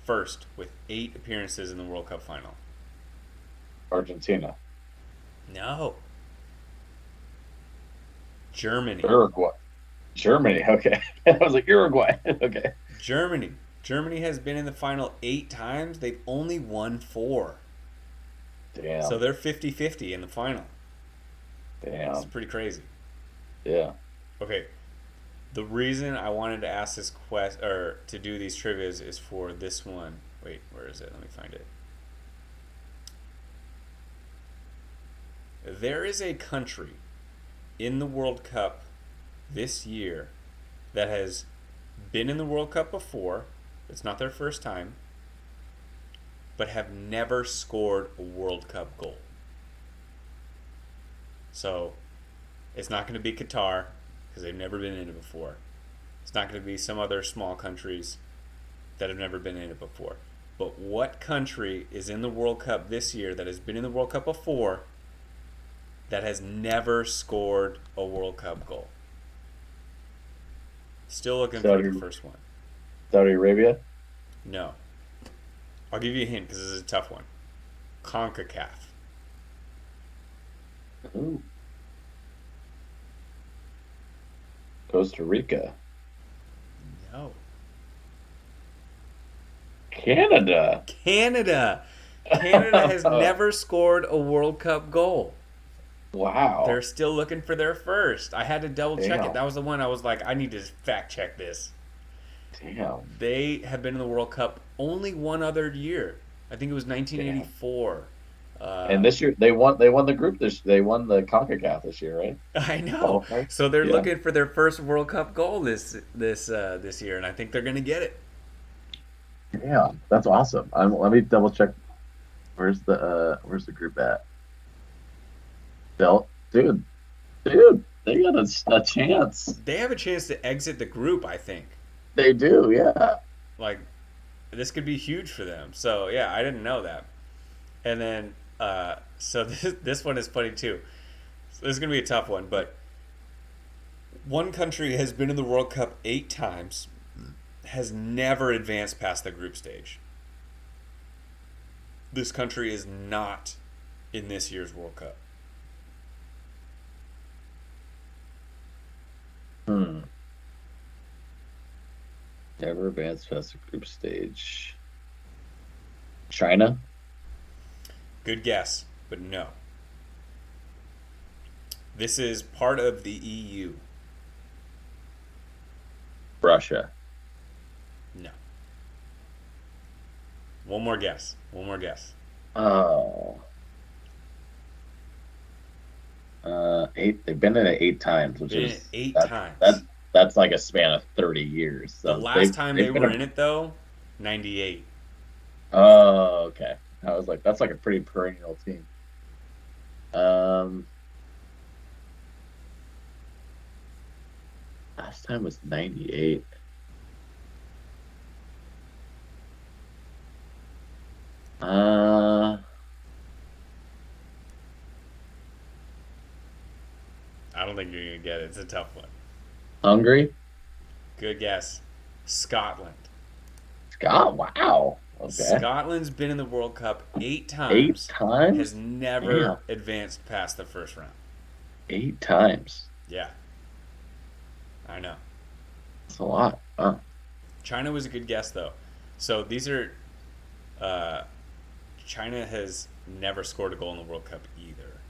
first with 8 appearances in the World Cup final. Argentina. No. Germany. Uruguay. Germany. Okay, I was like Uruguay. Okay. Germany. Germany has been in the final 8 times. They've only won 4. So Damn. they're 50-50 in the final. It's Damn. pretty crazy. Yeah. Okay. The reason I wanted to ask this quest or to do these trivias is for this one. Wait, where is it? Let me find it. There is a country in the World Cup this year that has been in the World Cup before. It's not their first time, but have never scored a World Cup goal. So it's not going to be Qatar because they've never been in it before. It's not going to be some other small countries that have never been in it before. But what country is in the World Cup this year that has been in the World Cup before that has never scored a World Cup goal? Still looking for Saudi the first one. Saudi Arabia. No. I'll give you a hint because this is a tough one. CONCACAF. Ooh. Costa Rica. No. Canada. Canada. Canada has never scored a World Cup goal. They're Wow. still looking for their first. I had to double check it. Damn. That was the one I was like, I need to fact check this. Damn. They have been in the World Cup only one other year. I think it was Damn. 1984. And Um, this year they won the group they won the CONCACAF this year, right? I know. Qualifier? So they're Yeah. looking for their first World Cup goal this year, and I think they're going to get it. Damn. That's awesome. Let me double check where's the group at? Dude, they got a chance. They have a chance to exit the group, I think. They do, yeah. Like this could be huge for them. So yeah, I didn't know that. And then so this one is funny too. So this is gonna be a tough one, but one country has been in the World Cup 8 times, has never advanced past the group stage. This country is not in this year's World Cup. Hmm. Never advanced past the group stage. China? Good guess, but no. This is part of the EU. Russia. No. One more guess. One more guess. Oh, eight. They've been in it 8 times, which Been in it is eight that times. that's like a span of 30 years. The So last they've time they they've been were a. in it, though, 98. Oh, okay. I was like, that's like a pretty perennial team. Um, Last time was 98. Uh, I don't think you're going to get it. It's a tough one. Hungary. Good guess. Scotland. Scott. Wow. Okay. Scotland's been in the World Cup eight Eight times, has times. never Damn. advanced past the first round. 8 times. Yeah, I know. That's a lot. Huh. China was a good guess, though. So these are. Uh, China has never scored a goal in the World Cup either.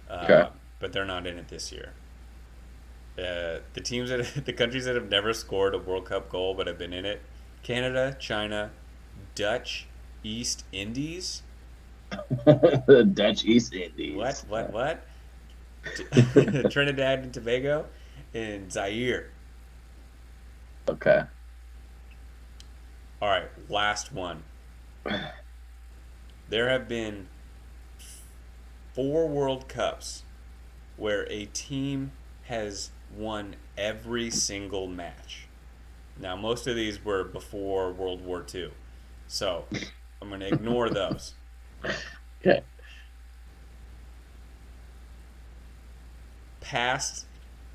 Okay. But they're not in it this year. The teams that the countries that have never scored a World Cup goal but have been in it: Canada, China, Dutch East Indies. The Dutch East What? Indies. What? What? Trinidad and Tobago, and Zaire. Okay. All right, last one. There have been 4 World Cups where a team has won every single match. Now, most of these were before World War II, so I'm going to ignore those. Okay. Past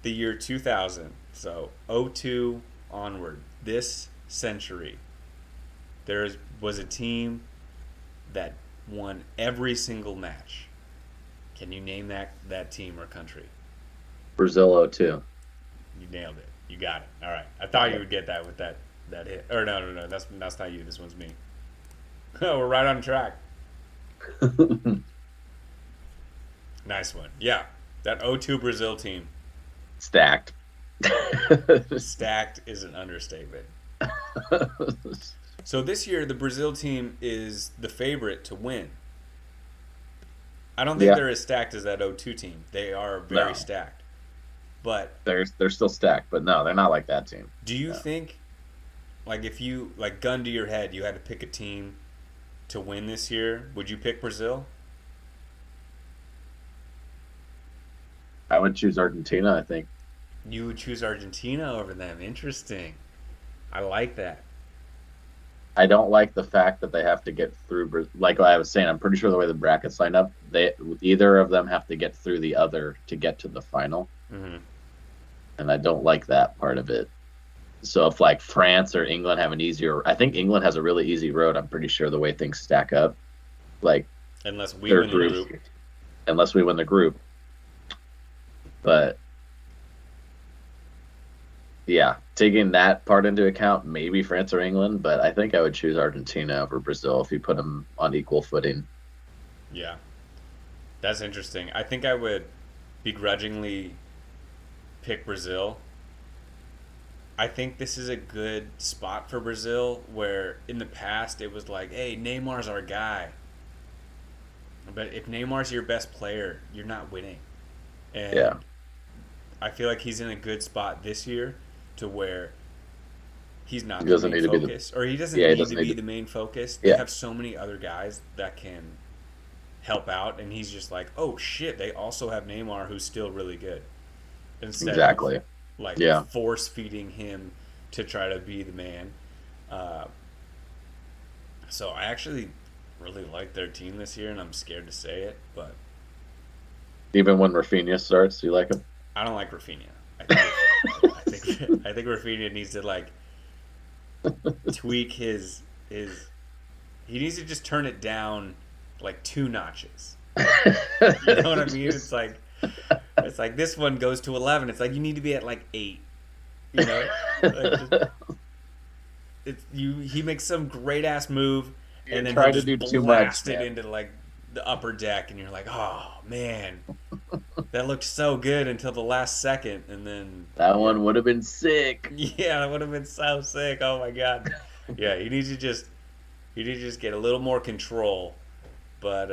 the year 2000, so '02 onward, this century, was a team that won every single match. Can you name that team or country? Brazil 02. You nailed it. You got it. All right. I thought you would get that with that hit. Or no, no, no. That's not you. This one's me. Oh, we're right on track. Nice one. Yeah, that '02 Brazil team. Stacked. Stacked is an understatement. So this year, the Brazil team is the favorite to win. I don't think Yeah. they're as stacked as that '02 team. They are very No. stacked. But They're still stacked, but no, they're not like that team. do you No. think, like, if you, like, gun to your head, you had to pick a team to win this year, would you pick Brazil? I would choose Argentina, I think. You would choose Argentina over them. Interesting. I like that. I don't like the fact that they have to get through. Like I was saying, I'm pretty sure the way the brackets line up, they either of them have to get through the other to get to the final, Hmm. and I don't like that part of it. So if like France or England have an easier, I think England has a really easy road. I'm pretty sure the way things stack up, like Unless we their win the group, group. unless we win the group. But yeah, taking that part into account, maybe France or England, but I think I would choose Argentina over Brazil if you put them on equal footing. Yeah. That's interesting. I think I would begrudgingly pick Brazil. I think this is a good spot for Brazil where in the past it was like, hey, Neymar's our guy. But if Neymar's your best player, you're not winning. Yeah, And I feel like he's in a good spot this year to where he's he not the doesn't main need to be the. focus, or he doesn't Yeah, he need to doesn't need be to. the main focus. They Yeah, have so many other guys that can help out, and he's just like, oh shit, they also have Neymar who's still really good. Instead of exactly. like Yeah, force feeding him to try to be the man. Uh, so I actually really like their team this year, and I'm scared to say it, but even when Rafinha starts, you like him. I don't like Rafinha. I think Rafinha needs to like tweak his. He needs to just turn it down like 2 notches. You know what I mean? It's like this one goes to 11. It's like you need to be at like 8. You know, like just, he makes some great ass move, You're and then he'll trying to just do too much, blast it man. into like the upper deck, and you're like, oh man, that looked so good until the last second, and then That yeah, one would have been sick. yeah, that would have been so sick. Oh my god, yeah, he needs to just get a little more control. But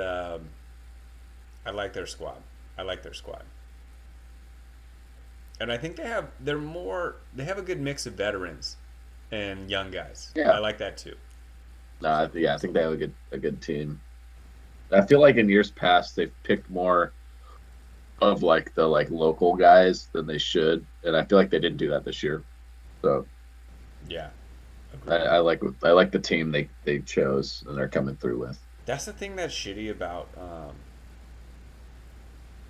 I like their squad. I like their squad, and I think they have a good mix of veterans and young guys. I Yeah. like that too. No, So yeah, I think they have a good team. I feel like in years past they've picked more of like the like local guys than they should, and I feel like they didn't do that this year. So yeah, I, agreed. I like the team they chose and they're coming through with. That's the thing that's shitty about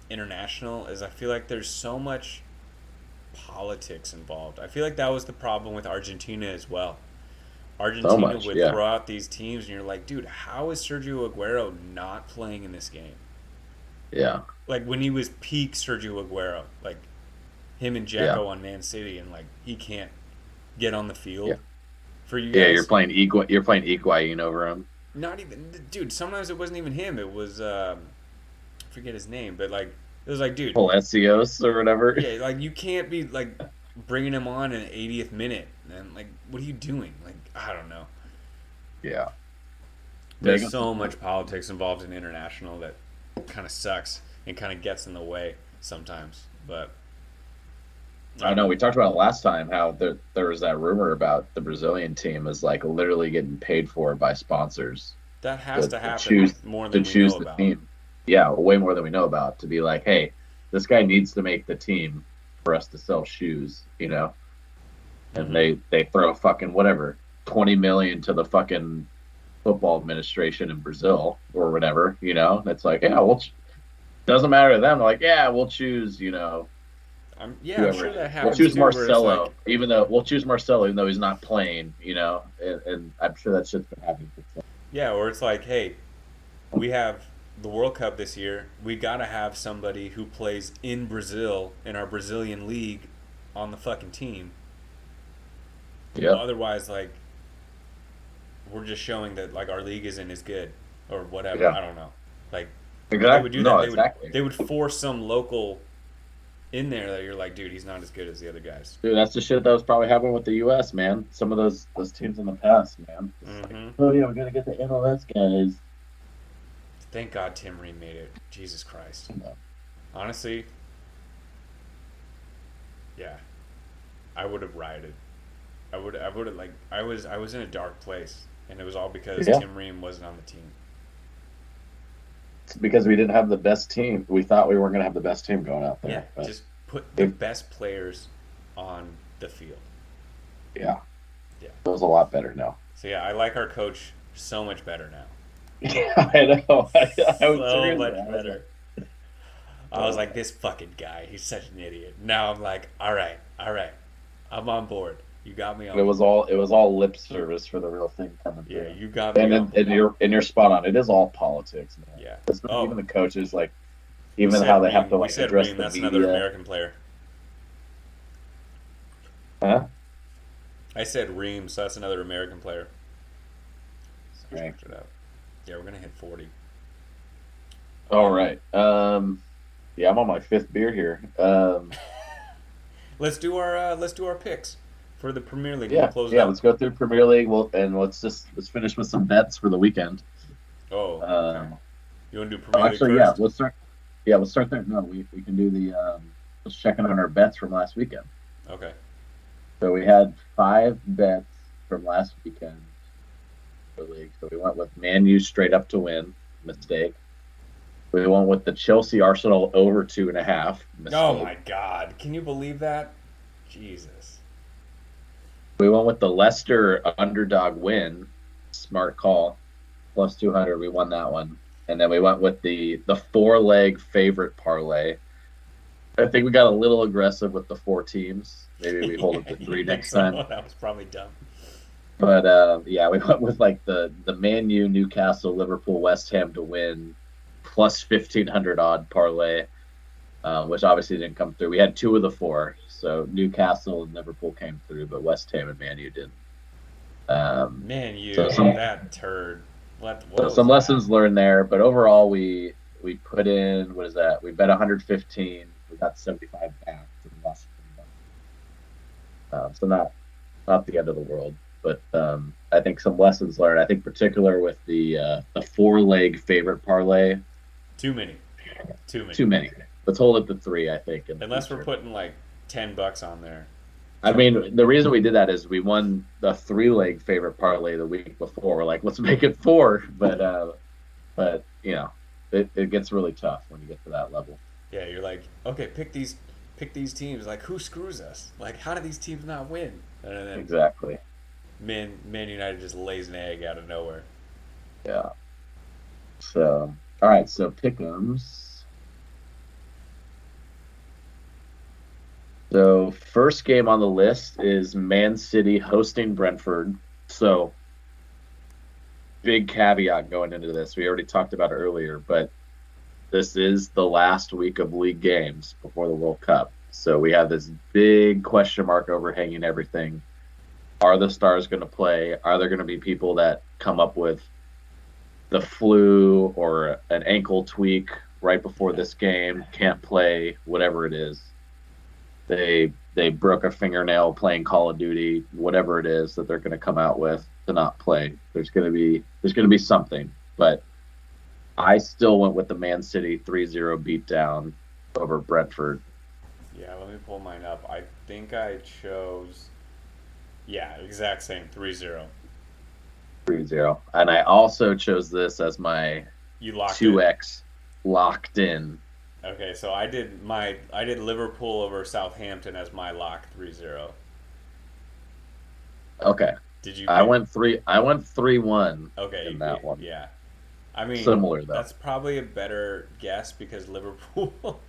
international is I feel like there's so much politics involved. I feel like that was the problem with Argentina as well. So Argentina much, would yeah, throw out these teams, and you're like, dude, how is Sergio Aguero not playing in this game? yeah, Like when he was peak Sergio Aguero, like him and yeah, Dzeko on Man City, and like he can't get on the yeah, field for you yeah. You're guys. playing you're playing Higuain over him. Not even, dude. Sometimes it wasn't even him. It was I forget his name, but like it was like, dude, Palacios or whatever. yeah, like you can't be like bringing him on in the 80th minute, and like, what are you doing? Like, I don't know. Yeah, There's Vegas is so much politics involved in international that kind of sucks and kind of gets in the way sometimes. But I I don't know know. we talked about it last time how there was that rumor about the Brazilian team is like literally getting paid for by sponsors That has to, to to happen choose more to than we know choose the about. team. Yeah, way more than we know about to be like, hey, this guy needs to make the team for us to sell shoes, and Hmm. they throw a fucking whatever 20 million to the fucking football administration in Brazil or whatever, It's like, yeah, well, doesn't matter to them. They're like, yeah, we'll choose, Yeah, I'm whoever sure it is. that We'll happens choose too, where it's like, Marcelo, even though he's not playing, and I'm sure that shit's been happening for some. yeah, or it's like, hey, we have the World Cup this year. We gotta have somebody who plays in Brazil in our Brazilian league on the fucking team. Yep, Otherwise, like, we're just showing that like our league isn't as good or whatever. yeah, I don't know. Like, they would exactly. do No, that. exactly. They would force some local in there that you're like, dude, he's not as good as the other guys. Dude, that's the shit that was probably happening with the U.S., man. Some of those teams in the past, man. It's like, Mm-hmm. oh yeah, we're gonna get the MLS guys. Thank God Tim Ream made it. Jesus Christ. No. Honestly, yeah, I would have rioted. I would have like I was in a dark place, and it was all because Yeah, Tim Ream wasn't on the team. it's because we didn't have the best team. We thought we weren't gonna have the best team going out Yeah, there, but just put the it, best players on the field. yeah, Yeah. it was a lot better now. So yeah, I like our coach so much better now. Yeah, I know. I was So seriously. much I was like, better. I was oh like, this fucking guy, he's such an idiot. Now I'm like, all right, I'm on board. You got me but it on was board. all it was all lip service for the real thing coming Yeah, through. you got me And on then, and board. you're spot on. It is all politics, man. Yeah. Especially Oh, even the coaches, like we even how said they have Ream. to We like said address Ream. the That's another media. American player. Huh? I said Ream, so that's another American player. Right. Checked it out. Yeah, we're gonna hit 40. All right. Yeah, I'm on my fifth beer here. Let's do our picks for the Premier League, and we'll Yeah, close it yeah. out. Let's go through Premier League. Let's finish with some bets for the weekend. Oh, okay. Um, You want to do oh, Premier League actually, yeah. first? Let's start. Yeah, let's start there. No, we can do the let's check in on our bets from last weekend. Okay. So we had five bets from last weekend for the league. So we went with Man U straight up to win, mistake. We went with the Chelsea Arsenal over 2.5, Oh mistake. my God! Can you believe that? Jesus. We went with the Leicester underdog win, smart call, plus 200. We won that one. And then we went with the four leg favorite parlay. I think we got a little aggressive with the four teams. Maybe we hold Yeah, it to you three think next so? time. That was probably dumb. But yeah, we went with like the Man U, Newcastle, Liverpool, West Ham to win, plus 1,500 odd parlay, which obviously didn't come through. We had two of the four, so Newcastle and Liverpool came through, but West Ham and Man U didn't. Um, Man, so you some that turd. What So was some that? lessons learned there, but overall we put in what is that? We bet 115. We got 75 back, so we lost 20 bucks. So not the end of the world, but I think some lessons learned. I think particular with the 4 leg favorite parlay, Too many. Too many. too many. Let's hold it to 3. I think in the Unless we're future. putting like $10 on there. I Chug. mean, the reason we did that is we won the 3 leg favorite parlay the week before. We're like, let's make it 4, but it gets really tough when you get to that level. Yeah, you're like, okay, pick these teams. Like, who screws us? Like, how do these teams not win? And then Exactly. Man United just lays an egg out of nowhere. Yeah. So, all right. So Pickems. So first game on the list is Man City hosting Brentford. So big caveat going into this. We already talked about it earlier, but this is the last week of league games before the World Cup. So we have this big question mark overhanging everything. Are the stars going to play? Are there going to be people that come up with the flu or an ankle tweak right before Yeah. this game, can't play, whatever it is? They broke a fingernail playing Call of Duty, whatever it is that they're going to come out with to not play. There's going to be something, but I still went with the Man City 3-0 beatdown over Brentford Yeah, let me pull mine up. I think I chose. Yeah, exact same 3-0. 3-0. And I also chose this as my You locked it? 2x locked in. Okay, so I did Liverpool over Southampton as my lock 3-0. Okay. Did you I pick? went 3-1 Okay, in that one. yeah. I mean, Similar though. that's probably a better guess because Liverpool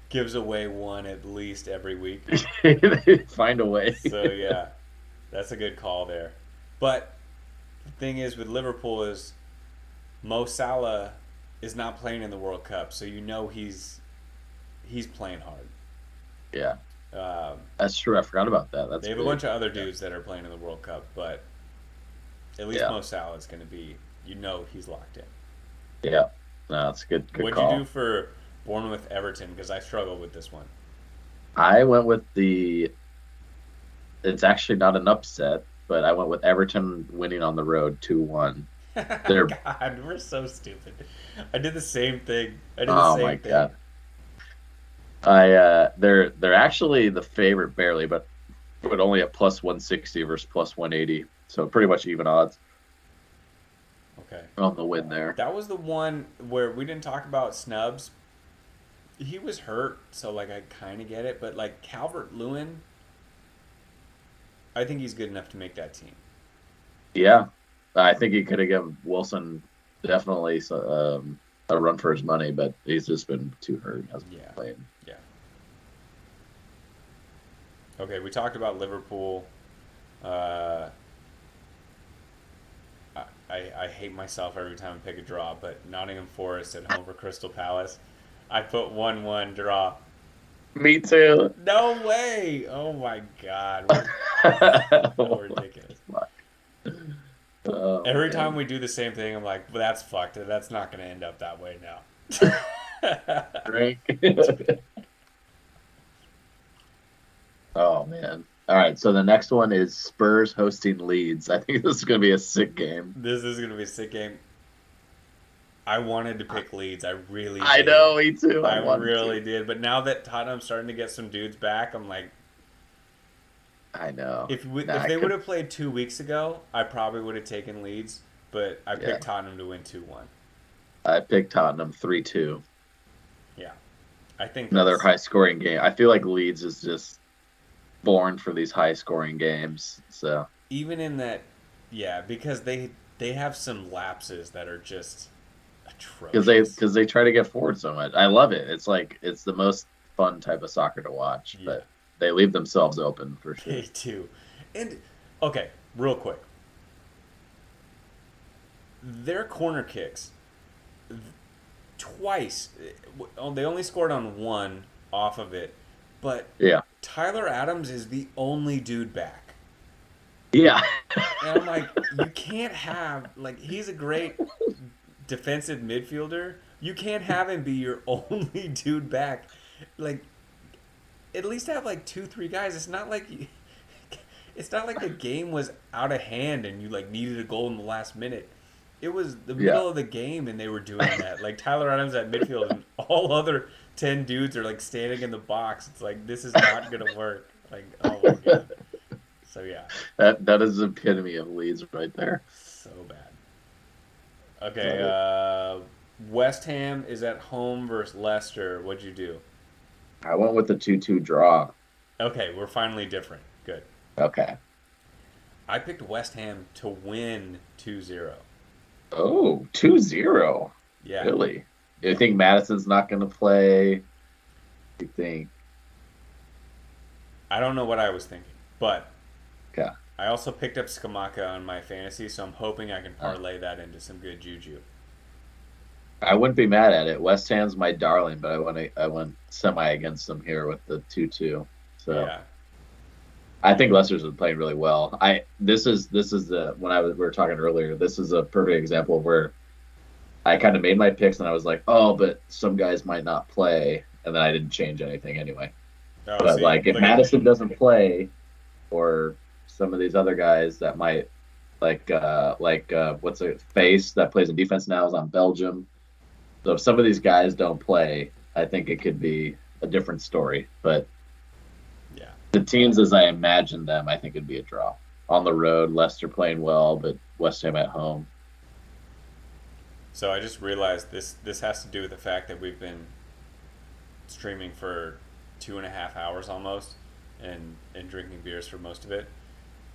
gives away one at least every week. Find a way. So yeah, that's a good call there. But the thing is with Liverpool is Mo Salah is not playing in the World Cup, so you know he's playing hard. Yeah. Um, That's true. I forgot about that. That's they have a big. bunch of other Yeah. dudes that are playing in the World Cup, but at least Yeah. Mo Salah is going to be, he's locked in. Yeah. No, that's a good What'd you do call. for Bournemouth Everton? Because I struggled with this one. I went with it's actually not an upset, but I went with Everton winning on the road 2-1. They're God, we're so stupid. I did the same thing. I did the oh my same thing. God. They're actually the favorite barely, but only at plus 160 versus plus 180. So pretty much even odds Okay. on the win there. That was the one where we didn't talk about snubs. He was hurt, so like I kind of get it, but like Calvert Lewin, I think he's good enough to make that team. Yeah. I think he could have given Wilson definitely a run for his money, but he's just been too hurt. He hasn't Yeah. played. Yeah. Okay, we talked about Liverpool. Uh, I hate myself every time I pick a draw, but Nottingham Forest at home for Crystal Palace. I put 1-1 draw. Me too. No way! Oh my god, we're so Oh, ridiculous. fuck. Oh, Every time man. we do the same thing, I'm like, well, that's fucked. That's not going to end up that way now. Drink. Oh man. All right. So the next one is Spurs hosting Leeds. I think this is going to be a sick game. This is going to be a sick game. I wanted to pick Leeds. I really I did. know, me too. I I wanted really to. did. But now that Tottenham's starting to get some dudes back, I'm like, I know. Nah, if I they would could. have played 2 weeks ago, I probably would have taken Leeds. But I Yeah. picked Tottenham to win 2-1. I picked Tottenham 3-2. Yeah, I think Another that's high scoring game. I feel like Leeds is just born for these high scoring games. So even in that. Yeah, because they have some lapses that are just because they atrocious. because they try to get forward so much. I love it. It's like it's the most fun type of soccer to watch, Yeah, but they leave themselves open for they sure. do. And okay, real quick, their corner kicks twice. They only scored on one off of it, but Yeah. Tyler Adams is the only dude back. Yeah. And I'm like, you can't have like he's a great defensive midfielder. You can't have him be your only dude back. Like at least have like two, three guys. It's not like the game was out of hand and you like needed a goal in the last minute. It was the Yeah. middle of the game and they were doing that. Like Tyler Adams at midfield and all other 10 dudes are like standing in the box. It's like this is not gonna work. Like oh my god. So yeah, That is the epitome of Leeds right there. so bad. Okay, Love it. West Ham is at home versus Leicester. What'd you do? I went with the 2-2 draw. Okay, we're finally different. Good. Okay. I picked West Ham to win 2-0. Oh, 2-0. Yeah. Really? You Yep. think Madison's not going to play? You think? I don't know what I was thinking, but Okay. I also picked up Skamaka on my fantasy, so I'm hoping I can Uh, parlay that into some good juju. I wouldn't be mad at it. West Ham's my darling, but I went semi against them here with the 2-2. So Yeah. I think Leicester's been playing really well. I this is the when I was we were talking earlier. This is a perfect example of where I kind of made my picks and I was like, oh, but some guys might not play, and then I didn't change anything anyway. Oh, But see, like if look at Madison doesn't play, or some of these other guys that might what's a face that plays in defense now is on Belgium. So if some of these guys don't play, I think it could be a different story. But yeah. the teams as I imagine them, I think it'd be a draw. On the road, Leicester playing well, but West Ham at home. So I just realized this has to do with the fact that we've been streaming for 2.5 hours almost, and drinking beers for most of it.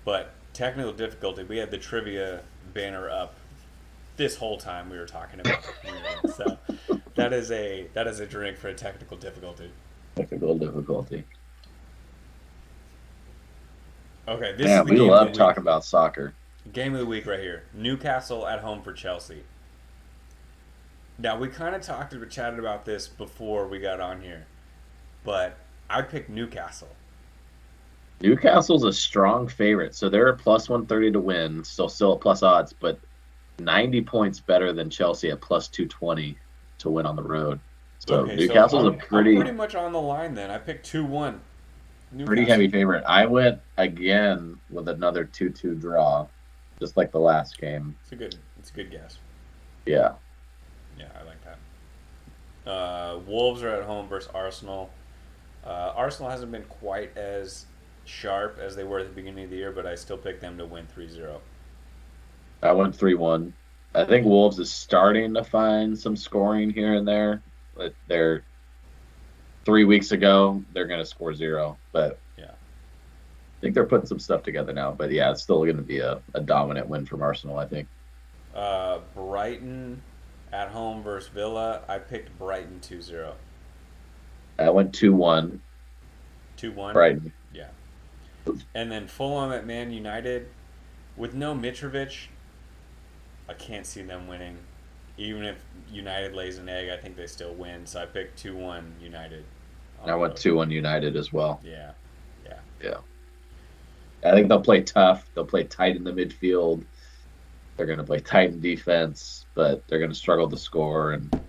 But technical difficulty, we had the trivia banner up this whole time we were talking about it. So that is a drink for a technical difficulty. Technical difficulty. Okay, this is Man, the we game of the love week. talking about soccer. Game of the week right here. Newcastle at home for Chelsea. Now we kind of chatted about this before we got on here, but I picked Newcastle. Newcastle's a strong favorite, so they're a plus 130 to win, still at plus odds, but 90 points better than Chelsea at plus 220 to win on the road. So Okay, so Newcastle's a I'm pretty much on the line then. I picked 2-1 pretty Newcastle. heavy favorite. I went again with another 2-2 draw, just like the last game. It's a good guess. Yeah. Yeah, I like that. Wolves are at home versus Arsenal. Arsenal hasn't been quite as sharp as they were at the beginning of the year, but I still picked them to win 3-0. I went 3-1. I think Wolves is starting to find some scoring here and there. But they're 3 weeks ago, they're going to score zero. But Yeah. I think they're putting some stuff together now. But yeah, it's still going to be a dominant win from Arsenal, I think. Brighton at home versus Villa. I picked Brighton 2-0. I went 2-1, 2-1? Brighton. Yeah. And then Fulham at Man United. With no Mitrovic, I can't see them winning. Even if United lays an egg, I think they still win. So I picked 2-1 United on I the went road. 2-1 United as well. Yeah. Yeah. Yeah. I think they'll play tough. They'll play tight in the midfield. They're going to play tight in defense, but they're going to struggle to score. And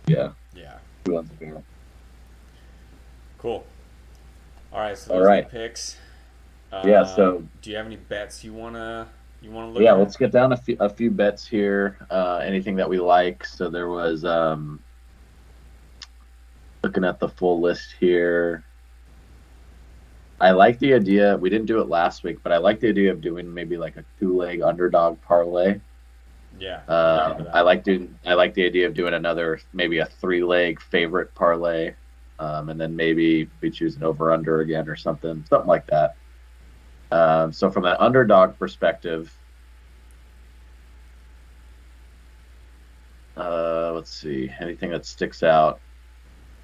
yeah, Yeah. 2-1's fair. Cool. All right, so All those are the right. picks. Yeah. So Do you have any bets you wanna look yeah, at? let's get down a few bets here. Anything that we like. So there was looking at the full list here. I like the idea. We didn't do it last week, but I like the idea of doing maybe like a two-leg underdog parlay. Yeah, I'm down for that. I like the idea of doing another maybe a three-leg favorite parlay, and then maybe we choose an over/under again or something like that. So from an underdog perspective, let's see anything that sticks out.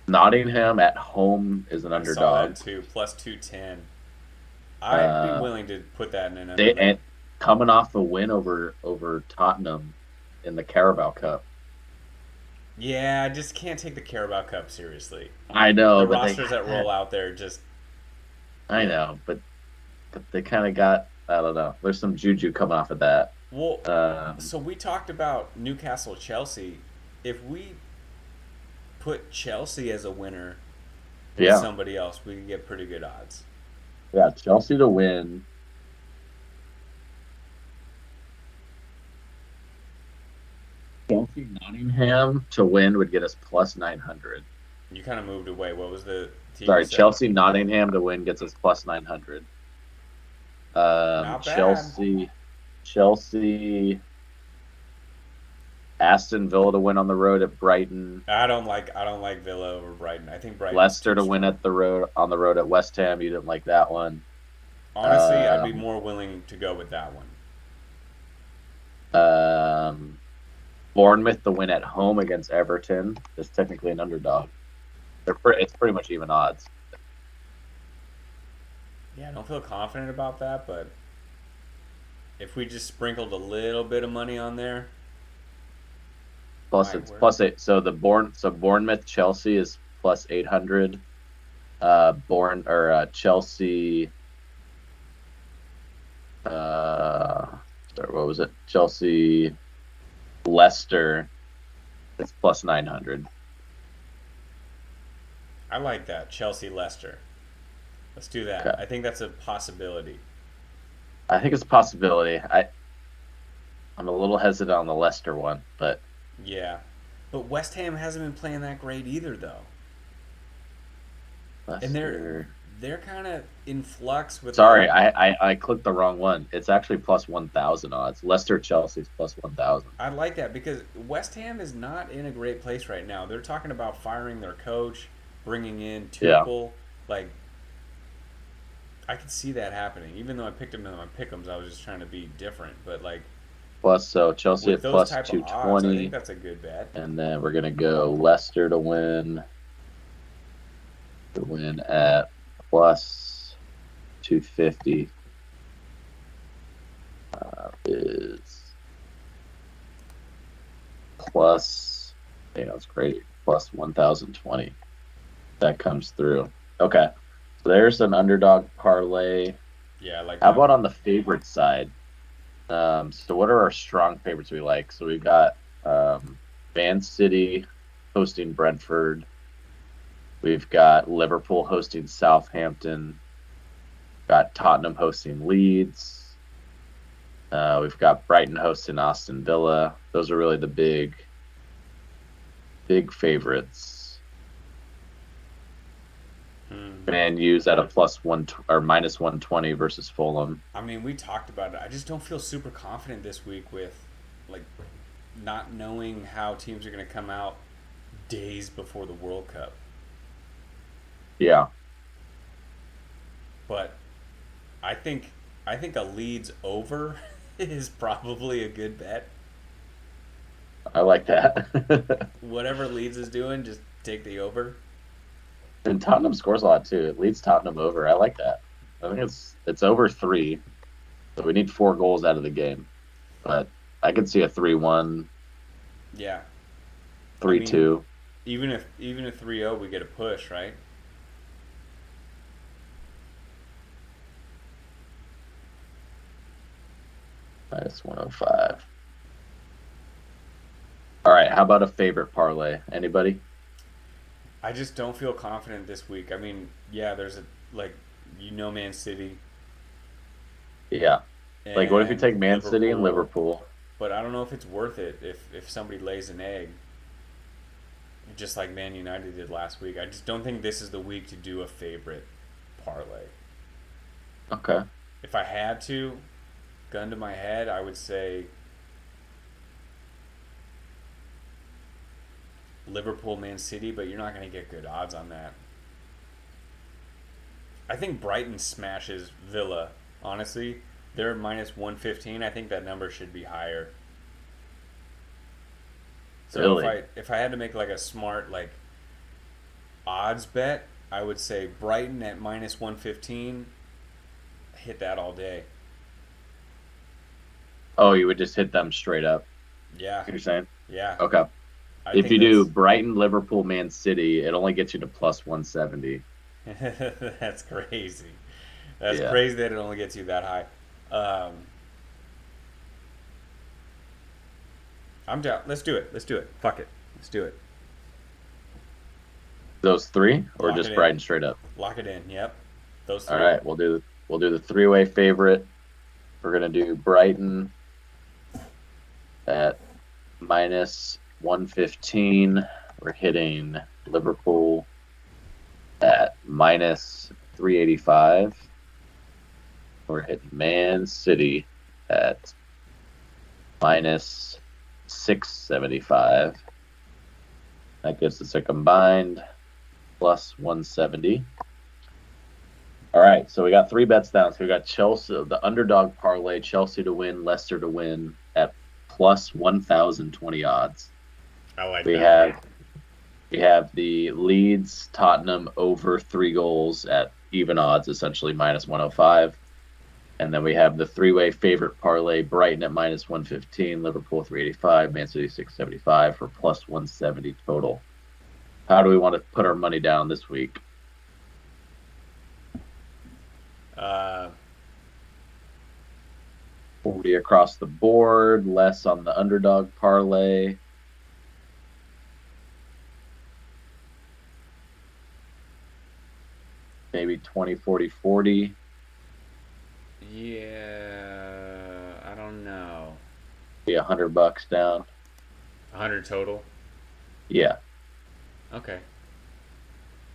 Nottingham at home is an I saw underdog. that too, plus 210. I'd be Uh, willing to put that in an they underdog. and coming off a win over Tottenham in the Carabao Cup. Yeah, I just can't take the Carabao Cup seriously. I The know, but they rosters that roll out there just, I yeah, know, but they kind of got I don't know. There's some juju coming off of that. Well, Um, so we talked about Newcastle Chelsea. If we put Chelsea as a winner with yeah, somebody else, we could get pretty good odds. yeah. Chelsea to win. Chelsea Nottingham to win would get us plus 900. You kind of moved away. What was the team you Sorry, said? Chelsea Nottingham to win gets us plus 900. Not bad. Chelsea Aston Villa to win on the road at Brighton. I don't like Villa over Brighton. I think Brighton's Leicester too to win strong. at the road on the road at West Ham. You didn't like that one. Honestly, I'd be Um, more willing to go with that one. um, Bournemouth to win at home against Everton. It's technically an underdog. It's pretty much even odds. Yeah, I don't feel confident about that, but if we just sprinkled a little bit of money on there, Plus might it's work. plus eight. So Bournemouth Chelsea is plus 800. Chelsea. Uh, sorry, what was it? Chelsea Leicester. It's plus 900. I like that. Chelsea Leicester. Let's do that. Okay. I think that's a possibility. I think it's a possibility. I'm a little hesitant on the Leicester one, but Yeah. But West Ham hasn't been playing that great either though. And they're Leicester. they're kind of in flux with Sorry, I clicked the wrong one. It's actually plus 1,000 odds. Leicester Chelsea's plus 1,000. I like that because West Ham is not in a great place right now. They're talking about firing their coach, bringing in Yeah. Tuchel. Like I could see that happening. Even though I picked him in my Pickems, I was just trying to be different. But like So Chelsea with at those plus type of odds, I think 220. that's a good bet. And then we're gonna go Leicester to win at plus 250 is plus, it's great, plus 1,020. That comes through. Okay. So there's an underdog parlay. Yeah, I like How that about one. on the favorite side? So what are our strong favorites we like? So we've got Man City hosting Brentford. We've got Liverpool hosting Southampton. Got Tottenham hosting Leeds. We've got Brighton hosting Aston Villa. Those are really the big favorites. Hmm. Man U's at a plus one or minus 120 versus Fulham. I mean, we talked about it. I just don't feel super confident this week with like not knowing how teams are going to come out days before the World Cup. Yeah, But I think I think a Leeds over is probably a good bet. I like that. Whatever Leeds is doing, just take the over. And Tottenham scores a lot too. It leads Tottenham over. I like that. I think it's over 3. So we need 4 goals out of the game. But I could see a 3-1, Yeah. I three mean, two. even if 3-0 we get a push, right? Minus 105. All right, how about a favorite parlay? Anybody? I just don't feel confident this week. I mean, yeah, there's a like Man City Yeah. Like what if you and take Man City and Liverpool, Liverpool? but I don't know if it's worth it if somebody lays an egg, just like Man United did last week. I just don't think this is the week to do a favorite parlay. Okay. If I had to, gun to my head, I would say Liverpool, Man City, but you're not going to get good odds on that. I think Brighton smashes Villa. Honestly, they're minus 115. I think that number should be higher. So if Really? I had to make like a smart like odds bet, I would say Brighton at minus 115. Hit that all day. Oh, you would just hit them straight up. Yeah, You're saying? yeah. Okay. I If think you do that's Brighton, Liverpool, Man City, it only gets you to plus 170. that's crazy. That's Yeah. crazy that it only gets you that high. Um, I'm down. Let's do it. Let's do it. Fuck it. Let's do it. Those three, or Lock it just in. Brighton straight up? Lock it in. Yep. Those All three. right, we'll do the three-way favorite. We're gonna do Brighton at -115. We're hitting Liverpool at -385. We're hitting Man City at -675. That gives us a combined +170. All right, so we got three bets down. So we got Chelsea, the underdog parlay, Chelsea to win, Leicester to win at +1,020 odds. I like We that. have the Leeds Tottenham over 3 goals at even odds, essentially -105. And then we have the three-way favorite parlay, Brighton at -115, Liverpool 385, Man City 675 for +170 total. How do we want to put our money down this week? Uh, 40 across the board, less on the underdog parlay. Maybe 20, 40, 40. yeah. I don't know. Be $100 down. 100 total. Yeah. Okay.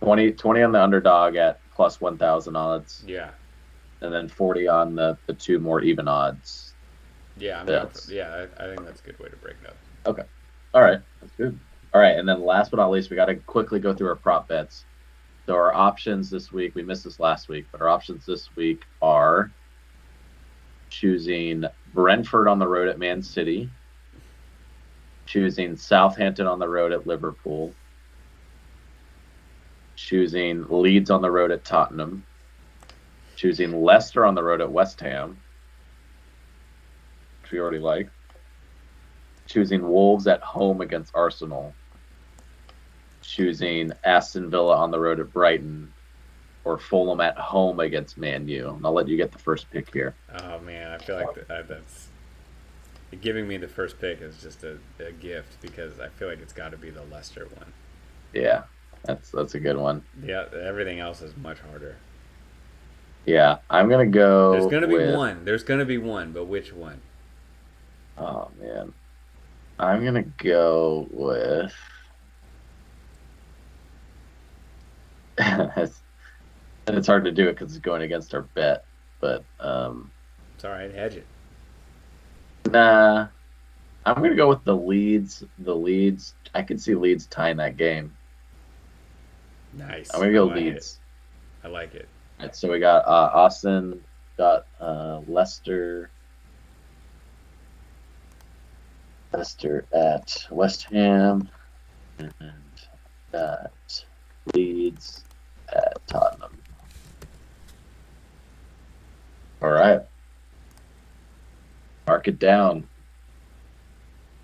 20 on the underdog at +1,000 odds. Yeah. And then 40 on the two more even odds. Yeah. Bets. I think that's a good way to break it up. Okay. All right. That's good. All right. And then last but not least, we got to quickly go through our prop bets. So our options this week, we missed this last week, but our options this week are choosing Brentford on the road at Man City, choosing Southampton on the road at Liverpool, choosing Leeds on the road at Tottenham, choosing Leicester on the road at West Ham, which we already like, choosing Wolves at home against Arsenal, choosing Aston Villa on the road at Brighton, or Fulham at home against Man U. And I'll let you get the first pick here. Oh man, I feel like that's giving me the first pick is just a gift because I feel like it's got to be the Leicester one. Yeah, that's a good one. Yeah, everything else is much harder. Yeah, I'm gonna go. There's gonna be with, one. There's gonna be one, but which one? Oh man, I'm gonna go with. It's hard to do it because it's going against our bet, but It's all right. Hedge it. nah, I'm gonna go with the Leeds. The Leeds. I could see Leeds tying that game. Nice. I'm gonna go I like Leeds. it. I like it. All right, so we got Austin, got Leicester, Leicester at West Ham, and got Leeds at Tottenham. All right, mark it down.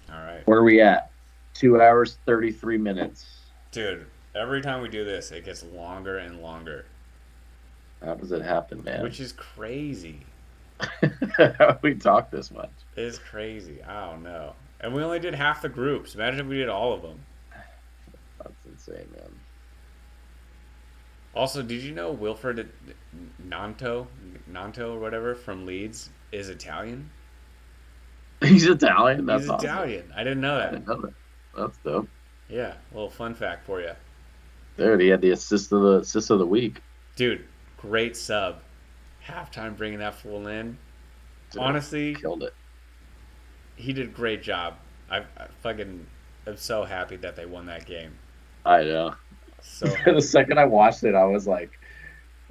All right, Where are we at? 2 hours 33 minutes. dude. Every time we do this, it gets longer and longer, How does it happen, man? which is crazy. How we talk this much? It's crazy. I don't know. And we only did half the groups. Imagine if we did all of them. That's insane, man. Also, did you know Wilfred Nanto or whatever from Leeds is Italian? He's Italian. That's He's awesome. Italian. I didn't know I that. didn't know that. That's dope. Yeah, a little fun fact for you. Dude, he had the assist of the week. Dude, great sub. Halftime bringing that fool in. Dude, Honestly, killed it. he did a great job. I fucking am so happy that they won that game. I know. So The happy. second I watched it, I was like,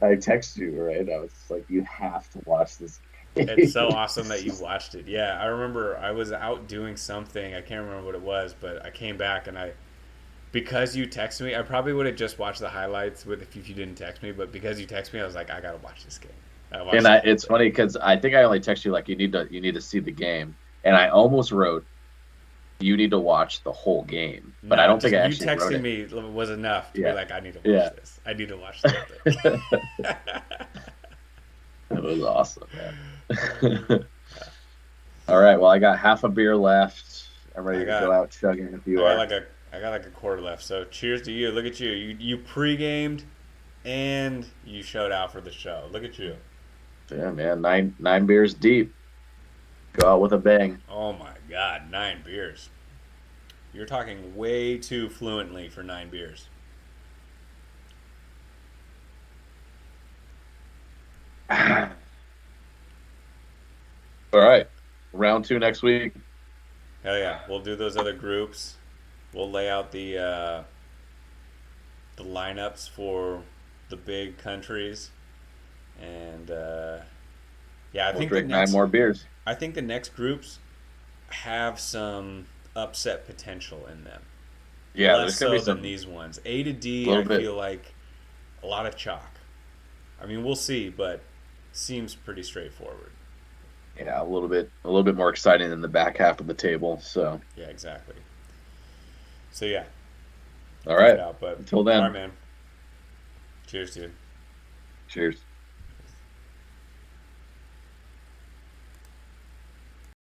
I texted you, right? I was like, you have to watch this. It's so awesome that you watched it. Yeah, I remember I was out doing something. I can't remember what it was, but I came back and because you texted me, I probably would have just watched the highlights with if you didn't text me, but because you texted me, I was like, I gotta watch this game. I watched And the whole it's thing. funny because I think I only texted you like you need to see the game, and I almost wrote you need to watch the whole game, but I No, don't think just I you actually wrote texting it. me was enough to be Yeah, like, I need to yeah. watch this. I need to watch this whole thing. It was awesome, man. Yeah. All right. Well, I got half a beer left. I'm I ready to go got out chugging if I you got are. like a quarter left. So cheers to you. Look at you. You pre-gamed and you showed out for the show. Look at you. Yeah, man. Nine beers deep. Go out with a bang. Oh my God, 9 beers. You're talking way too fluently for 9 beers. All right. Round two next week. Hell yeah, we'll do those other groups. We'll lay out the lineups for the big countries, and yeah, We'll drink nine more beers. I think the next groups have some upset potential in them. Yeah, Less there's gonna be so than some these ones. A to a D, little I bit. feel like a lot of chalk. I mean, we'll see, but seems pretty straightforward. Yeah, a little bit more exciting than the back half of the table. So, Yeah, exactly. So yeah, all find right. out. But Until all right, then, man. Cheers, dude. cheers.